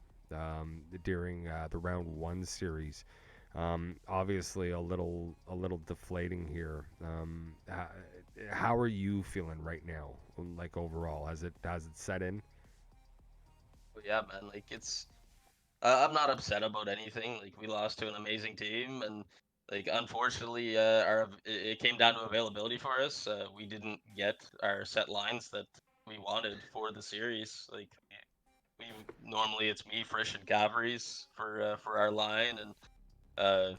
Speaker 1: during the round 1 series. Obviously, a little deflating here. How are you feeling right now? Like overall, has it set in?
Speaker 5: But yeah, man. Like it's. I'm not upset about anything. Like we lost to an amazing team, and like unfortunately, it came down to availability for us. We didn't get our set lines that we wanted for the series. Like we normally it's me, Frisch, and Gavries for our line, and uh,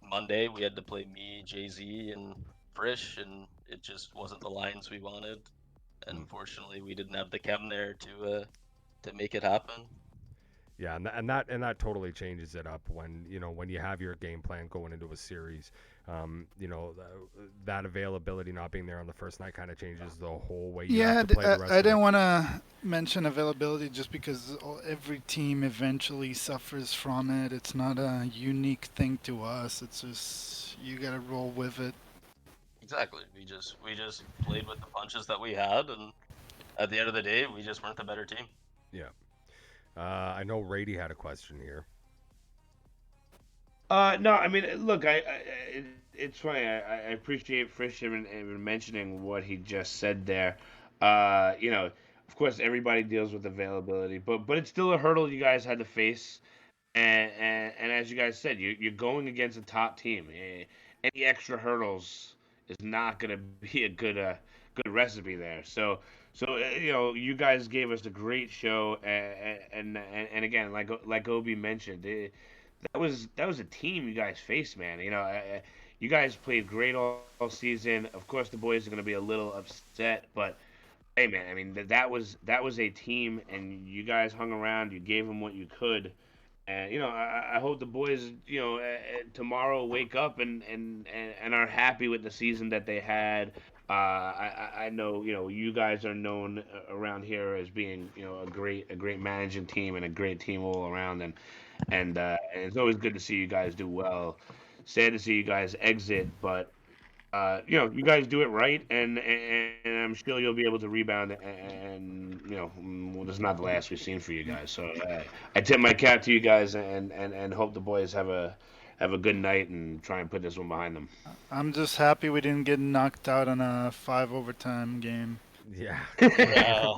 Speaker 5: Monday we had to play me, Jay Z, and Frisch, and it just wasn't the lines we wanted. And unfortunately, we didn't have the chem there to make it happen.
Speaker 1: Yeah, and that totally changes it up when you have your game plan going into a series. That availability not being there on the first night kind of changes the whole way you have to play the rest
Speaker 4: I
Speaker 1: of
Speaker 4: didn't
Speaker 1: it.
Speaker 4: want to mention availability just because every team eventually suffers from it. It's not a unique thing to us. It's just you got to roll with it.
Speaker 5: Exactly. We just played with the punches that we had, and at the end of the day, we just weren't the better team.
Speaker 1: Yeah. I know Radie had a question here.
Speaker 2: No, I mean, look, it's funny. I appreciate Frisch even mentioning what he just said there. Of course, everybody deals with availability, but it's still a hurdle you guys had to face. And as you guys said, you're going against a top team. Any extra hurdles is not going to be a good recipe there. So you guys gave us a great show, and again, like Obi mentioned, that was a team you guys faced, man. You guys played great all season. Of course, the boys are going to be a little upset, but hey, man, I mean that was a team, and you guys hung around. You gave them what you could, and I hope the boys, tomorrow wake up and are happy with the season that they had. I know you guys are known around here as being a great managing team and a great team all around, and it's always good to see you guys do well. Sad to see you guys exit, but you guys do it right, and I'm sure you'll be able to rebound. And well, this is not the last we've seen for you guys. So I tip my cap to you guys, and hope the boys have a good night and try and put this one behind them.
Speaker 4: I'm just happy we didn't get knocked out on a 5 overtime game.
Speaker 1: Yeah.
Speaker 5: Yeah.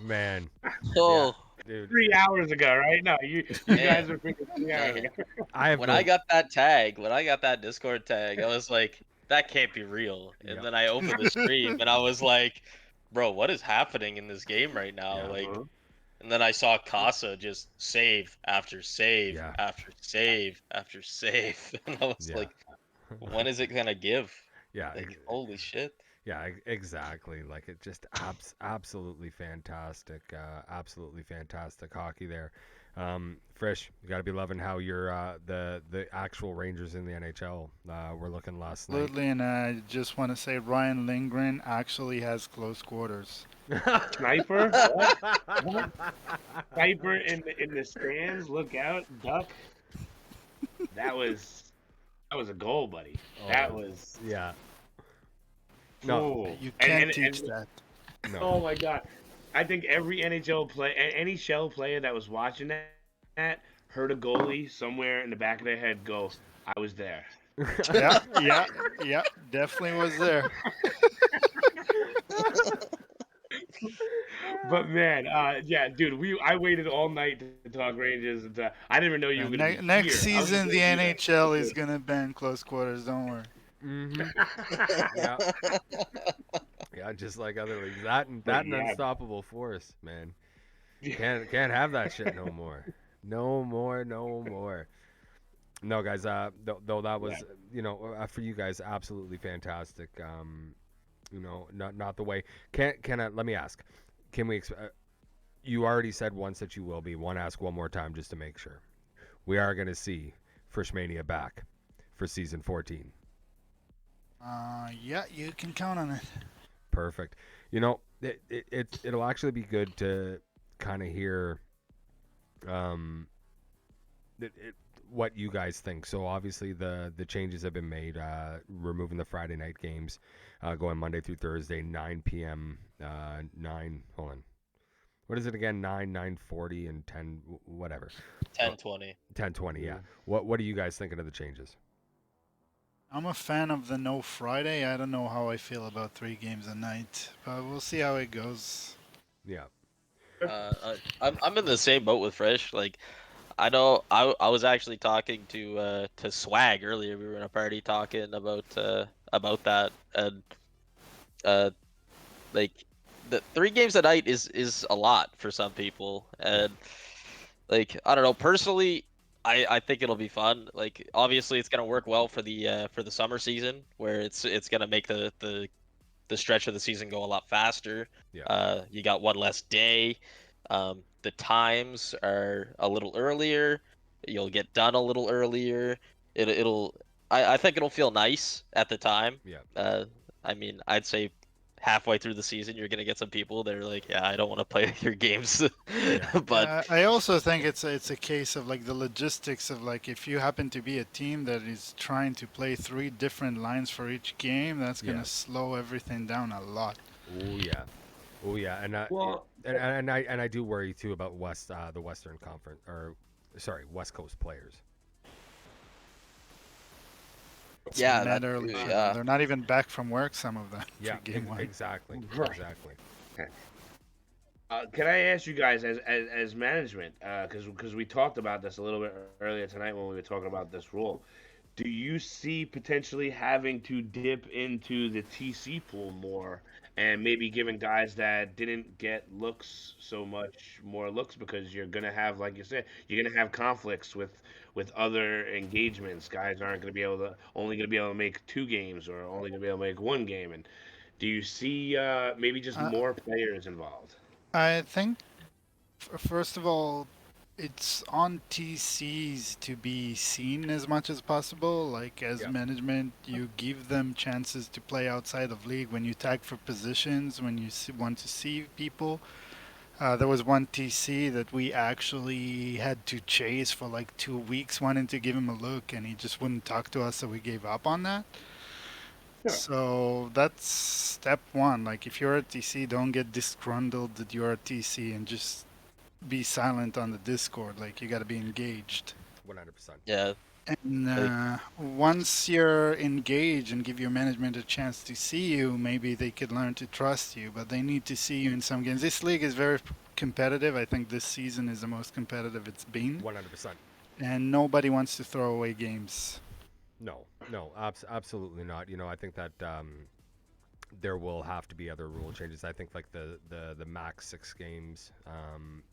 Speaker 1: Man.
Speaker 5: Oh,
Speaker 1: Dude.
Speaker 2: 3 hours ago, right? No, you
Speaker 5: man.
Speaker 2: guys are freaking 3 hours
Speaker 5: Man.
Speaker 2: ago.
Speaker 1: I have
Speaker 5: When
Speaker 1: no.
Speaker 5: I got that tag, when I got that Discord tag, I was like, that can't be real. And
Speaker 1: Yeah.
Speaker 5: then I opened the stream and I was like, bro, what is happening in this game right now?
Speaker 1: Yeah.
Speaker 5: Like,
Speaker 2: Uh-huh.
Speaker 5: and then I saw Casa just save after save
Speaker 1: Yeah.
Speaker 5: after save after save. And I was
Speaker 1: Yeah.
Speaker 5: like, when is it gonna give?
Speaker 1: Yeah.
Speaker 5: Like, holy shit.
Speaker 1: Yeah, exactly. Like it just absolutely fantastic, absolutely fantastic hockey there. Frisch, you got to be loving how you're the actual Rangers in the NHL were looking last night.
Speaker 4: Absolutely, and I just want to say Ryan Lindgren actually has close quarters.
Speaker 2: Sniper? What? Sniper in the stands. Look out, duck. That was a goal, buddy. That was.
Speaker 1: Yeah. No.
Speaker 2: Cool.
Speaker 4: You can't teach
Speaker 2: and-
Speaker 4: that.
Speaker 1: No.
Speaker 2: Oh my god! I think every NHL play, any shell player that was watching that heard a goalie somewhere in the back of their head go, "I was there."
Speaker 4: Yeah, definitely was there.
Speaker 2: But man, yeah, dude, I waited all night to talk Rangers, and I didn't even know you were gonna be
Speaker 4: Next
Speaker 2: here. I was
Speaker 4: season,
Speaker 2: just
Speaker 4: the
Speaker 2: gonna do that.
Speaker 4: NHL is gonna ban close quarters. Don't worry.
Speaker 1: Yeah. Yeah, just like other leagues. That and
Speaker 2: Yeah.
Speaker 1: unstoppable force, man. Can't have that shit no more. No more. No, guys. Though that was for you guys absolutely fantastic. Not the way. Let me ask. can we? You already said once that you will be. Want to ask one more time just to make sure. We are going to see Freshmania back for season 14.
Speaker 4: Yeah, you can count on it.
Speaker 1: Perfect. You know, it'll actually be good to kind of hear what you guys think. So obviously the changes have been made, removing the Friday night games, going Monday through Thursday, 9 p.m. 9. Hold on. What is it again? 9, 9:40, and 10, whatever.
Speaker 5: 10:20.
Speaker 1: 10:20. Yeah. What are you guys thinking of the changes?
Speaker 4: I'm a fan of the no Friday. I don't know how I feel about 3 games a night, but we'll see how it goes.
Speaker 1: Yeah.
Speaker 5: I'm in the same boat with Fresh. Like, I know I was actually talking to Swag earlier. We were in a party talking about that, and like the 3 games a night is a lot for some people, and like I don't know, personally, I think it'll be fun. Like, obviously it's gonna work well for the summer season, where it's gonna make the stretch of the season go a lot faster.
Speaker 1: Yeah.
Speaker 5: You got one less day. The times are a little earlier. You'll get done a little earlier. I think it'll feel nice at the time.
Speaker 1: Yeah.
Speaker 5: I mean, I'd say halfway through the season, you're gonna get some people that are like, yeah, I don't want to play your games. But
Speaker 4: I also think it's a case of like the logistics of like if you happen to be a team that is trying to play 3 different lines for each game, that's gonna
Speaker 1: Yeah.
Speaker 4: slow everything down a lot.
Speaker 1: Oh yeah. Oh yeah. And
Speaker 2: Well,
Speaker 1: and I do worry too about the Western Conference, or sorry, West Coast players.
Speaker 4: It's
Speaker 5: yeah,
Speaker 4: mad
Speaker 5: that
Speaker 4: early.
Speaker 5: too,
Speaker 4: For them.
Speaker 5: yeah.
Speaker 4: They're not even back from work. Some of them.
Speaker 1: Yeah.
Speaker 4: For game 1.
Speaker 1: Exactly.
Speaker 2: Right.
Speaker 1: Exactly.
Speaker 2: Can I ask you guys as management, because we talked about this a little bit earlier tonight when we were talking about this rule. Do you see potentially having to dip into the TC pool more and maybe giving guys that didn't get looks so much more looks, because you're gonna have, like you said, you're gonna have conflicts with other engagements. Guys aren't gonna be able to only gonna be able to make 2 games, or only gonna be able to make 1 game. And do you see maybe just
Speaker 4: Uh,
Speaker 2: more players involved?
Speaker 4: I think first of all, it's on TCs to be seen as much as possible. Like as
Speaker 1: Yeah.
Speaker 4: management, you give them chances to play outside of league when you tag for positions, when you want to see people. There was one TC that we actually had to chase for like 2 weeks, wanting to give him a look, and he just wouldn't talk to us, so we gave up on that.
Speaker 2: Sure.
Speaker 4: So that's step 1. Like if you're a TC, don't get disgruntled that you're a TC and just be silent on the Discord. Like you got to be engaged.
Speaker 1: 100%.
Speaker 5: Yeah.
Speaker 4: And
Speaker 5: Like,
Speaker 4: once you're engaged and give your management a chance to see you, maybe they could learn to trust you. But they need to see you in some games. This league is very competitive. I think this season is the most competitive it's been,
Speaker 1: 100%.
Speaker 4: and nobody wants to throw away games.
Speaker 1: No, absolutely not. You know, I think that there will have to be other rule changes. I think like the max 6 games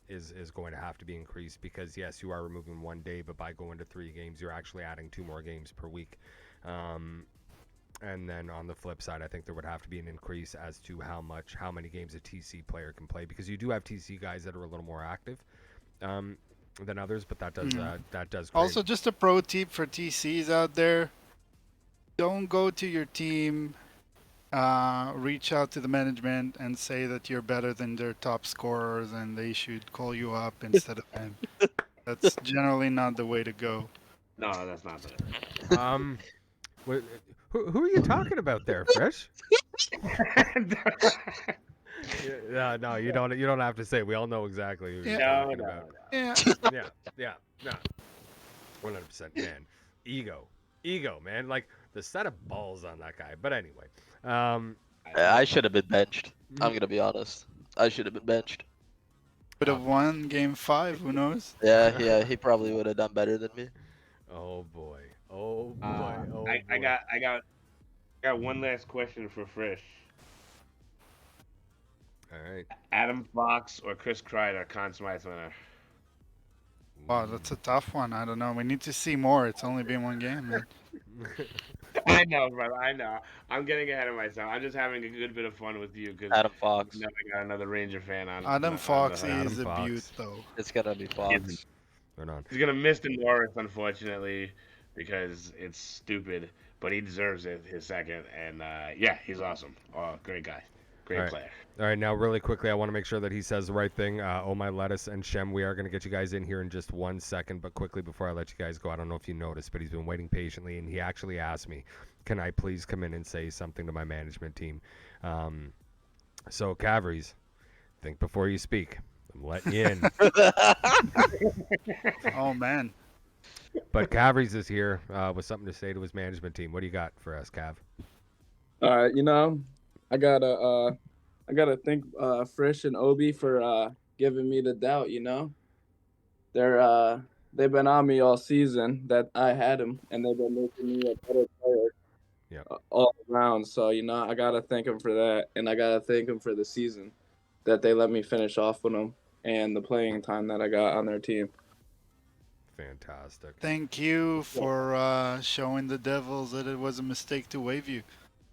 Speaker 1: is going to have to be increased, because yes, you are removing 1 day, but by going to 3 games, you're actually adding 2 more games per week. And then on the flip side, I think there would have to be an increase as to how many games a TC player can play, because you do have TC guys that are a little more active than others, but that does create...
Speaker 4: Also, just a pro tip for TCs out there: don't go to your team, reach out to the management and say that you're better than their top scorers and they should call you up instead of them. That's generally not the way to go.
Speaker 2: No, that's not the.
Speaker 1: Who are you talking about there, Fresh? No, you don't have to say. We all know exactly who you're
Speaker 4: Yeah.
Speaker 1: talking
Speaker 2: No,
Speaker 1: about.
Speaker 4: Yeah.
Speaker 1: Yeah, 100%, man. Ego, man. Like the set of balls on that guy. But anyway,
Speaker 5: I should have been benched. I'm gonna be honest. I should have been benched.
Speaker 4: Would have won game 5, who knows?
Speaker 5: Yeah, he probably would have done better than me.
Speaker 1: Oh boy. Oh boy. Oh boy.
Speaker 2: I got one last question for Frisch.
Speaker 1: All right.
Speaker 2: Adam Fox or Chris Kreider, Conn Smythe winner?
Speaker 4: Wow, that's a tough one. I don't know. We need to see more. It's only been one game, man.
Speaker 2: I know, brother. I know. I'm getting ahead of myself. I'm just having a good bit of fun with you because
Speaker 5: Adam Fox.
Speaker 2: now I got another Ranger fan on.
Speaker 4: Adam
Speaker 2: on
Speaker 4: Fox
Speaker 2: the,
Speaker 1: Adam
Speaker 4: is a
Speaker 1: Fox.
Speaker 4: beaut, though.
Speaker 5: It's gonna be Fox.
Speaker 1: Right on.
Speaker 2: He's gonna miss the Norris, unfortunately, because it's stupid. But he deserves it, his second, and yeah, he's awesome. Oh, great guy, great
Speaker 1: All right.
Speaker 2: player.
Speaker 1: All right, now really quickly, I want to make sure that he says the right thing. Oh My Lettuce and Shem, we are going to get you guys in here in just 1 second, but quickly before I let you guys go, I don't know if you noticed, but he's been waiting patiently, and he actually asked me, can I please come in and say something to my management team? So, Cavries, think before you speak. I'm letting you in.
Speaker 4: Oh, man.
Speaker 1: But Cavries is here with something to say to his management team. What do you got for us, Cav?
Speaker 6: You know, I gotta thank Frisch and Obi for giving me the doubt. You know, they've been on me all season that I had him, and they've been making me a better player.
Speaker 1: Yep.
Speaker 6: All around. So you know, I gotta thank him for that, and I gotta thank him for the season that they let me finish off with them and the playing time that I got on their team.
Speaker 1: Fantastic.
Speaker 4: Thank you for showing the Devils that it was a mistake to waive you.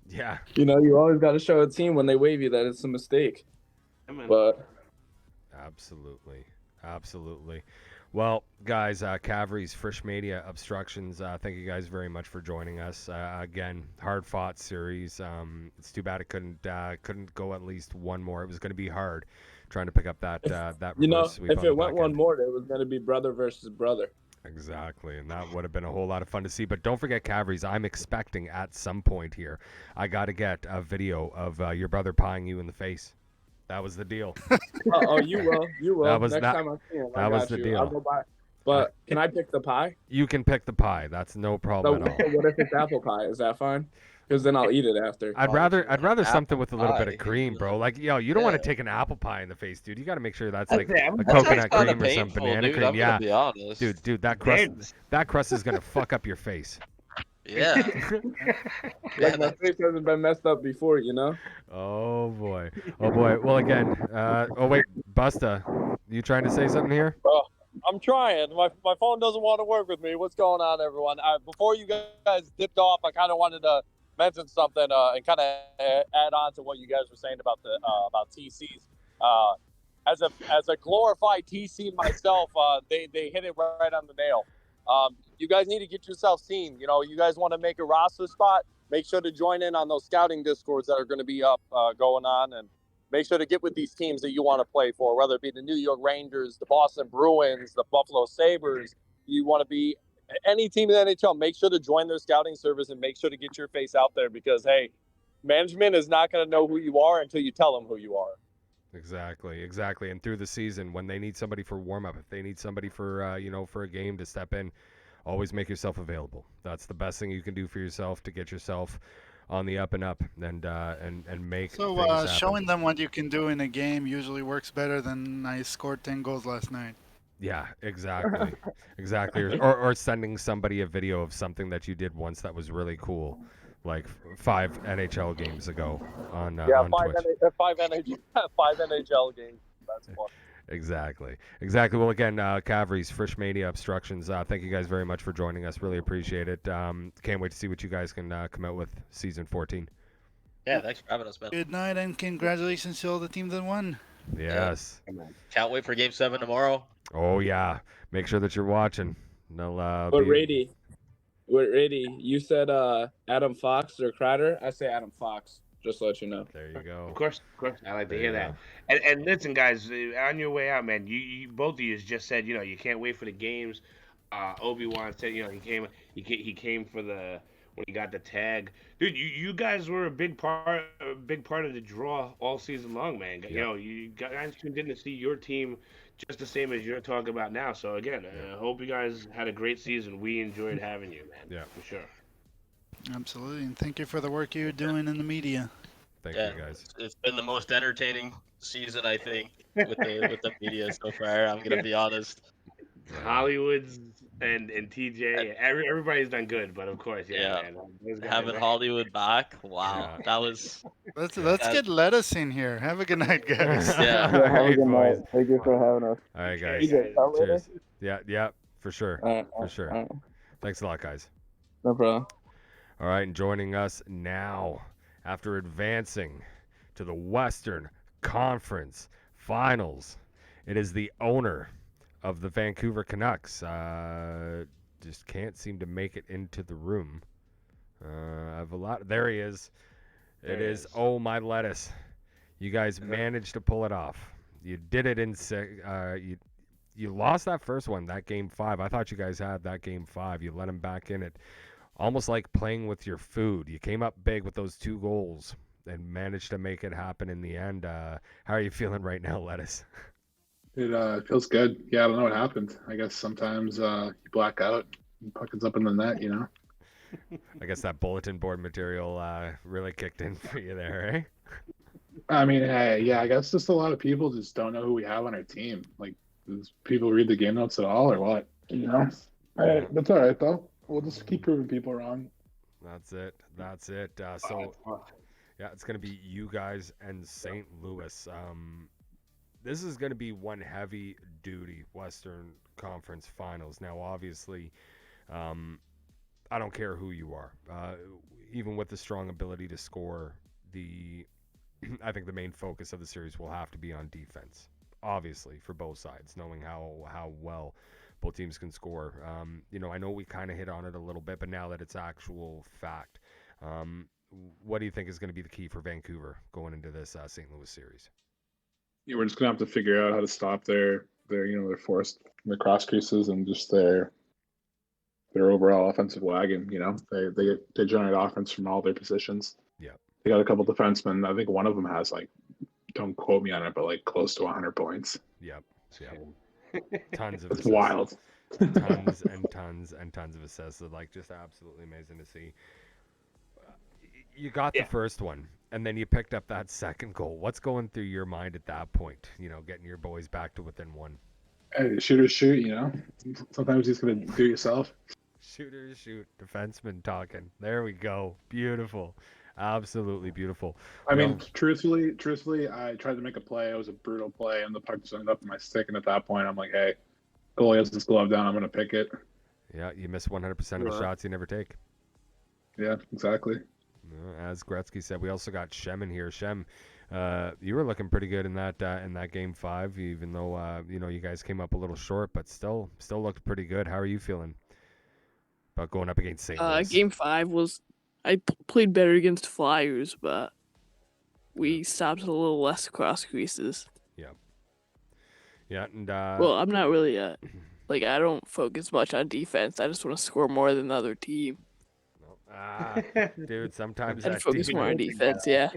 Speaker 1: Yeah.
Speaker 6: You know, you always got to show a team when they waive you that it's a mistake. But
Speaker 1: Absolutely. Absolutely. Well, guys, Cavries, Frisch Media, Obstructions, thank you guys very much for joining us. Again, hard-fought series. It's too bad it couldn't go at least one more. It was going to be hard trying to pick up that reverse
Speaker 6: you know,
Speaker 1: sweep
Speaker 6: if
Speaker 1: on
Speaker 6: it
Speaker 1: the
Speaker 6: went
Speaker 1: back
Speaker 6: one
Speaker 1: end.
Speaker 6: more, it was going to be brother versus brother.
Speaker 1: Exactly, and that would have been a whole lot of fun to see. But don't forget, Cavries, I'm expecting at some point here, I got to get a video of your brother pieing you in the face. That was the deal.
Speaker 6: Oh, you will. You will.
Speaker 1: That was
Speaker 6: Next
Speaker 1: that-
Speaker 6: time I see him,
Speaker 1: that
Speaker 6: I
Speaker 1: was
Speaker 6: got
Speaker 1: the
Speaker 6: you.
Speaker 1: deal.
Speaker 6: I'll go buy. But can I pick the pie?
Speaker 1: You can pick the pie. That's no problem
Speaker 6: So
Speaker 1: at all.
Speaker 6: what if it's apple pie? Is that fine? Because then I'll eat it after.
Speaker 1: I'd rather something
Speaker 5: apple
Speaker 1: with a little bit of
Speaker 5: pie.
Speaker 1: cream, bro. Like, yo, you don't want
Speaker 5: Yeah.
Speaker 1: to take an apple pie in the face, dude. You got to make sure that's like
Speaker 2: Yeah,
Speaker 1: a
Speaker 2: that
Speaker 5: That
Speaker 1: coconut
Speaker 5: sounds kinda
Speaker 1: cream or some
Speaker 5: painful,
Speaker 1: banana
Speaker 5: dude,
Speaker 1: cream.
Speaker 5: I'm
Speaker 1: Yeah,
Speaker 5: gonna be honest.
Speaker 1: dude, that crust is gonna fuck up your face.
Speaker 5: Yeah.
Speaker 6: Like my face hasn't been messed up before, you know.
Speaker 1: Oh boy. Well, again. Oh wait, Busta, you trying to say something here?
Speaker 3: I'm trying. My phone doesn't want to work with me. What's going on, everyone? Before you guys dipped off, I kind of wanted to mention something and kind of add on to what you guys were saying about the about TCs. As a glorified TC myself, they hit it right on the nail. You guys need to get yourself seen. You know, you guys want to make a roster spot, make sure to join in on those scouting discords that are going to be up going on, and make sure to get with these teams that you want to play for, whether it be the New York Rangers, the Boston Bruins, the Buffalo Sabres. You want to be any team in the NHL, make sure to join their scouting service and make sure to get your face out there because, hey, management is not going to know who you are until you tell them who you are.
Speaker 1: Exactly. And through the season, when they need somebody for warm up, if they need somebody for for a game to step in, always make yourself available. That's the best thing you can do for yourself to get yourself on the up and up and make
Speaker 4: So
Speaker 1: things happen.
Speaker 4: showing them what you can do in a game usually works better than I scored 10 goals last night.
Speaker 1: Yeah, exactly. Or sending somebody a video of something that you did once that was really cool, like 5 NHL games ago on on Twitch.
Speaker 3: five NHL games. That's fun.
Speaker 1: Exactly. Well, again, Cavries, Frisch Mania, Obstructions, thank you guys very much for joining us. Really appreciate it. Can't wait to see what you guys can come out with season 14.
Speaker 5: Yeah, thanks for having us, man.
Speaker 4: Good night and congratulations to all the teams that won.
Speaker 1: Yes.
Speaker 5: Can't wait for Game 7 tomorrow.
Speaker 1: Oh, yeah. Make sure that you're watching. They'll,
Speaker 6: But Radie, you said Adam Fox or Kreider. I say Adam Fox. Just to let you know.
Speaker 1: There you go.
Speaker 2: Of course. I like to
Speaker 1: There
Speaker 2: hear
Speaker 1: you
Speaker 2: that. And listen, guys, on your way out, man, you both of you just said, you can't wait for the games. Obi-Wan said, he came for the when he got the tag. Dude, you guys were a big part of the draw all season long, man.
Speaker 1: Yeah.
Speaker 2: You know, you guys tuned in to see your team just the same as you're talking about now. So again, I hope you guys had a great season. We enjoyed having you, man.
Speaker 1: Yeah.
Speaker 2: For sure.
Speaker 4: Absolutely. And thank you for the work you're doing in the media.
Speaker 1: Thank you, guys.
Speaker 5: It's been the most entertaining season, I think, with the media so far. I'm gonna be honest.
Speaker 2: Hollywood's and TJ, everybody's done good, but of course, man. Those guys,
Speaker 5: Having Hollywood back, wow,
Speaker 1: Yeah.
Speaker 5: that was.
Speaker 4: Let's get lettuce in here. Have a good night, guys.
Speaker 5: Yeah.
Speaker 1: All right, boys.
Speaker 6: Thank you for having us.
Speaker 1: All right, guys.
Speaker 6: TJ, tell
Speaker 1: Cheers. Yeah, for sure. For sure.
Speaker 6: All right.
Speaker 1: Thanks a lot, guys.
Speaker 6: No problem.
Speaker 1: All right, and joining us now after advancing to the Western Conference Finals, it is the owner of the Vancouver Canucks. Just can't seem to make it into the room. I have a lot. There he is.
Speaker 2: There
Speaker 1: It
Speaker 2: he
Speaker 1: is.
Speaker 2: is.
Speaker 1: Oh my lettuce! You guys
Speaker 2: that-
Speaker 1: managed to pull it off. You did it in you lost that first one, that game 5. I thought you guys had that game 5. You let him back in it, almost like playing with your food. You came up big with those 2 goals and managed to make it happen in the end. How are you feeling right now, Lettuce?
Speaker 7: It feels good. Yeah, I don't know what happened. I guess sometimes you black out and puck is up in the net, you know?
Speaker 1: I guess that bulletin board material really kicked in for you there, eh?
Speaker 7: I mean, hey, yeah, I guess just a lot of people just don't know who we have on our team. Like, does people read the game notes at all or what? You know? Hey, that's all right, though. We'll just keep proving people wrong.
Speaker 1: That's it. So, yeah, it's going to be you guys and St. Louis. This is going to be one heavy-duty Western Conference Finals. Now, obviously, I don't care who you are. Even with the strong ability to score, I think the main focus of the series will have to be on defense. Obviously, for both sides, knowing how well both teams can score. I know we kind of hit on it a little bit, but now that it's actual fact, what do you think is going to be the key for Vancouver going into this St. Louis series?
Speaker 7: Yeah, we're just gonna have to figure out how to stop their forced the cross creases and just their overall offensive wagon. You know, they generate offense from all their positions.
Speaker 1: Yeah,
Speaker 7: they got a couple defensemen. I think one of them has don't quote me on it, but close to 100 points.
Speaker 1: Yep. Tons of
Speaker 7: That's
Speaker 1: assists.
Speaker 7: wild.
Speaker 1: Tons and tons and tons of assists. Just absolutely amazing to see. You got the first one, and then you picked up that second goal. What's going through your mind at that point? Getting your boys back to within 1.
Speaker 7: Hey, shooters shoot. You know, sometimes you just gonna do it yourself.
Speaker 1: Shooters shoot. Defenseman talking. There we go. Beautiful. Absolutely beautiful.
Speaker 7: I mean, truthfully, I tried to make a play. It was a brutal play, and the puck just ended up in my stick. And at that point, I'm like, hey, goalie has his glove down. I'm gonna pick it.
Speaker 1: Yeah, you miss 100% of the shots you never take.
Speaker 7: Yeah, exactly.
Speaker 1: As Gretzky said, we also got Shem in here. Shem, you were looking pretty good in that game 5, even though you guys came up a little short, but still looked pretty good. How are you feeling about going up against St. Louis?
Speaker 8: Game 5 was I played better against Flyers, but we stopped a little less cross creases.
Speaker 1: Yeah, and
Speaker 8: well, I'm not really I don't focus much on defense. I just want to score more than the other team.
Speaker 1: Dude, sometimes
Speaker 8: I'd focus more on defense. Yeah.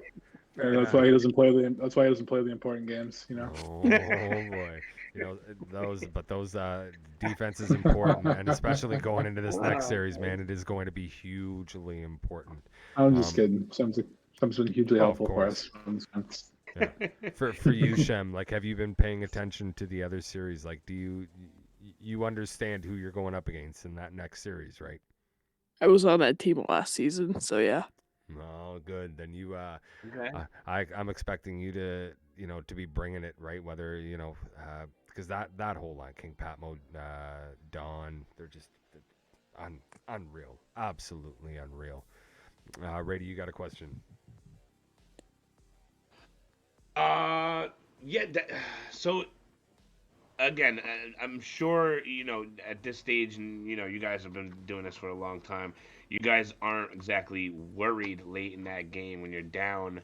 Speaker 7: And that's why he doesn't play the important games. You know.
Speaker 1: Oh boy, those defense is important, and especially going into this next series, man, it is going to be hugely important.
Speaker 7: I'm just kidding. Sam's been hugely helpful for us.
Speaker 1: Yeah. For you, Shem, have you been paying attention to the other series? Do you understand who you're going up against in that next series, right?
Speaker 8: I was on that team last season, so yeah.
Speaker 1: Oh, good. Then you,
Speaker 2: Okay.
Speaker 1: I'm expecting you to, to be bringing it, right? Whether because that whole line, King Patmo, Don, they're just unreal, absolutely unreal. Radie, you got a question?
Speaker 2: Yeah. So again, I'm sure at this stage, and you guys have been doing this for a long time. You guys aren't exactly worried late in that game when you're down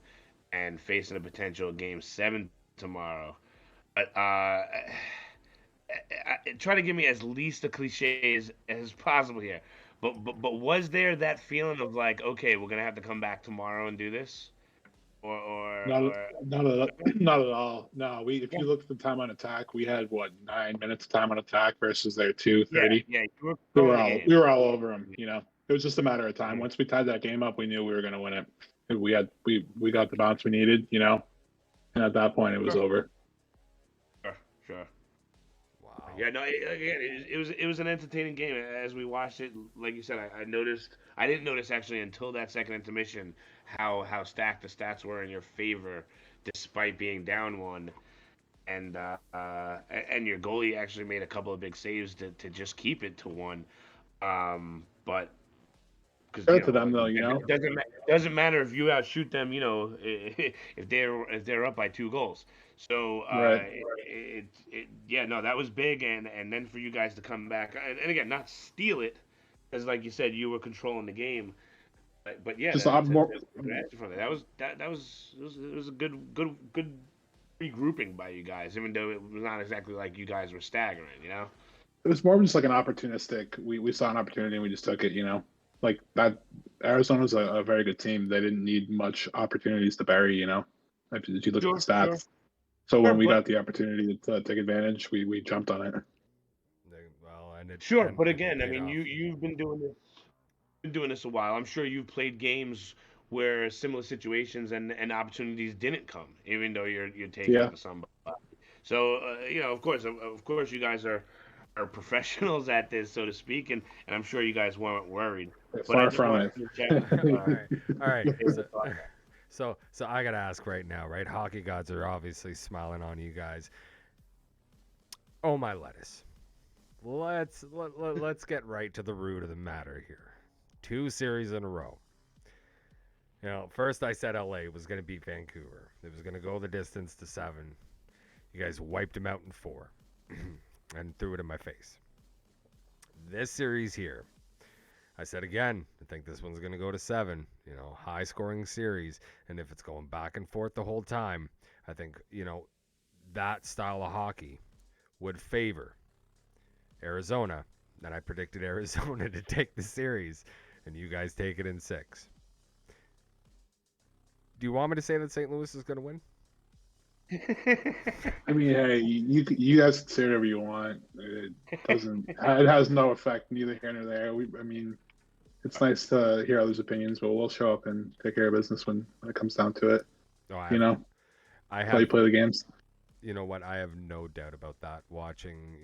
Speaker 2: and facing a potential game 7 tomorrow. But try to give me as least a cliche as possible here. But was there that feeling of okay, we're gonna have to come back tomorrow and do this?
Speaker 7: Not at all. No, if you look at the time on attack, we had 9 minutes time on attack versus their 2:30.
Speaker 2: Yeah.
Speaker 7: We were all over them. It was just a matter of time. Once we tied that game up, we knew we were going to win it. We got the bounce we needed. And at that point, it was over.
Speaker 2: Sure.
Speaker 1: Wow.
Speaker 2: Yeah, no. It was an entertaining game as we watched it. Like you said, I noticed. I didn't notice actually until that second intermission how stacked the stats were in your favor, despite being down 1. and your goalie actually made a couple of big saves to just keep it to 1. But because
Speaker 7: Credit to them though, you know.
Speaker 2: it doesn't matter if you outshoot them, if they're up by 2 goals. So
Speaker 7: Right.
Speaker 2: yeah, no, that was big, and then for you guys to come back and again not steal it, because like you said, you were controlling the game. But yeah,
Speaker 7: Just a lot more.
Speaker 2: that was a good regrouping by you guys, even though it was not exactly like you guys were staggering,
Speaker 7: It was more of just like an opportunistic. We saw an opportunity and we just took it. You know, like that. Arizona's a very good team. They didn't need much opportunities to bury. You know, if you look at the stats.
Speaker 2: Sure.
Speaker 7: So when we got the opportunity to take advantage, we jumped on it.
Speaker 1: Well, and it
Speaker 2: Sure,
Speaker 1: and
Speaker 2: but
Speaker 1: it
Speaker 2: again, I
Speaker 1: paid
Speaker 2: mean,
Speaker 1: off.
Speaker 2: you've been doing this a while. I'm sure you've played games where similar situations and opportunities didn't come, even though you're taking
Speaker 7: Yeah.
Speaker 2: it to somebody. So of course, you guys are professionals at this, so to speak, and I'm sure you guys weren't worried. But I
Speaker 7: Far
Speaker 2: just
Speaker 7: from
Speaker 2: wanted
Speaker 7: it.
Speaker 2: to check.
Speaker 1: All right. So I gotta ask right now, right? Hockey gods are obviously smiling on you guys. Oh my lettuce. Let's get right to the root of the matter here. 2 series in a row. You know, first I said LA was going to beat Vancouver. It was going to go the distance to 7. You guys wiped them out in 4 and threw it in my face. This series here, I said again, I think this one's going to go to 7. You know, high scoring series. And if it's going back and forth the whole time, I think, that style of hockey would favor Arizona. And I predicted Arizona to take the series. And you guys take it in 6. Do you want me to say that St. Louis is going to win?
Speaker 7: I mean, hey, you guys can say whatever you want. It doesn't. It has no effect, neither here nor there. I mean, it's nice to hear others' opinions, but we'll show up and take care of business when it comes down to it.
Speaker 1: Oh,
Speaker 7: I play the games.
Speaker 1: You know what? I have no doubt about that. Watching,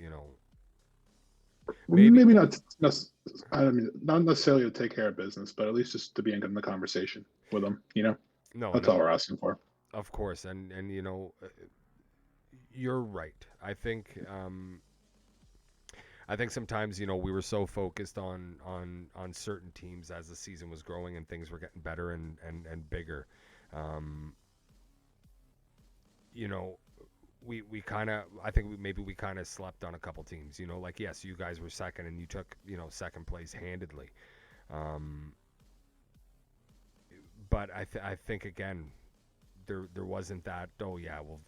Speaker 7: maybe not. I mean, not necessarily to take care of business, but at least just to be in the conversation with them.
Speaker 1: No,
Speaker 7: that's all we're asking for.
Speaker 1: Of course, and you're right. I think sometimes we were so focused on certain teams as the season was growing and things were getting better and bigger. We kind of, I think maybe we kind of slept on a couple teams. Like yes, you guys were second and you took second place handedly. But I think again, there wasn't that. Oh yeah, well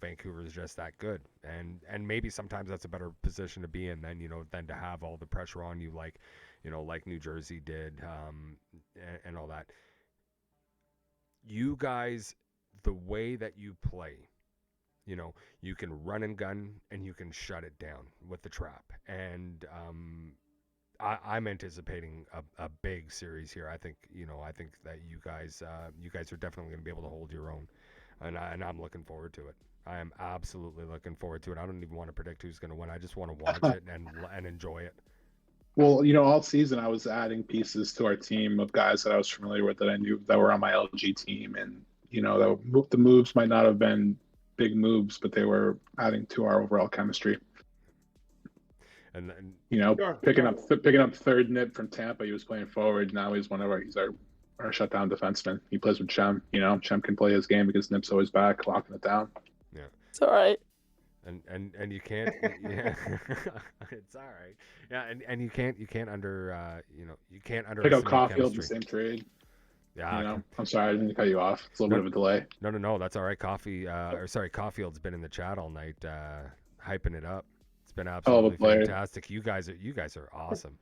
Speaker 1: Vancouver is just that good, and maybe sometimes that's a better position to be in than to have all the pressure on you like New Jersey did, and all that. You guys, the way that you play, you can run and gun and you can shut it down with the trap, and I'm anticipating a big series here. I think that you guys are definitely going to be able to hold your own, and I'm looking forward to it. I am absolutely looking forward to it. I don't even want to predict who's going to win. I just want to watch it and enjoy it.
Speaker 7: Well, all season I was adding pieces to our team of guys that I was familiar with that I knew that were on my LG team, and the moves might not have been big moves, but they were adding to our overall chemistry. And picking up third nip from Tampa, he was playing forward. Now he's our shutdown defenseman. He plays with Shem. Shem can play his game because Nip's always back, locking it down.
Speaker 1: Yeah,
Speaker 8: it's all right.
Speaker 1: And you can't. Yeah, it's all right. Yeah, and you can't under you can't
Speaker 7: pick up Caulfield in the same trade.
Speaker 1: Yeah,
Speaker 7: I'm sorry, I didn't cut you off. It's a little bit of a delay.
Speaker 1: No, that's all right. Caulfield's been in the chat all night, hyping it up. It's been absolutely fantastic. You guys are awesome.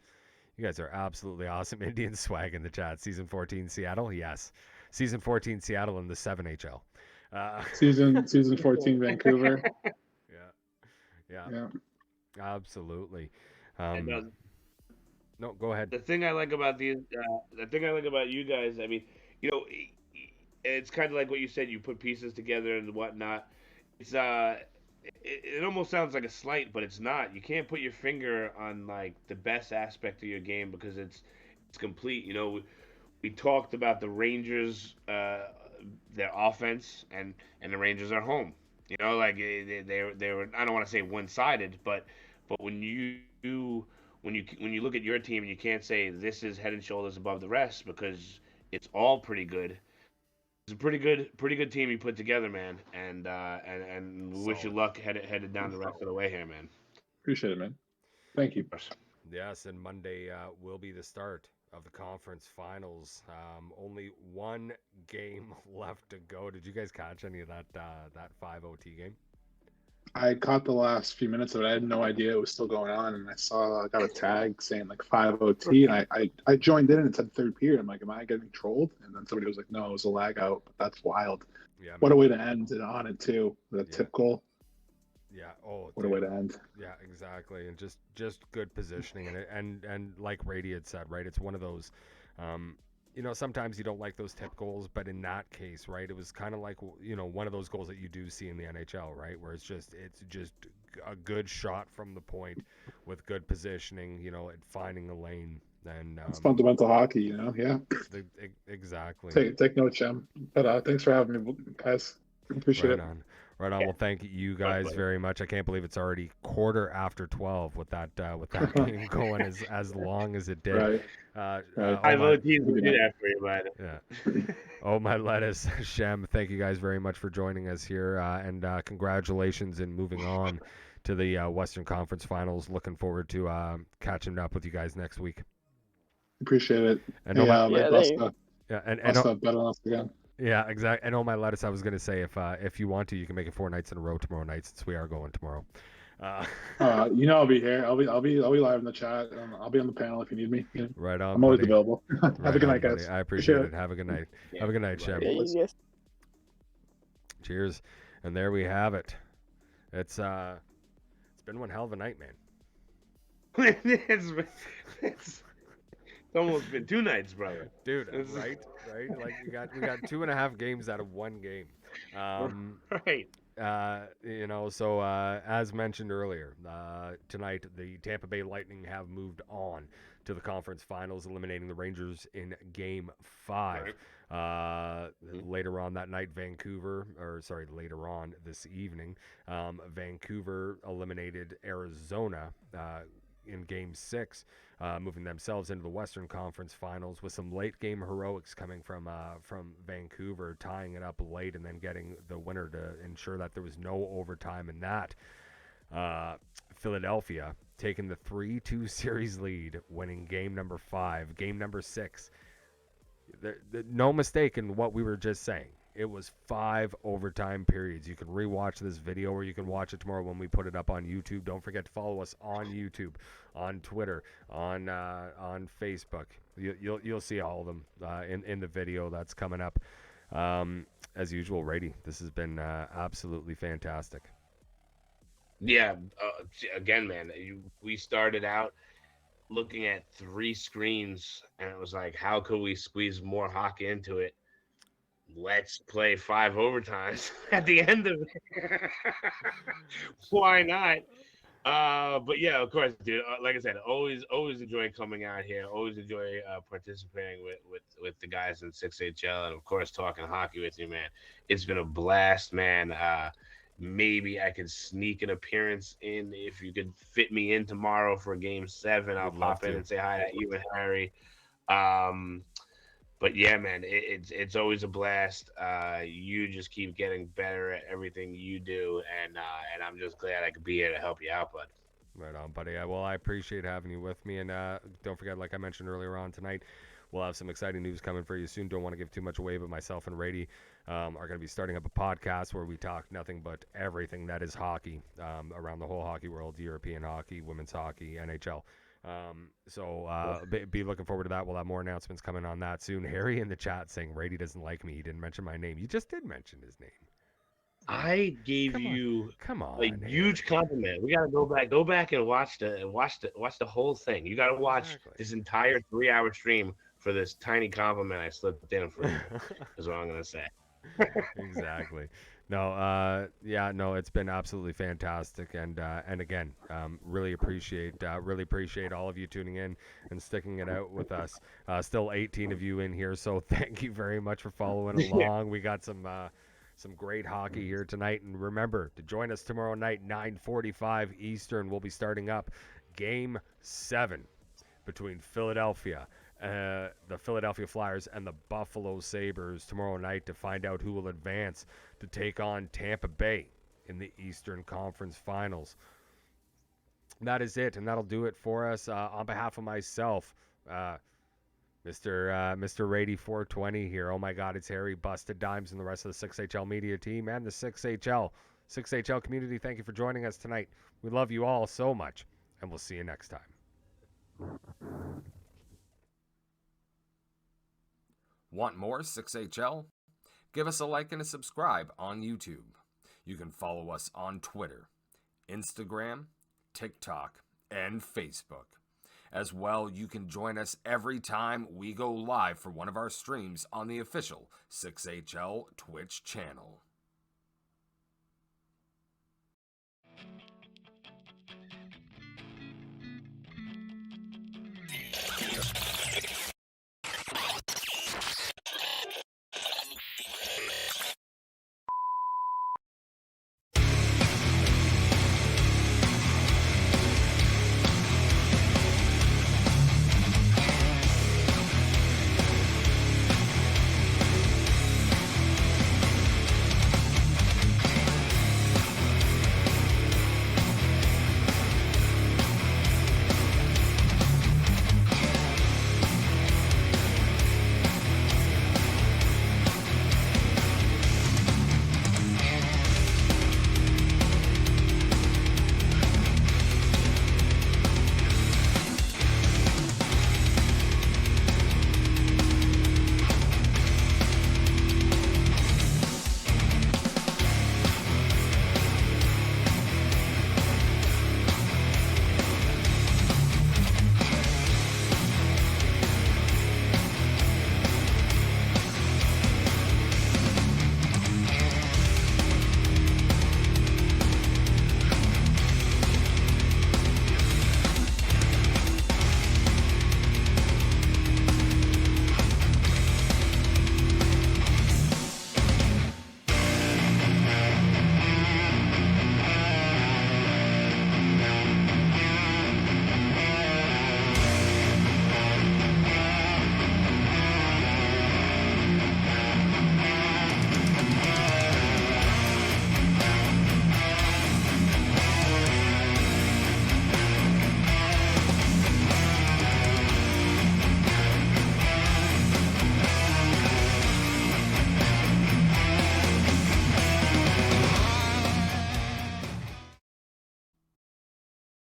Speaker 1: You guys are absolutely awesome. Indian swag in the chat. Season 14 Seattle, yes. Season 14 Seattle in the 7HL.
Speaker 7: Season 14 Vancouver.
Speaker 1: Yeah. Absolutely. No, go ahead.
Speaker 2: The thing I like about you guys, I mean, it's kind of like what you said. You put pieces together and whatnot. It's it almost sounds like a slight, but it's not. You can't put your finger on like the best aspect of your game because it's complete. We talked about the Rangers, their offense, and the Rangers are home. You know, like they were. I don't want to say one-sided, but when you look at your team and you can't say this is head and shoulders above the rest because it's all pretty good. It's a pretty good team you put together, man. And we wish you
Speaker 1: Solid.
Speaker 2: luck headed down the rest of the way here, man.
Speaker 7: Appreciate it, man. Thank you.
Speaker 1: Yes, and Monday will be the start of the conference finals. Only one game left to go. Did you guys catch any of that 5 OT game?
Speaker 7: I caught the last few minutes of it. I had no idea it was still going on, and I got a tag saying like 5 OT, and I joined in and it said third period. I'm like, am I getting trolled? And then somebody was like, no, it was a lag out. But that's wild.
Speaker 1: Yeah.
Speaker 7: What a way to end it on it too. The tip goal.
Speaker 1: Yeah. Oh,
Speaker 7: what a way to end.
Speaker 1: Yeah, exactly. And just good positioning and like Radie had said, right? It's one of those. Sometimes you don't like those tip goals, but in that case, right, it was kind of like one of those goals that you do see in the NHL, right, where it's just a good shot from the point with good positioning, and finding a lane. And
Speaker 7: it's fundamental hockey, Yeah.
Speaker 1: Exactly.
Speaker 7: Take note, Shem. But thanks for having me, guys. Appreciate it.
Speaker 1: Right on. Well, thank you guys very much. I can't believe it's already 12:15 with that game going as long as it did.
Speaker 7: Right.
Speaker 2: I vote teams will do that for you, man.
Speaker 1: Yeah. Oh, my lettuce, Shem. Thank you guys very much for joining us here, and congratulations in moving on to the Western Conference Finals. Looking forward to catching up with you guys next week.
Speaker 7: Appreciate it.
Speaker 1: And
Speaker 7: bet on us again.
Speaker 1: Yeah, exactly. And my lettuce, I was gonna say if you want to, you can make it 4 nights in a row tomorrow night since we are going tomorrow.
Speaker 7: I'll be here. I'll be live in the chat. I'll be on the panel if you need me.
Speaker 1: Right on.
Speaker 7: I'm always
Speaker 1: buddy.
Speaker 7: available. Have
Speaker 1: right
Speaker 7: a good
Speaker 1: on,
Speaker 7: night, guys.
Speaker 1: Buddy. I appreciate it. Have a good night. Have a good night, Shem.
Speaker 8: Yes.
Speaker 1: Cheers. And there we have it. It's been one hell of a night, man.
Speaker 2: It's almost been 2 nights, brother.
Speaker 1: Dude, right? Like we got 2.5 games out of one game.
Speaker 2: Right.
Speaker 1: So as mentioned earlier, tonight the Tampa Bay Lightning have moved on to the conference finals, eliminating the Rangers in Game 5. Right. Later on that night, later on this evening, Vancouver eliminated Arizona in Game 6, moving themselves into the Western Conference Finals with some late game heroics coming from Vancouver, tying it up late and then getting the winner to ensure that there was no overtime in that. Philadelphia taking the 3-2 series lead, winning game number 5, game number 6. No mistake in what we were just saying. It was 5 overtime periods. You can rewatch this video, or you can watch it tomorrow when we put it up on YouTube. Don't forget to follow us on YouTube, on Twitter, on Facebook. You'll see all of them in the video that's coming up. As usual, Radie, this has been absolutely fantastic.
Speaker 2: Yeah. Again, man, we started out looking at 3 screens, and it was like, how could we squeeze more hockey into it? Let's play 5 overtimes at the end of it. Why not? But yeah, of course, dude. Like I said, always enjoy coming out here. Always enjoy participating with the guys in 6HL, and of course, talking hockey with you, man. It's been a blast, man. Maybe I could sneak an appearance in if you could fit me in tomorrow for Game 7. I'll pop in and say hi to you and Harry. But yeah, man, it's always a blast. You just keep getting better at everything you do, and I'm just glad I could be here to help you out, bud.
Speaker 1: Right on, buddy. Well, I appreciate having you with me, and don't forget, like I mentioned earlier on tonight, we'll have some exciting news coming for you soon. Don't want to give too much away, but myself and Radie are going to be starting up a podcast where we talk nothing but everything that is hockey around the whole hockey world: European hockey, women's hockey, NHL. Be looking forward to that. We'll have more announcements coming on that soon. Harry in the chat saying Radie doesn't like me. He didn't mention my name. You just did mention his name.
Speaker 2: I gave you
Speaker 1: a
Speaker 2: huge compliment. We gotta go back and watch the whole thing. You gotta watch this entire 3-hour stream for this tiny compliment I slipped in for you. Is what I'm gonna say.
Speaker 1: Exactly. No, it's been absolutely fantastic, and again, really appreciate all of you tuning in and sticking it out with us. Still 18 of you in here, so thank you very much for following along. We got some Some great hockey here tonight. And remember to join us tomorrow night, 9:45 Eastern. We'll be starting up Game 7 between the Philadelphia Flyers and the Buffalo Sabres tomorrow night to find out who will advance to take on Tampa Bay in the Eastern Conference Finals. That is it, and that'll do it for us. On behalf of myself, Mr. Radie420 here. Oh my God, it's Harry, Busted Dimes, and the rest of the 6HL media team and the 6HL community. Thank you for joining us tonight. We love you all so much, and we'll see you next time. Want more 6HL? Give us a like and a subscribe on YouTube. You can follow us on Twitter, Instagram, TikTok, and Facebook. As well, you can join us every time we go live for one of our streams on the official 6HL Twitch channel.